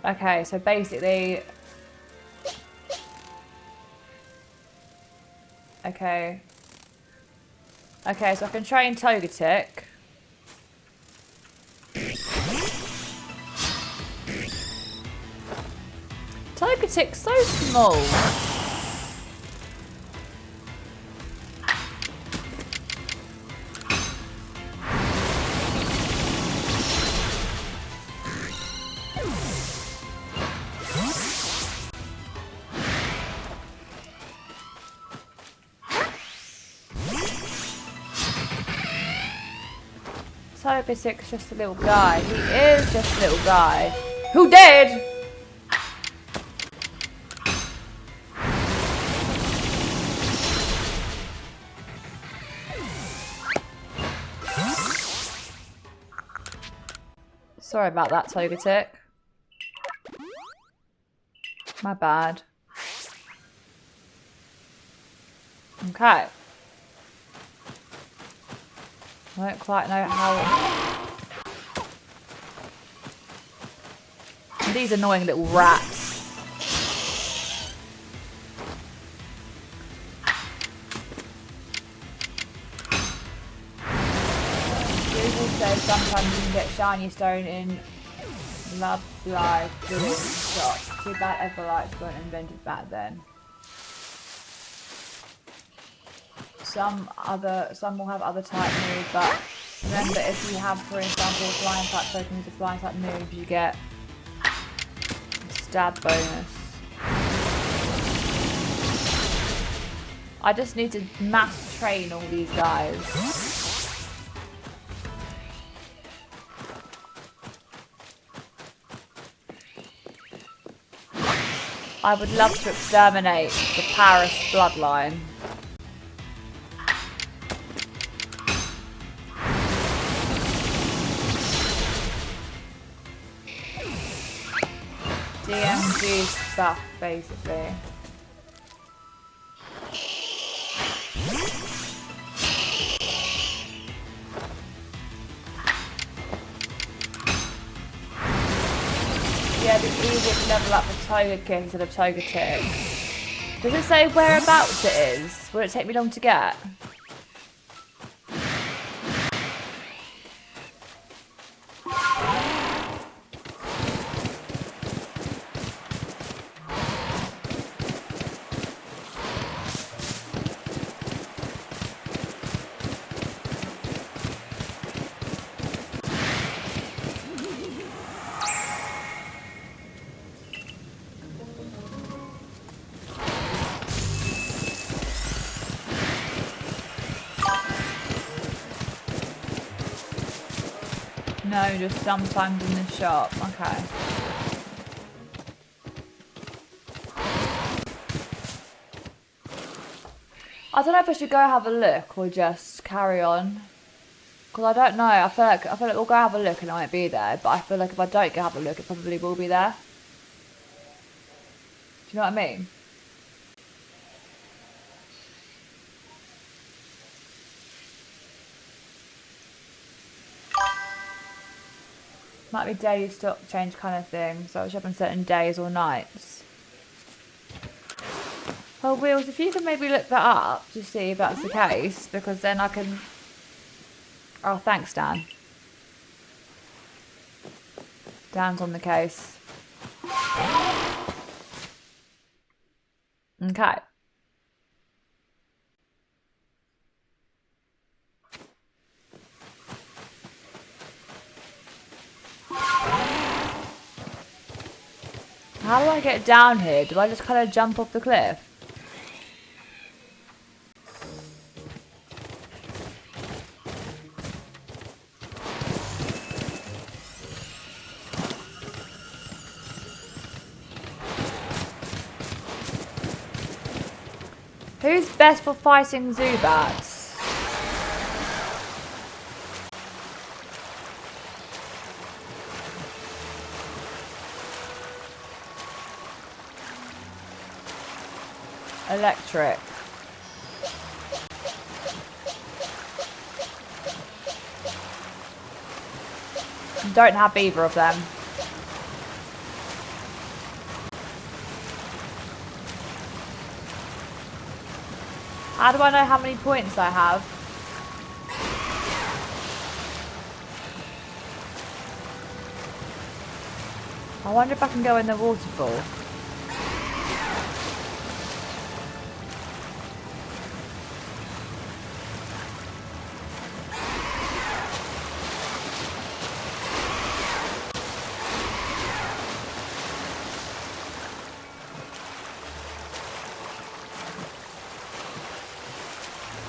Okay, so basically... Okay. Okay, so I can train Togetic. Togetic's so small. Togetic's just a little guy. He is just a little guy. Who did? Sorry about that, Togetic. My bad. Okay. I don't quite know how... These annoying little rats. Google says sometimes you can get shiny stone in Love Live Village shops. Too bad Everlights weren't invented back then. Some will have other type moves, but remember if you have, for example, flying type tokens or flying type moves, you get a stab bonus. I just need to mass train all these guys. I would love to exterminate the Paris bloodline. DMG stuff, basically. Yeah, it'd be easier to level up with Togekick instead of Togetic. Does it say whereabouts it is? Will it take me long to get? No, just sometimes in the shop. Okay. I don't know if I should go have a look or just carry on. Because I don't know. I feel like we'll go have a look and it might be there. But I feel like if I don't go have a look, it probably will be there. Do you know what I mean? Might be daily stock change kind of thing, so I shop on certain days or nights. Well, Wheels, if you can maybe look that up to see if that's the case, because then I can... Oh, thanks, Dan. Dan's on the case. Okay. How do I get down here? Do I just kind of jump off the cliff? Who's best for fighting Zubats? Electric. Don't have either of them. How do I know how many points I have? I wonder if I can go in the waterfall.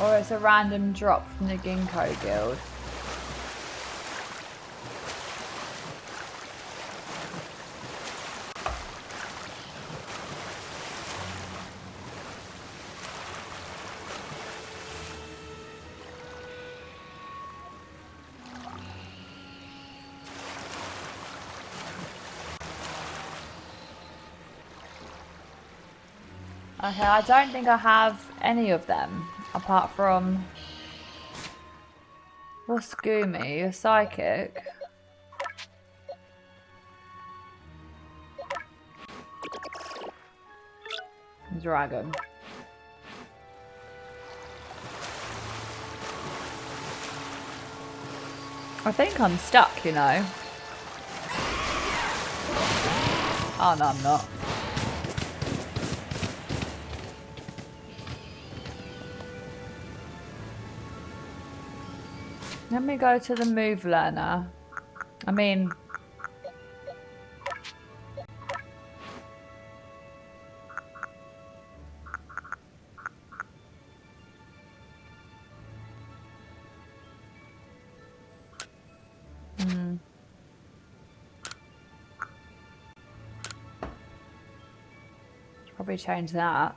Or it's a random drop from the Ginkgo Guild. Okay, I don't think I have any of them. Apart from... What's Goomy? You're psychic. Dragon. I think I'm stuck, you know. Oh no, I'm not. Let me go to the move learner. I mean... Probably change that.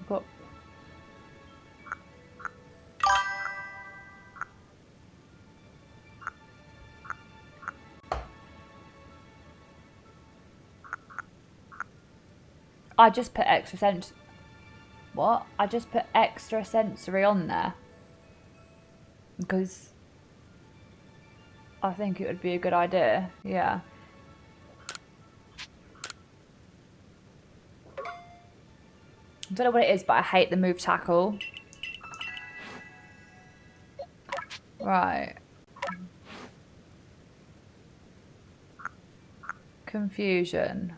Got... I just put extra sensory. What? I just put extra sensory on there because I think it would be a good idea. Yeah. I don't know what it is, but I hate the move tackle. Right. Confusion.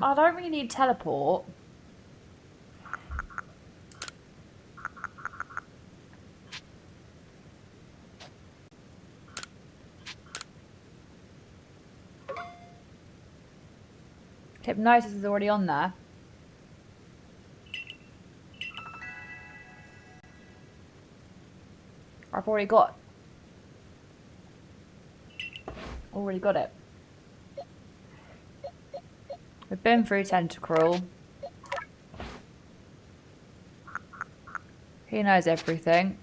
I don't really need teleport. Hypnosis is already on there. I've already got it. We've been through Tentacruel. He knows everything.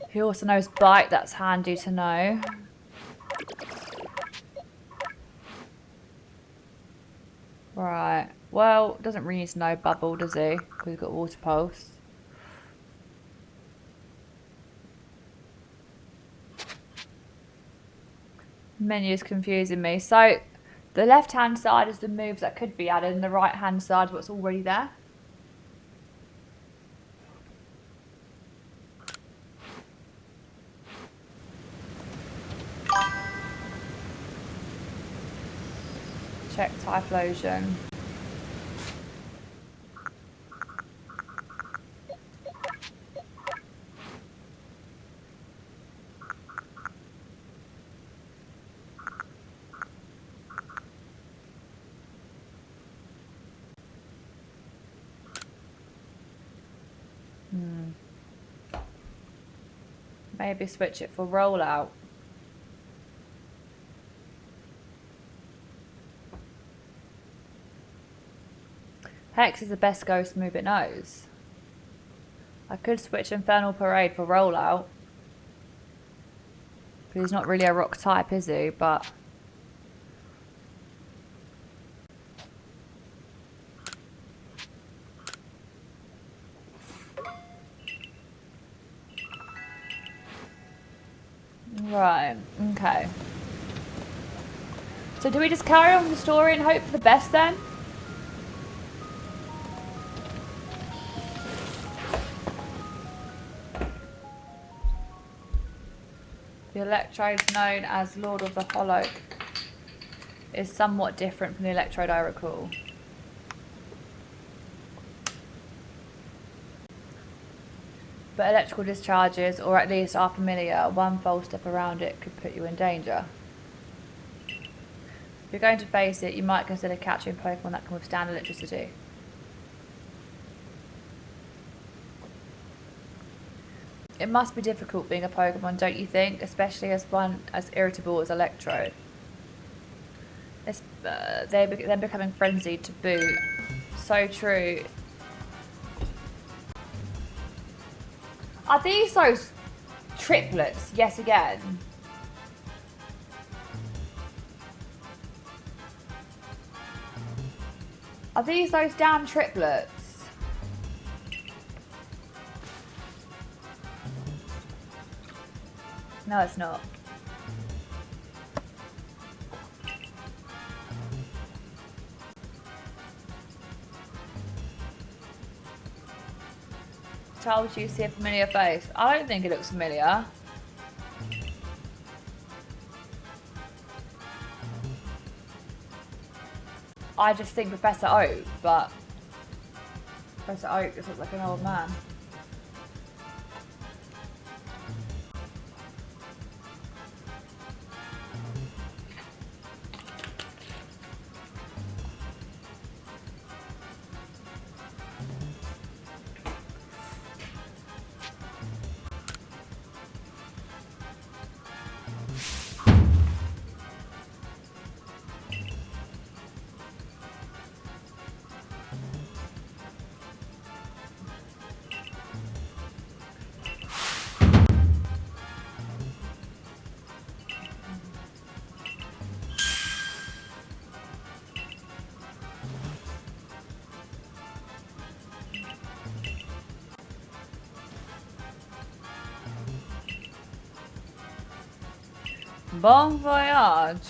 He also knows Bite, that's handy to know. Right, well, doesn't really need to know Bubble, does he? Because he's got Water Pulse. Menu is confusing me. So, the left-hand side is the moves that could be added, and the right-hand side is what's already there. Check Typhlosion. Maybe switch it for rollout. Hex is the best ghost move it knows. I could switch Infernal Parade for rollout. Because he's not really a rock type, is he? But right, okay. So do we just carry on with the story and hope for the best then? The electrode known as Lord of the Hollow is somewhat different from the electrode I recall. But electrical discharges, or at least are familiar, one false step around it could put you in danger. If you're going to face it, you might consider catching Pokemon that can withstand electricity. It must be difficult being a Pokemon, don't you think? Especially as one as irritable as Electrode. They're becoming frenzied to boot. So true. Are these those triplets? Yes, again. Are these those damn triplets? No, it's not. Told you see a familiar face. I don't think it looks familiar. I just think Professor Oak, but Professor Oak just looks like an old man. Bon voyage.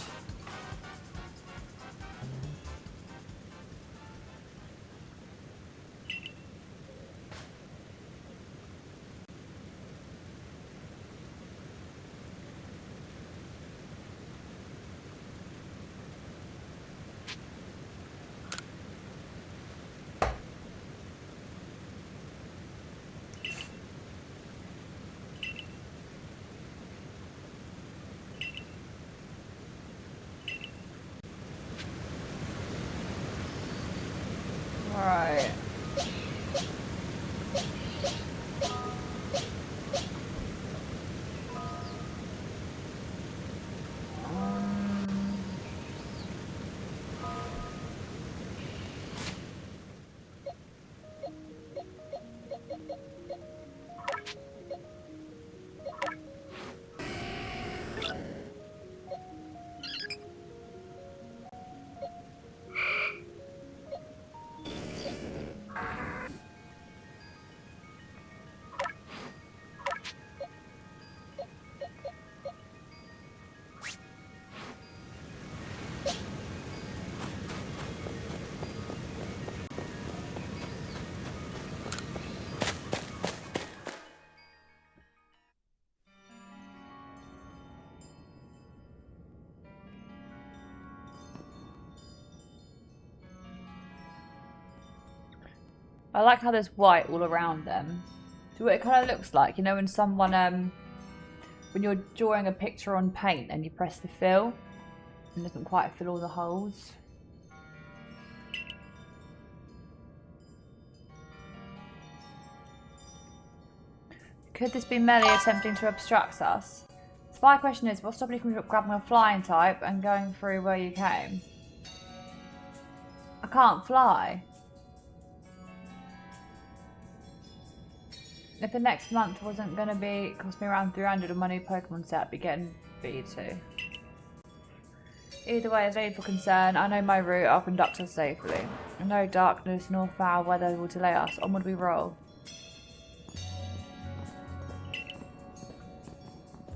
I like how there's white all around them. So what it kind of looks like, you know, when someone, when you're drawing a picture on paint and you press the fill, and it doesn't quite fill all the holes. Could this be Melly attempting to obstruct us? So my question is, what's stopping you from grabbing a flying type and going through where you came? I can't fly. If the next month wasn't going to cost me around 300 on my new Pokemon set, I'd be getting B2. Either way, there's no need for concern. I know my route. I'll conduct us safely. No darkness nor foul weather will delay us. Onward we roll.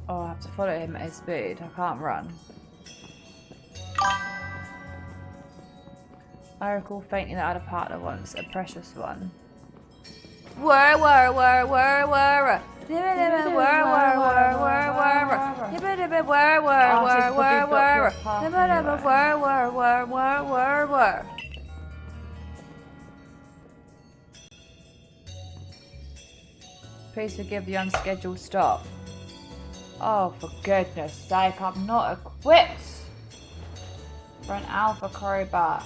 Oh, I have to follow him at his speed. I can't run. I recall faintly that I had a partner once, a precious one. Whir, whir, whir, whir, whir. Please forgive the unscheduled stop. Oh, for goodness sake, I'm not equipped for an alpha Crobat.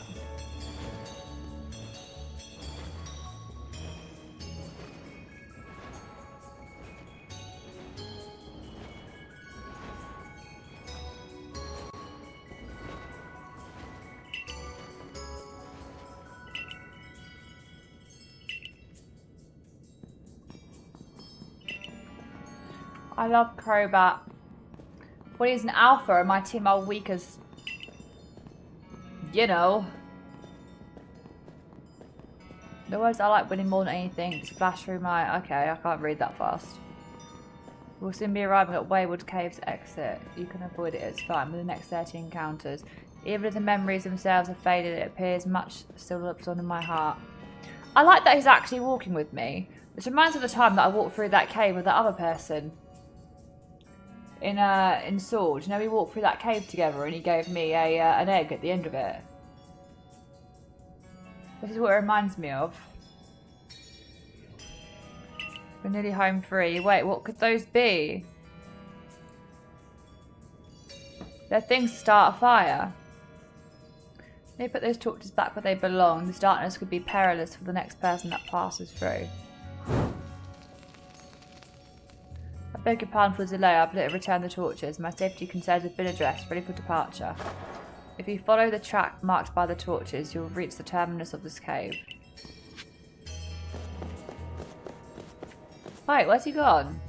I love Crobat. When he's an alpha and my team are weak as... you know. The words I like winning more than anything just flash through my... okay, I can't read that fast. We'll soon be arriving at Wayward Caves exit. You can avoid it, it's fine, with the next 30 encounters. Even if the memories themselves have faded, it appears much still lives on in my heart. I like that he's actually walking with me. This reminds me of the time that I walked through that cave with that other person. In Sword, you know, we walked through that cave together and he gave me an egg at the end of it. This is what it reminds me of. We're nearly home free. Wait, what could those be? They're things to start a fire. Let me put those torches back where they belong. This darkness could be perilous for the next person that passes through. I beg your pardon for the delay. I've returned the torches. My safety concerns have been addressed, ready for departure. If you follow the track marked by the torches, you'll reach the terminus of this cave. Wait, where's he gone?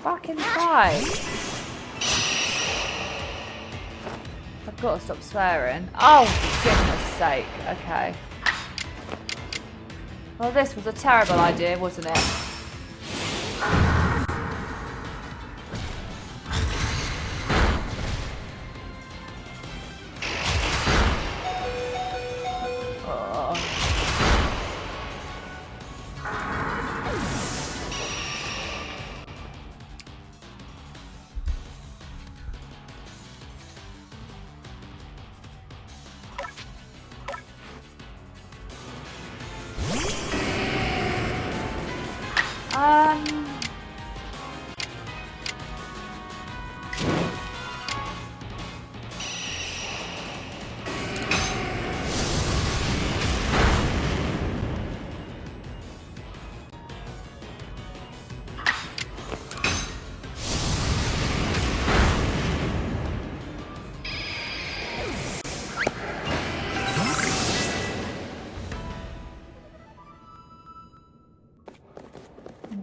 Fucking fight. I've got to stop swearing. Oh, for goodness sake. Okay. Well, this was a terrible idea, wasn't it?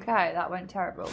Okay, that went terrible.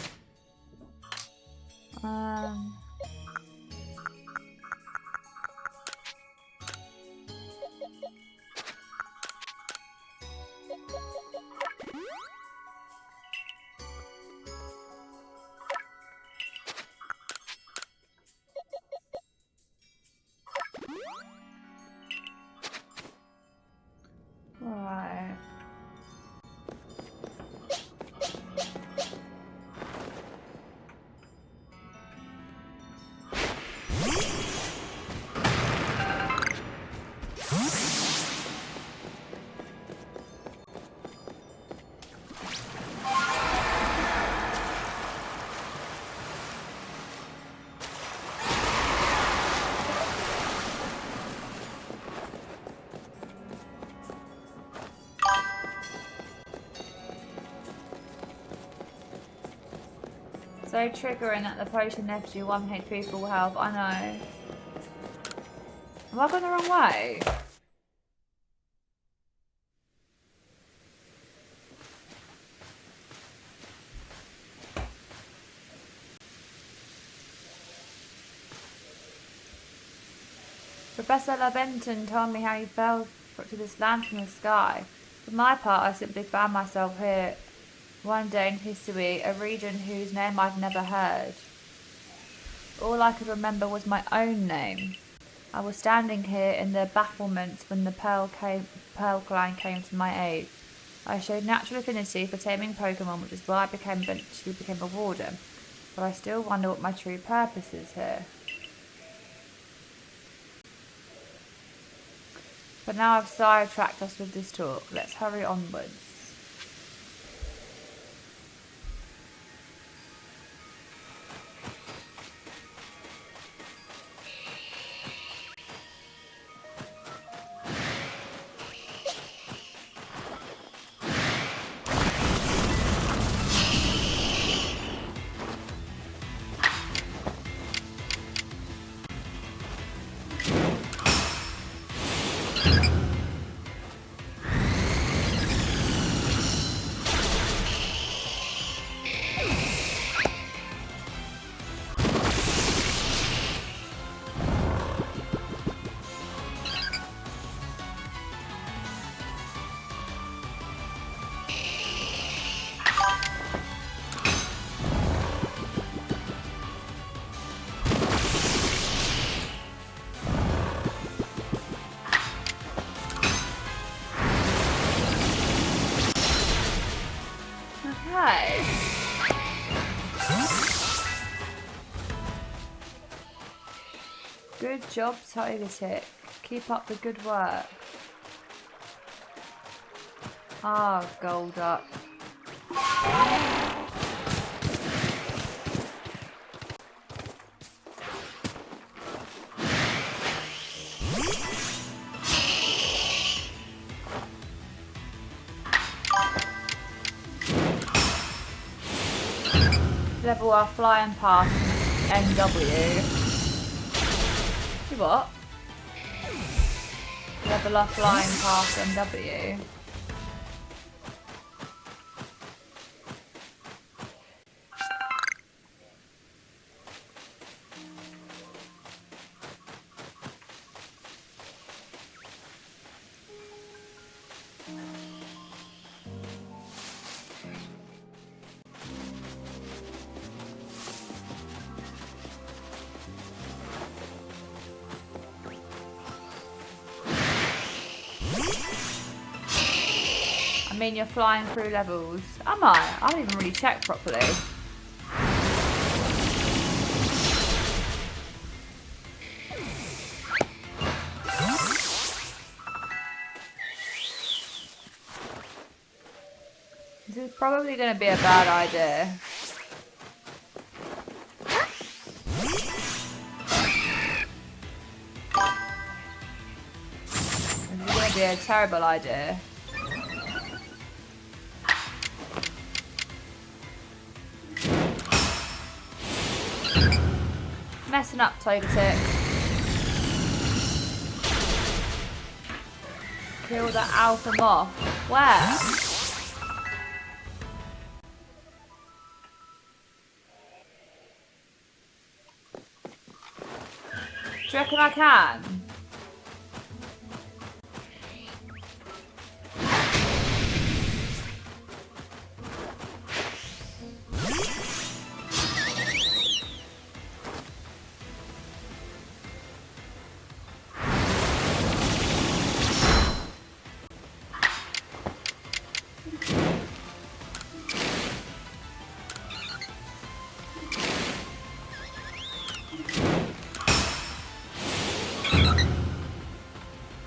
So triggering that the potion left you 1 HP full health. I know. Have I gone the wrong way? Professor LaBenton told me how you fell to this land from the sky. For my part, I simply found myself here one day in history, a region whose name I'd never heard. All I could remember was my own name. I was standing here in the bafflement when the Pearl Clan came to my aid. I showed natural affinity for taming Pokemon, which is why I eventually became a warden. But I still wonder what my true purpose is here. But now I've sidetracked us with this talk. Let's hurry onwards. Good job, Tigertick. Keep up the good work. Ah, Golduck. Level our flying past NW. See what? Level up flying past MW. I mean, you're flying through levels. Am I? I haven't even really checked properly. This is probably going to be a bad idea. This is going to be a terrible idea. Messing up, Togetic. Kill the alpha moth. Where? Do you reckon I can?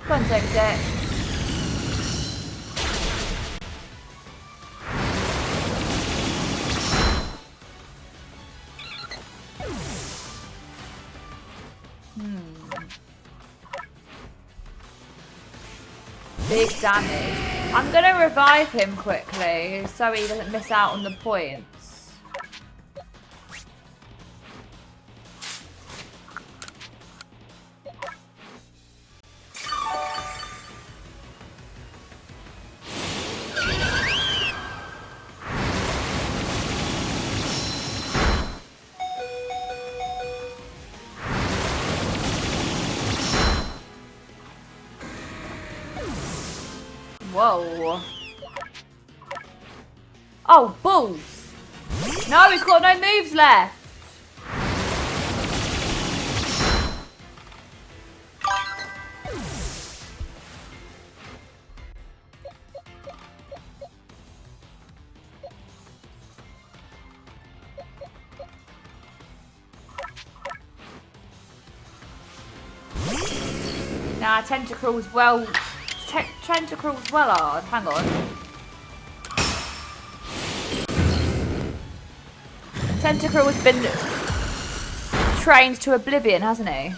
Come on, take it. Big damage. I'm gonna revive him quickly so he doesn't miss out on the points. Whoa. Oh, balls. No, he's got no moves left. Nah, Tentacruel's well... Tentacruel's well hard. Hang on. Tentacruel's been trained to oblivion, hasn't he?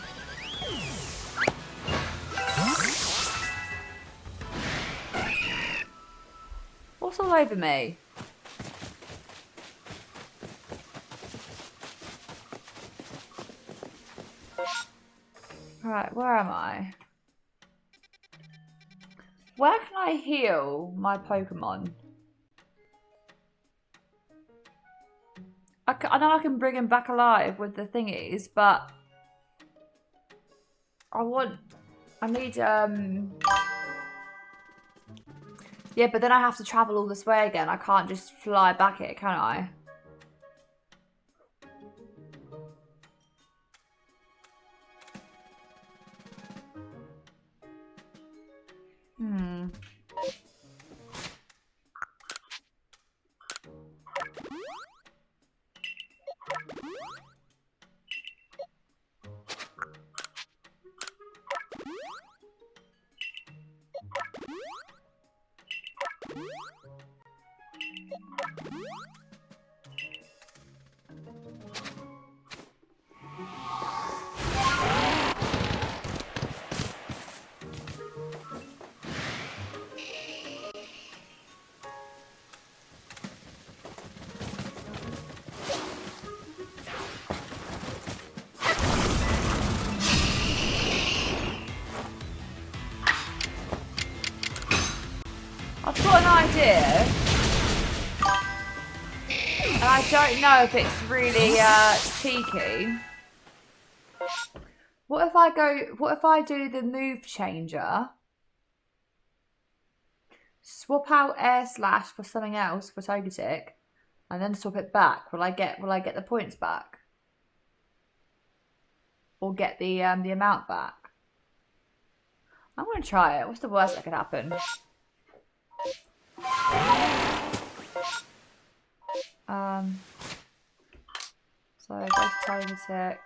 What's all over me? Right, where am I? Where can I heal my Pokemon? I know I can bring him back alive with the thingies, but I need, yeah, but then I have to travel all this way again. I can't just fly back it, can I? I've got an idea, and I don't know if it's really cheeky. What if I do the move changer, swap out Air Slash for something else for Togetic, and then swap it back? Will I get the points back? Or get the amount back? I'm gonna try it. What's the worst that could happen? So go to Togetic.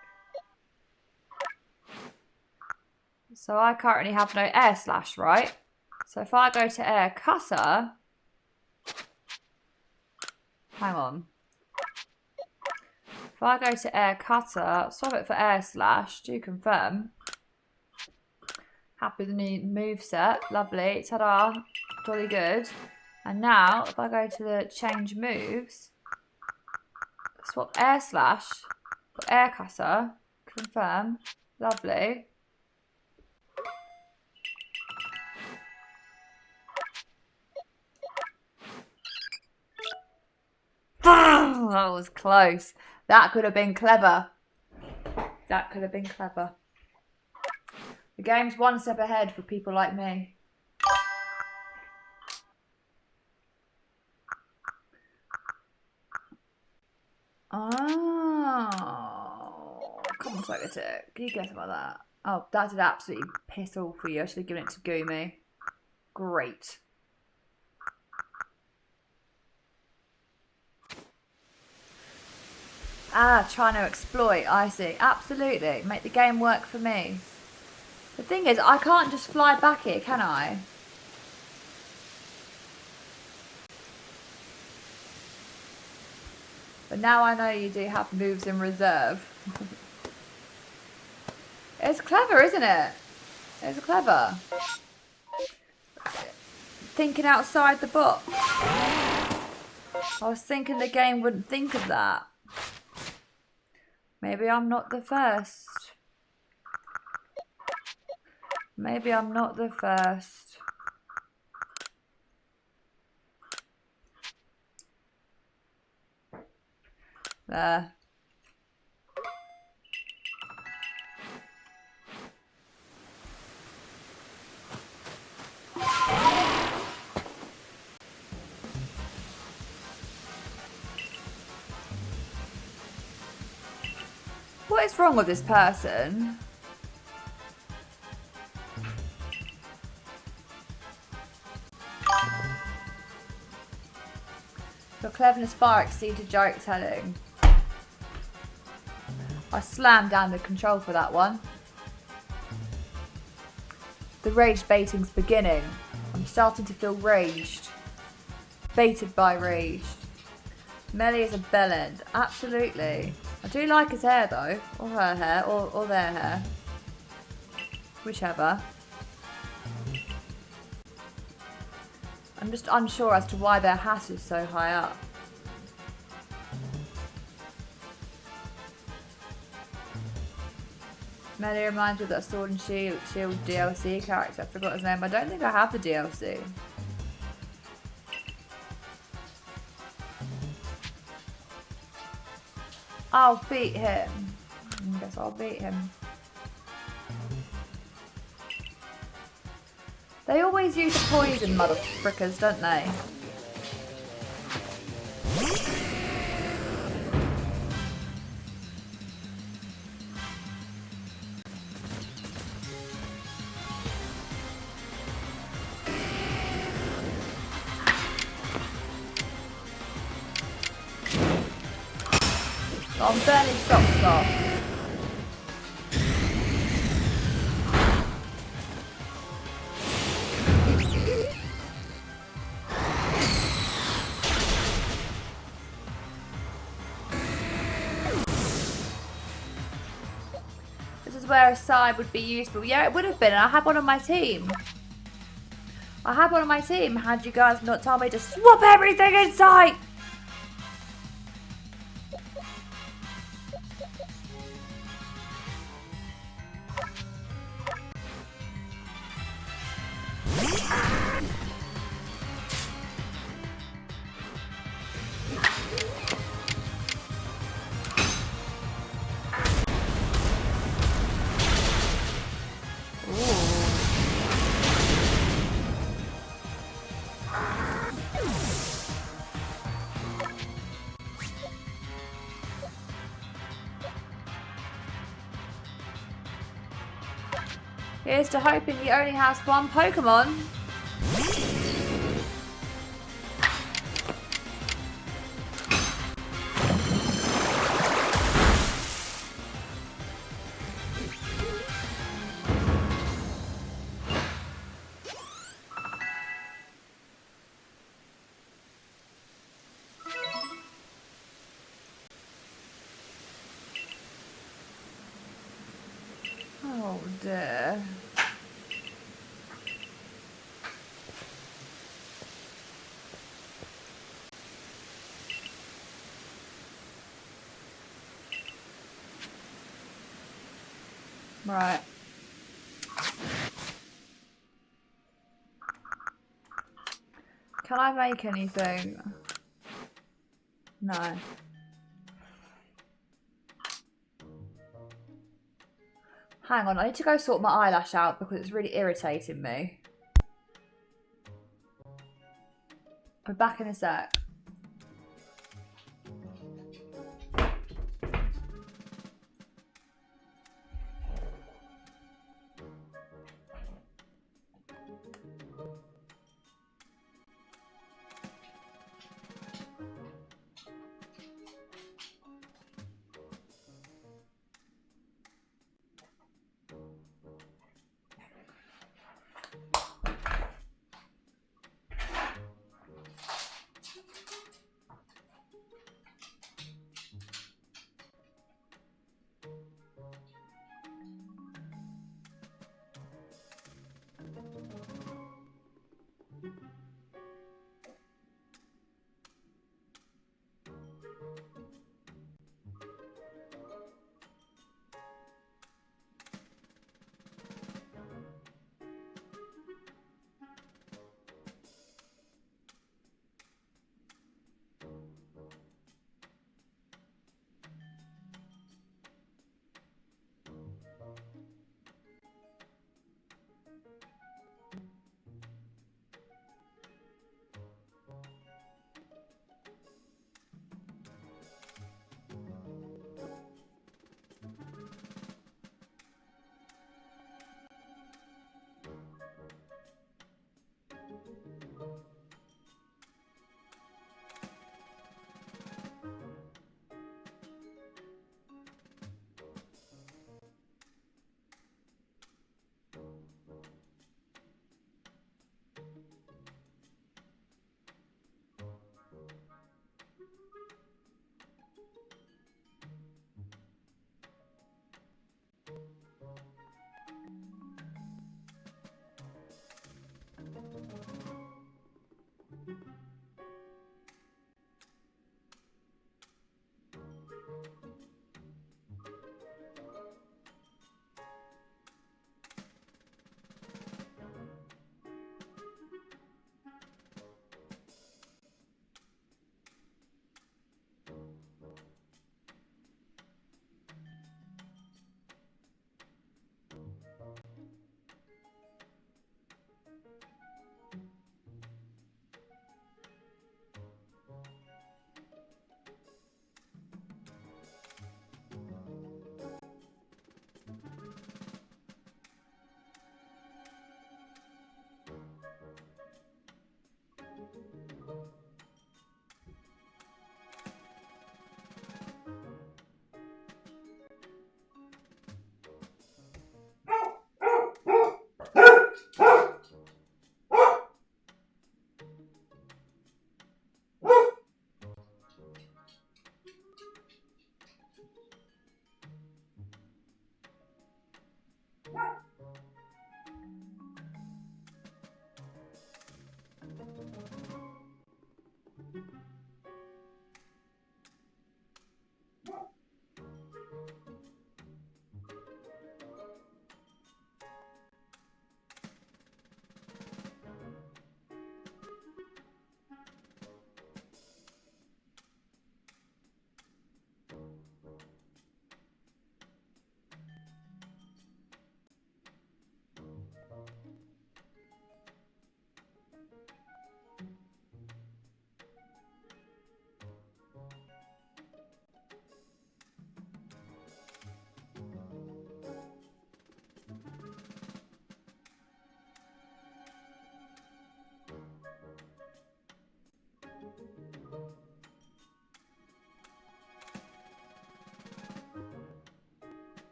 So I currently have no Air Slash, right? So if I go to Air Cutter, hang on. If I go to Air Cutter, swap it for Air Slash, do confirm. Happy with the new moveset, lovely, ta-da, jolly good. And now, if I go to the change moves, swap Air Slash for Air Cutter, confirm, lovely. That was close. That could have been clever. That could have been clever. The game's one step ahead for people like me. Oh, come on, Togetic. Can you get about that? Oh, that did absolutely piss all for you. I should have given it to Goomy. Great. Ah, trying to exploit, I see. Absolutely. Make the game work for me. The thing is, I can't just fly back here, can I? But now I know you do have moves in reserve. It's clever, isn't it? It's clever. Thinking outside the box. I was thinking the game wouldn't think of that. Maybe I'm not the first. Maybe I'm not the first. There. What is wrong with this person? Your cleverness far exceeded joke telling. I slammed down the control for that one. The rage baiting's beginning. I'm starting to feel raged. Baited by raged. Melly is a bellend. Absolutely. I do like his hair though. Or her hair. Or their hair. Whichever. I'm just unsure as to why their hat is so high up. Melly reminds me of that Sword and Shield DLC character. I forgot his name. I don't think I have the DLC. I'll beat him. I guess I'll beat him. They always use poison, motherfrickers, don't they? I'm burning socks off. This is where a side would be useful. Yeah, it would have been. I had one on my team. Had you guys not told me to swap everything in sight. Here's to hoping he only has one Pokemon. Oh dear. Right. Can I make anything? No. Hang on, I need to go sort my eyelash out because it's really irritating me. I'll be back in a sec.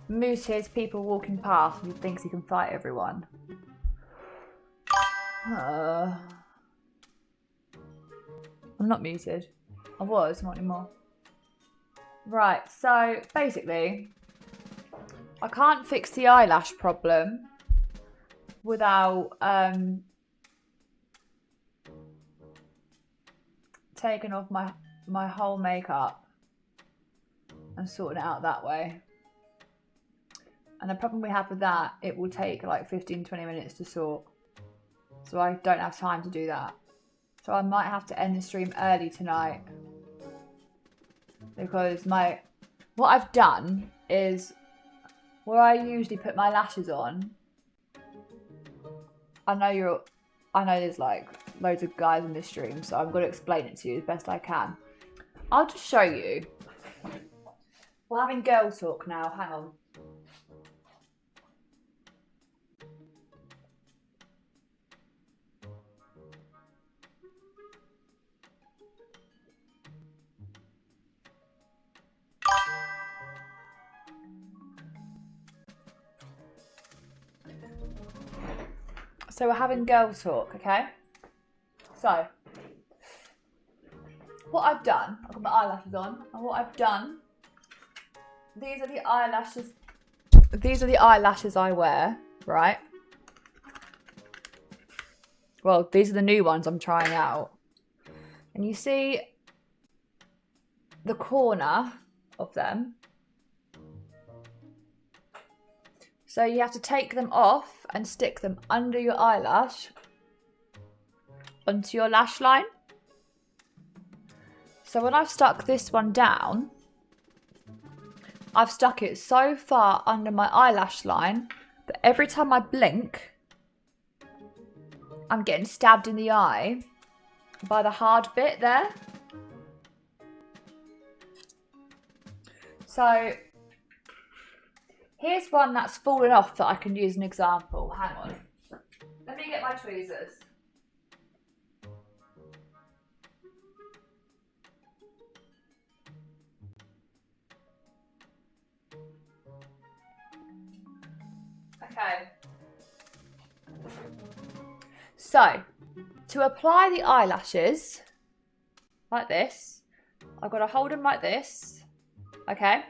Moose hears people walking past and he thinks he can fight everyone. I'm not muted. I was, not anymore. Right, so basically, I can't fix the eyelash problem without taking off my whole makeup and sorting it out that way. And the problem we have with that, it will take like 15-20 minutes to sort. So I don't have time to do that. So I might have to end the stream early tonight. Because what I've done is, where I usually put my lashes on, I know there's like loads of guys in this stream, so I'm going to explain it to you as best I can. I'll just show you. We're having girl talk now, hang on. So we're having girl talk, okay? So, what I've done, I've got my eyelashes on, and what I've done, these are the eyelashes I wear, right? Well, these are the new ones I'm trying out. And you see the corner of them. So you have to take them off and stick them under your eyelash onto your lash line. So when I've stuck this one down, I've stuck it so far under my eyelash line that every time I blink, I'm getting stabbed in the eye by the hard bit there. So here's one that's fallen off that I can use an example. Hang on. Let me get my tweezers. Okay. So, to apply the eyelashes, like this, I've got to hold them like this. Okay.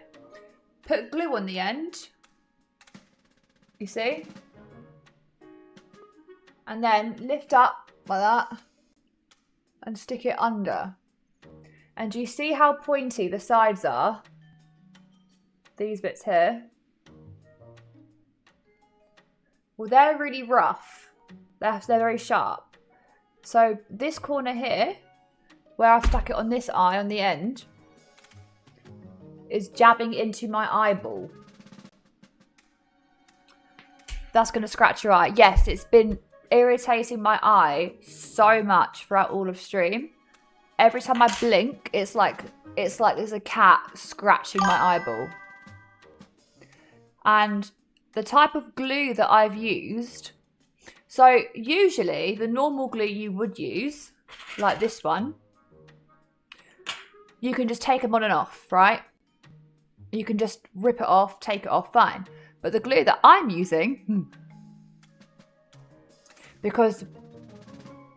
Put glue on the end. You see? And then lift up like that and stick it under. And do you see how pointy the sides are? These bits here. Well, they're really rough. They're very sharp. So this corner here, where I've stuck it on this eye on the end, is jabbing into my eyeball. That's going to scratch your eye. Yes, it's been irritating my eye so much throughout all of stream. Every time I blink, it's like there's a cat scratching my eyeball. And the type of glue that I've used, so usually the normal glue you would use, like this one, you can just take them on and off, right? You can just rip it off, take it off, fine. But the glue that I'm using, because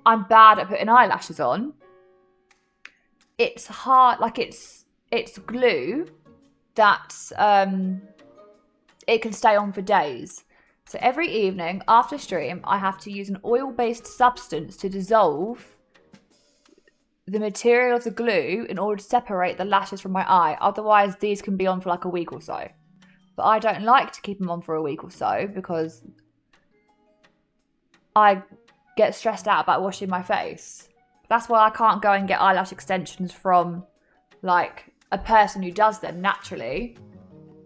I'm bad at putting eyelashes on, it's hard, like it's glue that's, it can stay on for days. So every evening after stream, I have to use an oil-based substance to dissolve the material of the glue in order to separate the lashes from my eye. Otherwise, these can be on for like a week or so. But I don't like to keep them on for a week or so because I get stressed out about washing my face. That's why I can't go and get eyelash extensions from like a person who does them naturally.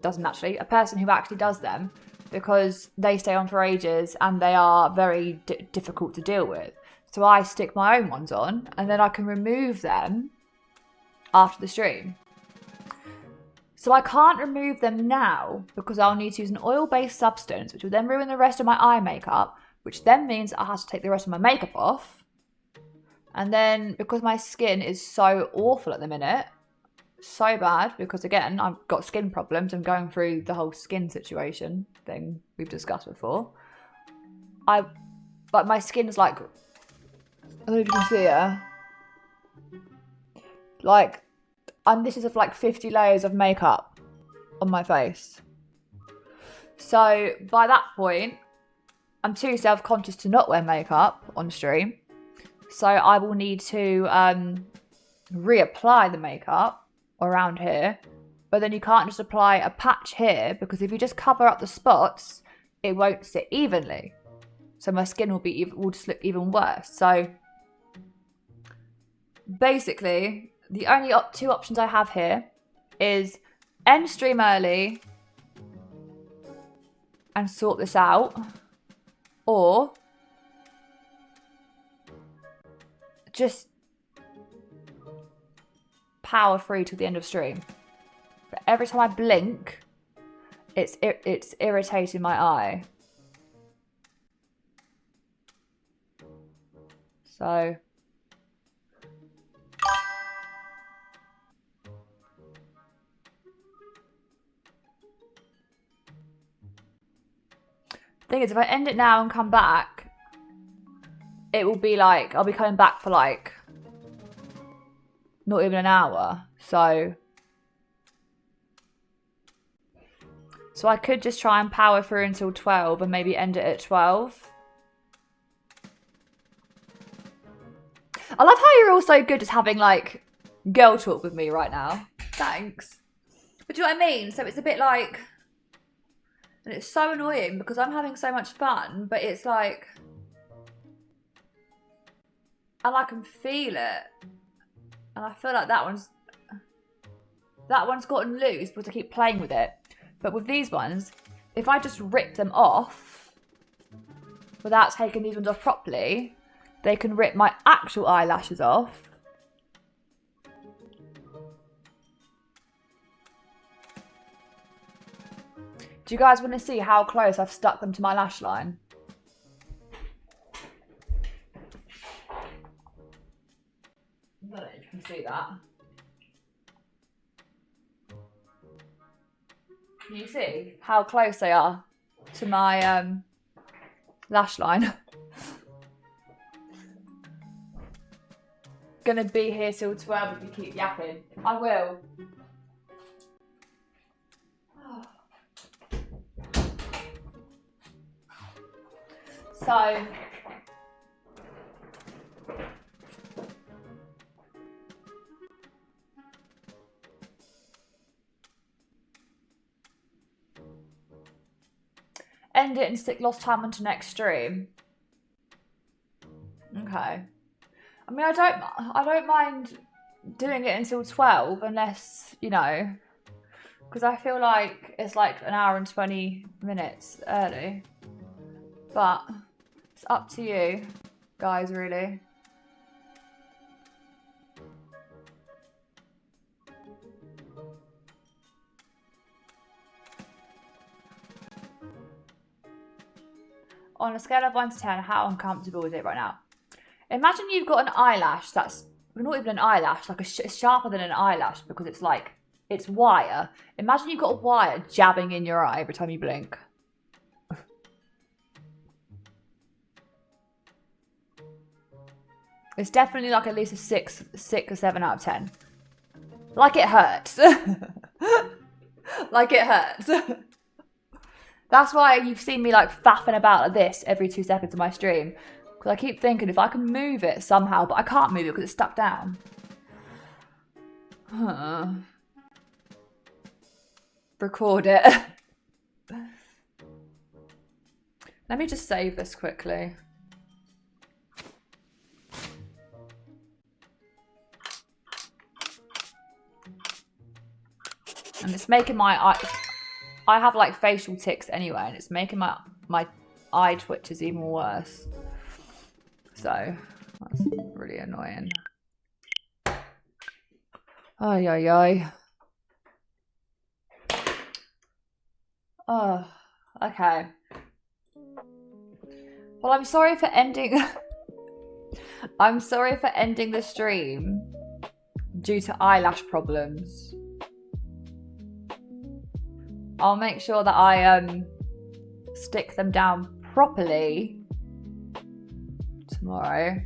A person who actually does them, because they stay on for ages and they are very difficult to deal with. So I stick my own ones on and then I can remove them after the stream. So I can't remove them now because I'll need to use an oil-based substance, which will then ruin the rest of my eye makeup, which then means I have to take the rest of my makeup off. And then because my skin is so awful at the minute, so bad because, again, I've got skin problems. I'm going through the whole skin situation thing we've discussed before. But my skin's like, I don't know if you can see it. Like, and this is of like 50 layers of makeup on my face. So by that point, I'm too self-conscious to not wear makeup on stream. So I will need to reapply the makeup around here. But then you can't just apply a patch here, because if you just cover up the spots, it won't sit evenly. So my skin will just look even worse. So basically, the only two options I have here is end stream early and sort this out, or just power through to the end of stream. But every time I blink, it's irritating my eye. So thing is, if I end it now and come back, it will be like, I'll be coming back for like not even an hour. So I could just try and power through until 12 and maybe end it at 12. I love how you're all so good at having like girl talk with me right now. Thanks. But do you know what I mean? So it's a bit like, and it's so annoying because I'm having so much fun, but it's like, and I can feel it. And I feel like that one's gotten loose because I keep playing with it. But with these ones, if I just rip them off without taking these ones off properly, they can rip my actual eyelashes off. Do you guys want to see how close I've stuck them to my lash line? I don't know if you can see that. Can you see how close they are to my lash line? Gonna be here till 12 if you keep yapping. I will. So end it and stick lost time onto next stream. Okay. I mean, I don't mind doing it until 12 unless, you know, because I feel like it's like an hour and 20 minutes early. But it's up to you guys, really. On a scale of 1 to 10, how uncomfortable is it right now? Imagine you've got an eyelash that's not even an eyelash, like it's sharper than an eyelash because it's like, it's wire. Imagine you've got a wire jabbing in your eye every time you blink. It's definitely like at least a 6 or 7 out of 10. Like it hurts. Like it hurts. That's why you've seen me like faffing about like this every 2 seconds of my stream. Because I keep thinking if I can move it somehow, but I can't move it because it's stuck down. Record it. Let me just save this quickly. And it's making my eye... I have like facial tics anyway, and it's making my eye twitches even worse. So, that's really annoying. Ay, ay, ay. Oh, okay. Well, I'm sorry for ending... I'm sorry for ending the stream due to eyelash problems. I'll make sure that I stick them down properly tomorrow,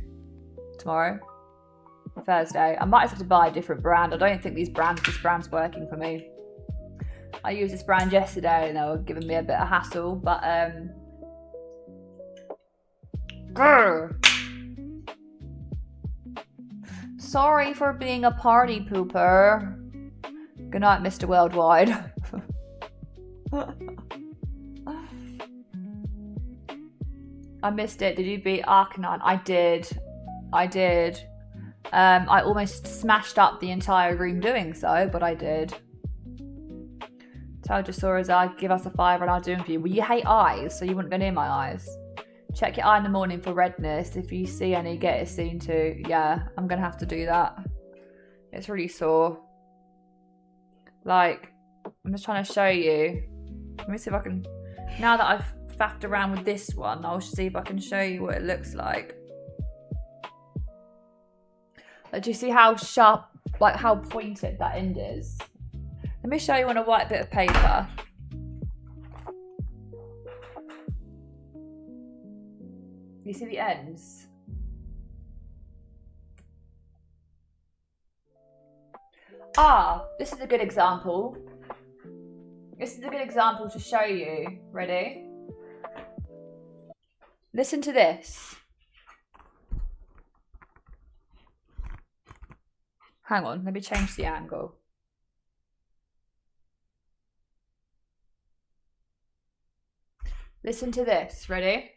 Thursday. I might have to buy a different brand. I don't think this brand's working for me. I used this brand yesterday and they were giving me a bit of hassle, but sorry for being a party pooper. Good night, Mr. Worldwide. I missed it. Did you beat Arcanine? I did. I almost smashed up the entire room doing so, but I did. Tell Jasaurus I'd give us a 5 and I'll do them for you. Well, you hate eyes, so you wouldn't go near my eyes. Check your eye in the morning for redness. If you see any, get it seen to. Yeah, I'm going to have to do that. It's really sore. Like, I'm just trying to show you. Let me see if I can... Now that I've faffed around with this one, I'll see if I can show you what it looks like. Do you see how sharp, like how pointed that end is? Let me show you on a white bit of paper. You see the ends? Ah, this is a good example. This is a good example to show you. Ready? Listen to this. Hang on, let me change the angle. Listen to this, ready?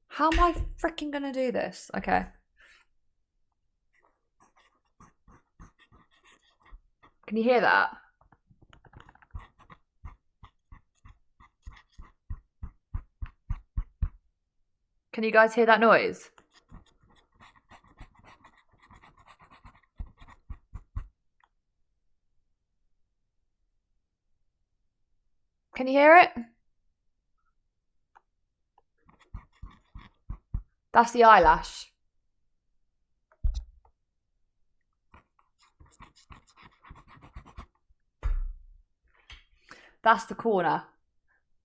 How am I freaking gonna do this? Okay. Can you hear that? Can you guys hear that noise? Can you hear it? That's the eyelash. That's the corner.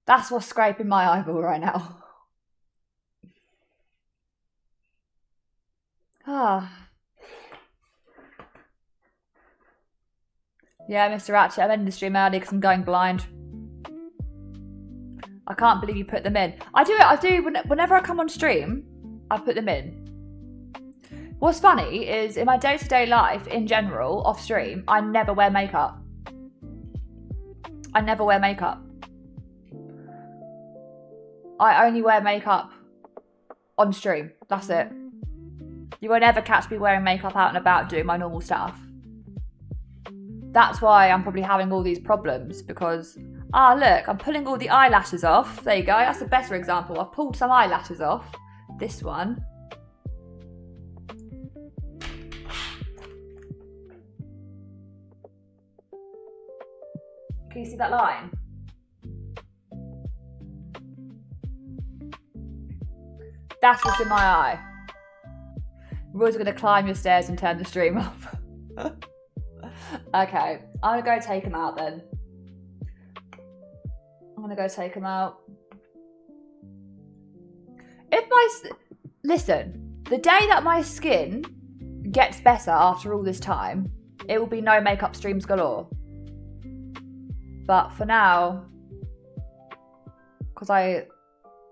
That's what's scraping my eyeball right now. Yeah, Mr. Ratchet, I'm ending the stream early because I'm going blind. I can't believe you put them in. I do, whenever I come on stream, I put them in. What's funny is in my day-to-day life, in general, off stream, I never wear makeup. I never wear makeup. I only wear makeup on stream. That's it. You won't ever catch me wearing makeup out and about doing my normal stuff. That's why I'm probably having all these problems because, look, I'm pulling all the eyelashes off. There you go. That's a better example. I've pulled some eyelashes off. This one. Can you see that line? That's what's in my eye. We're always going to climb your stairs and turn the stream off. Okay, I'm going to go take them out then. I'm going to go take them out. Listen, the day that my skin gets better after all this time, it will be no makeup streams galore. But for now, because I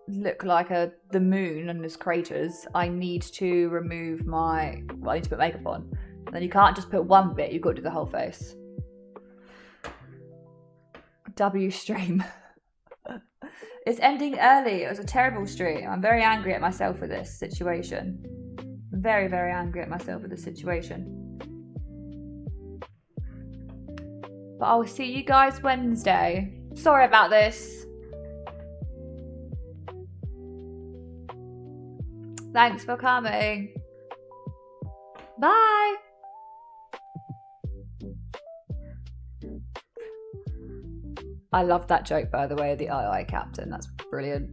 look like the moon and there's craters, I need to remove I need to put makeup on. And then you can't just put one bit, you've got to do the whole face. W stream. It's ending early. It was a terrible stream. I'm very angry at myself for this situation. I'm very, very angry at myself for this situation. But I will see you guys Wednesday. Sorry about this. Thanks for coming. Bye. I love that joke, by the way, the II captain. That's brilliant.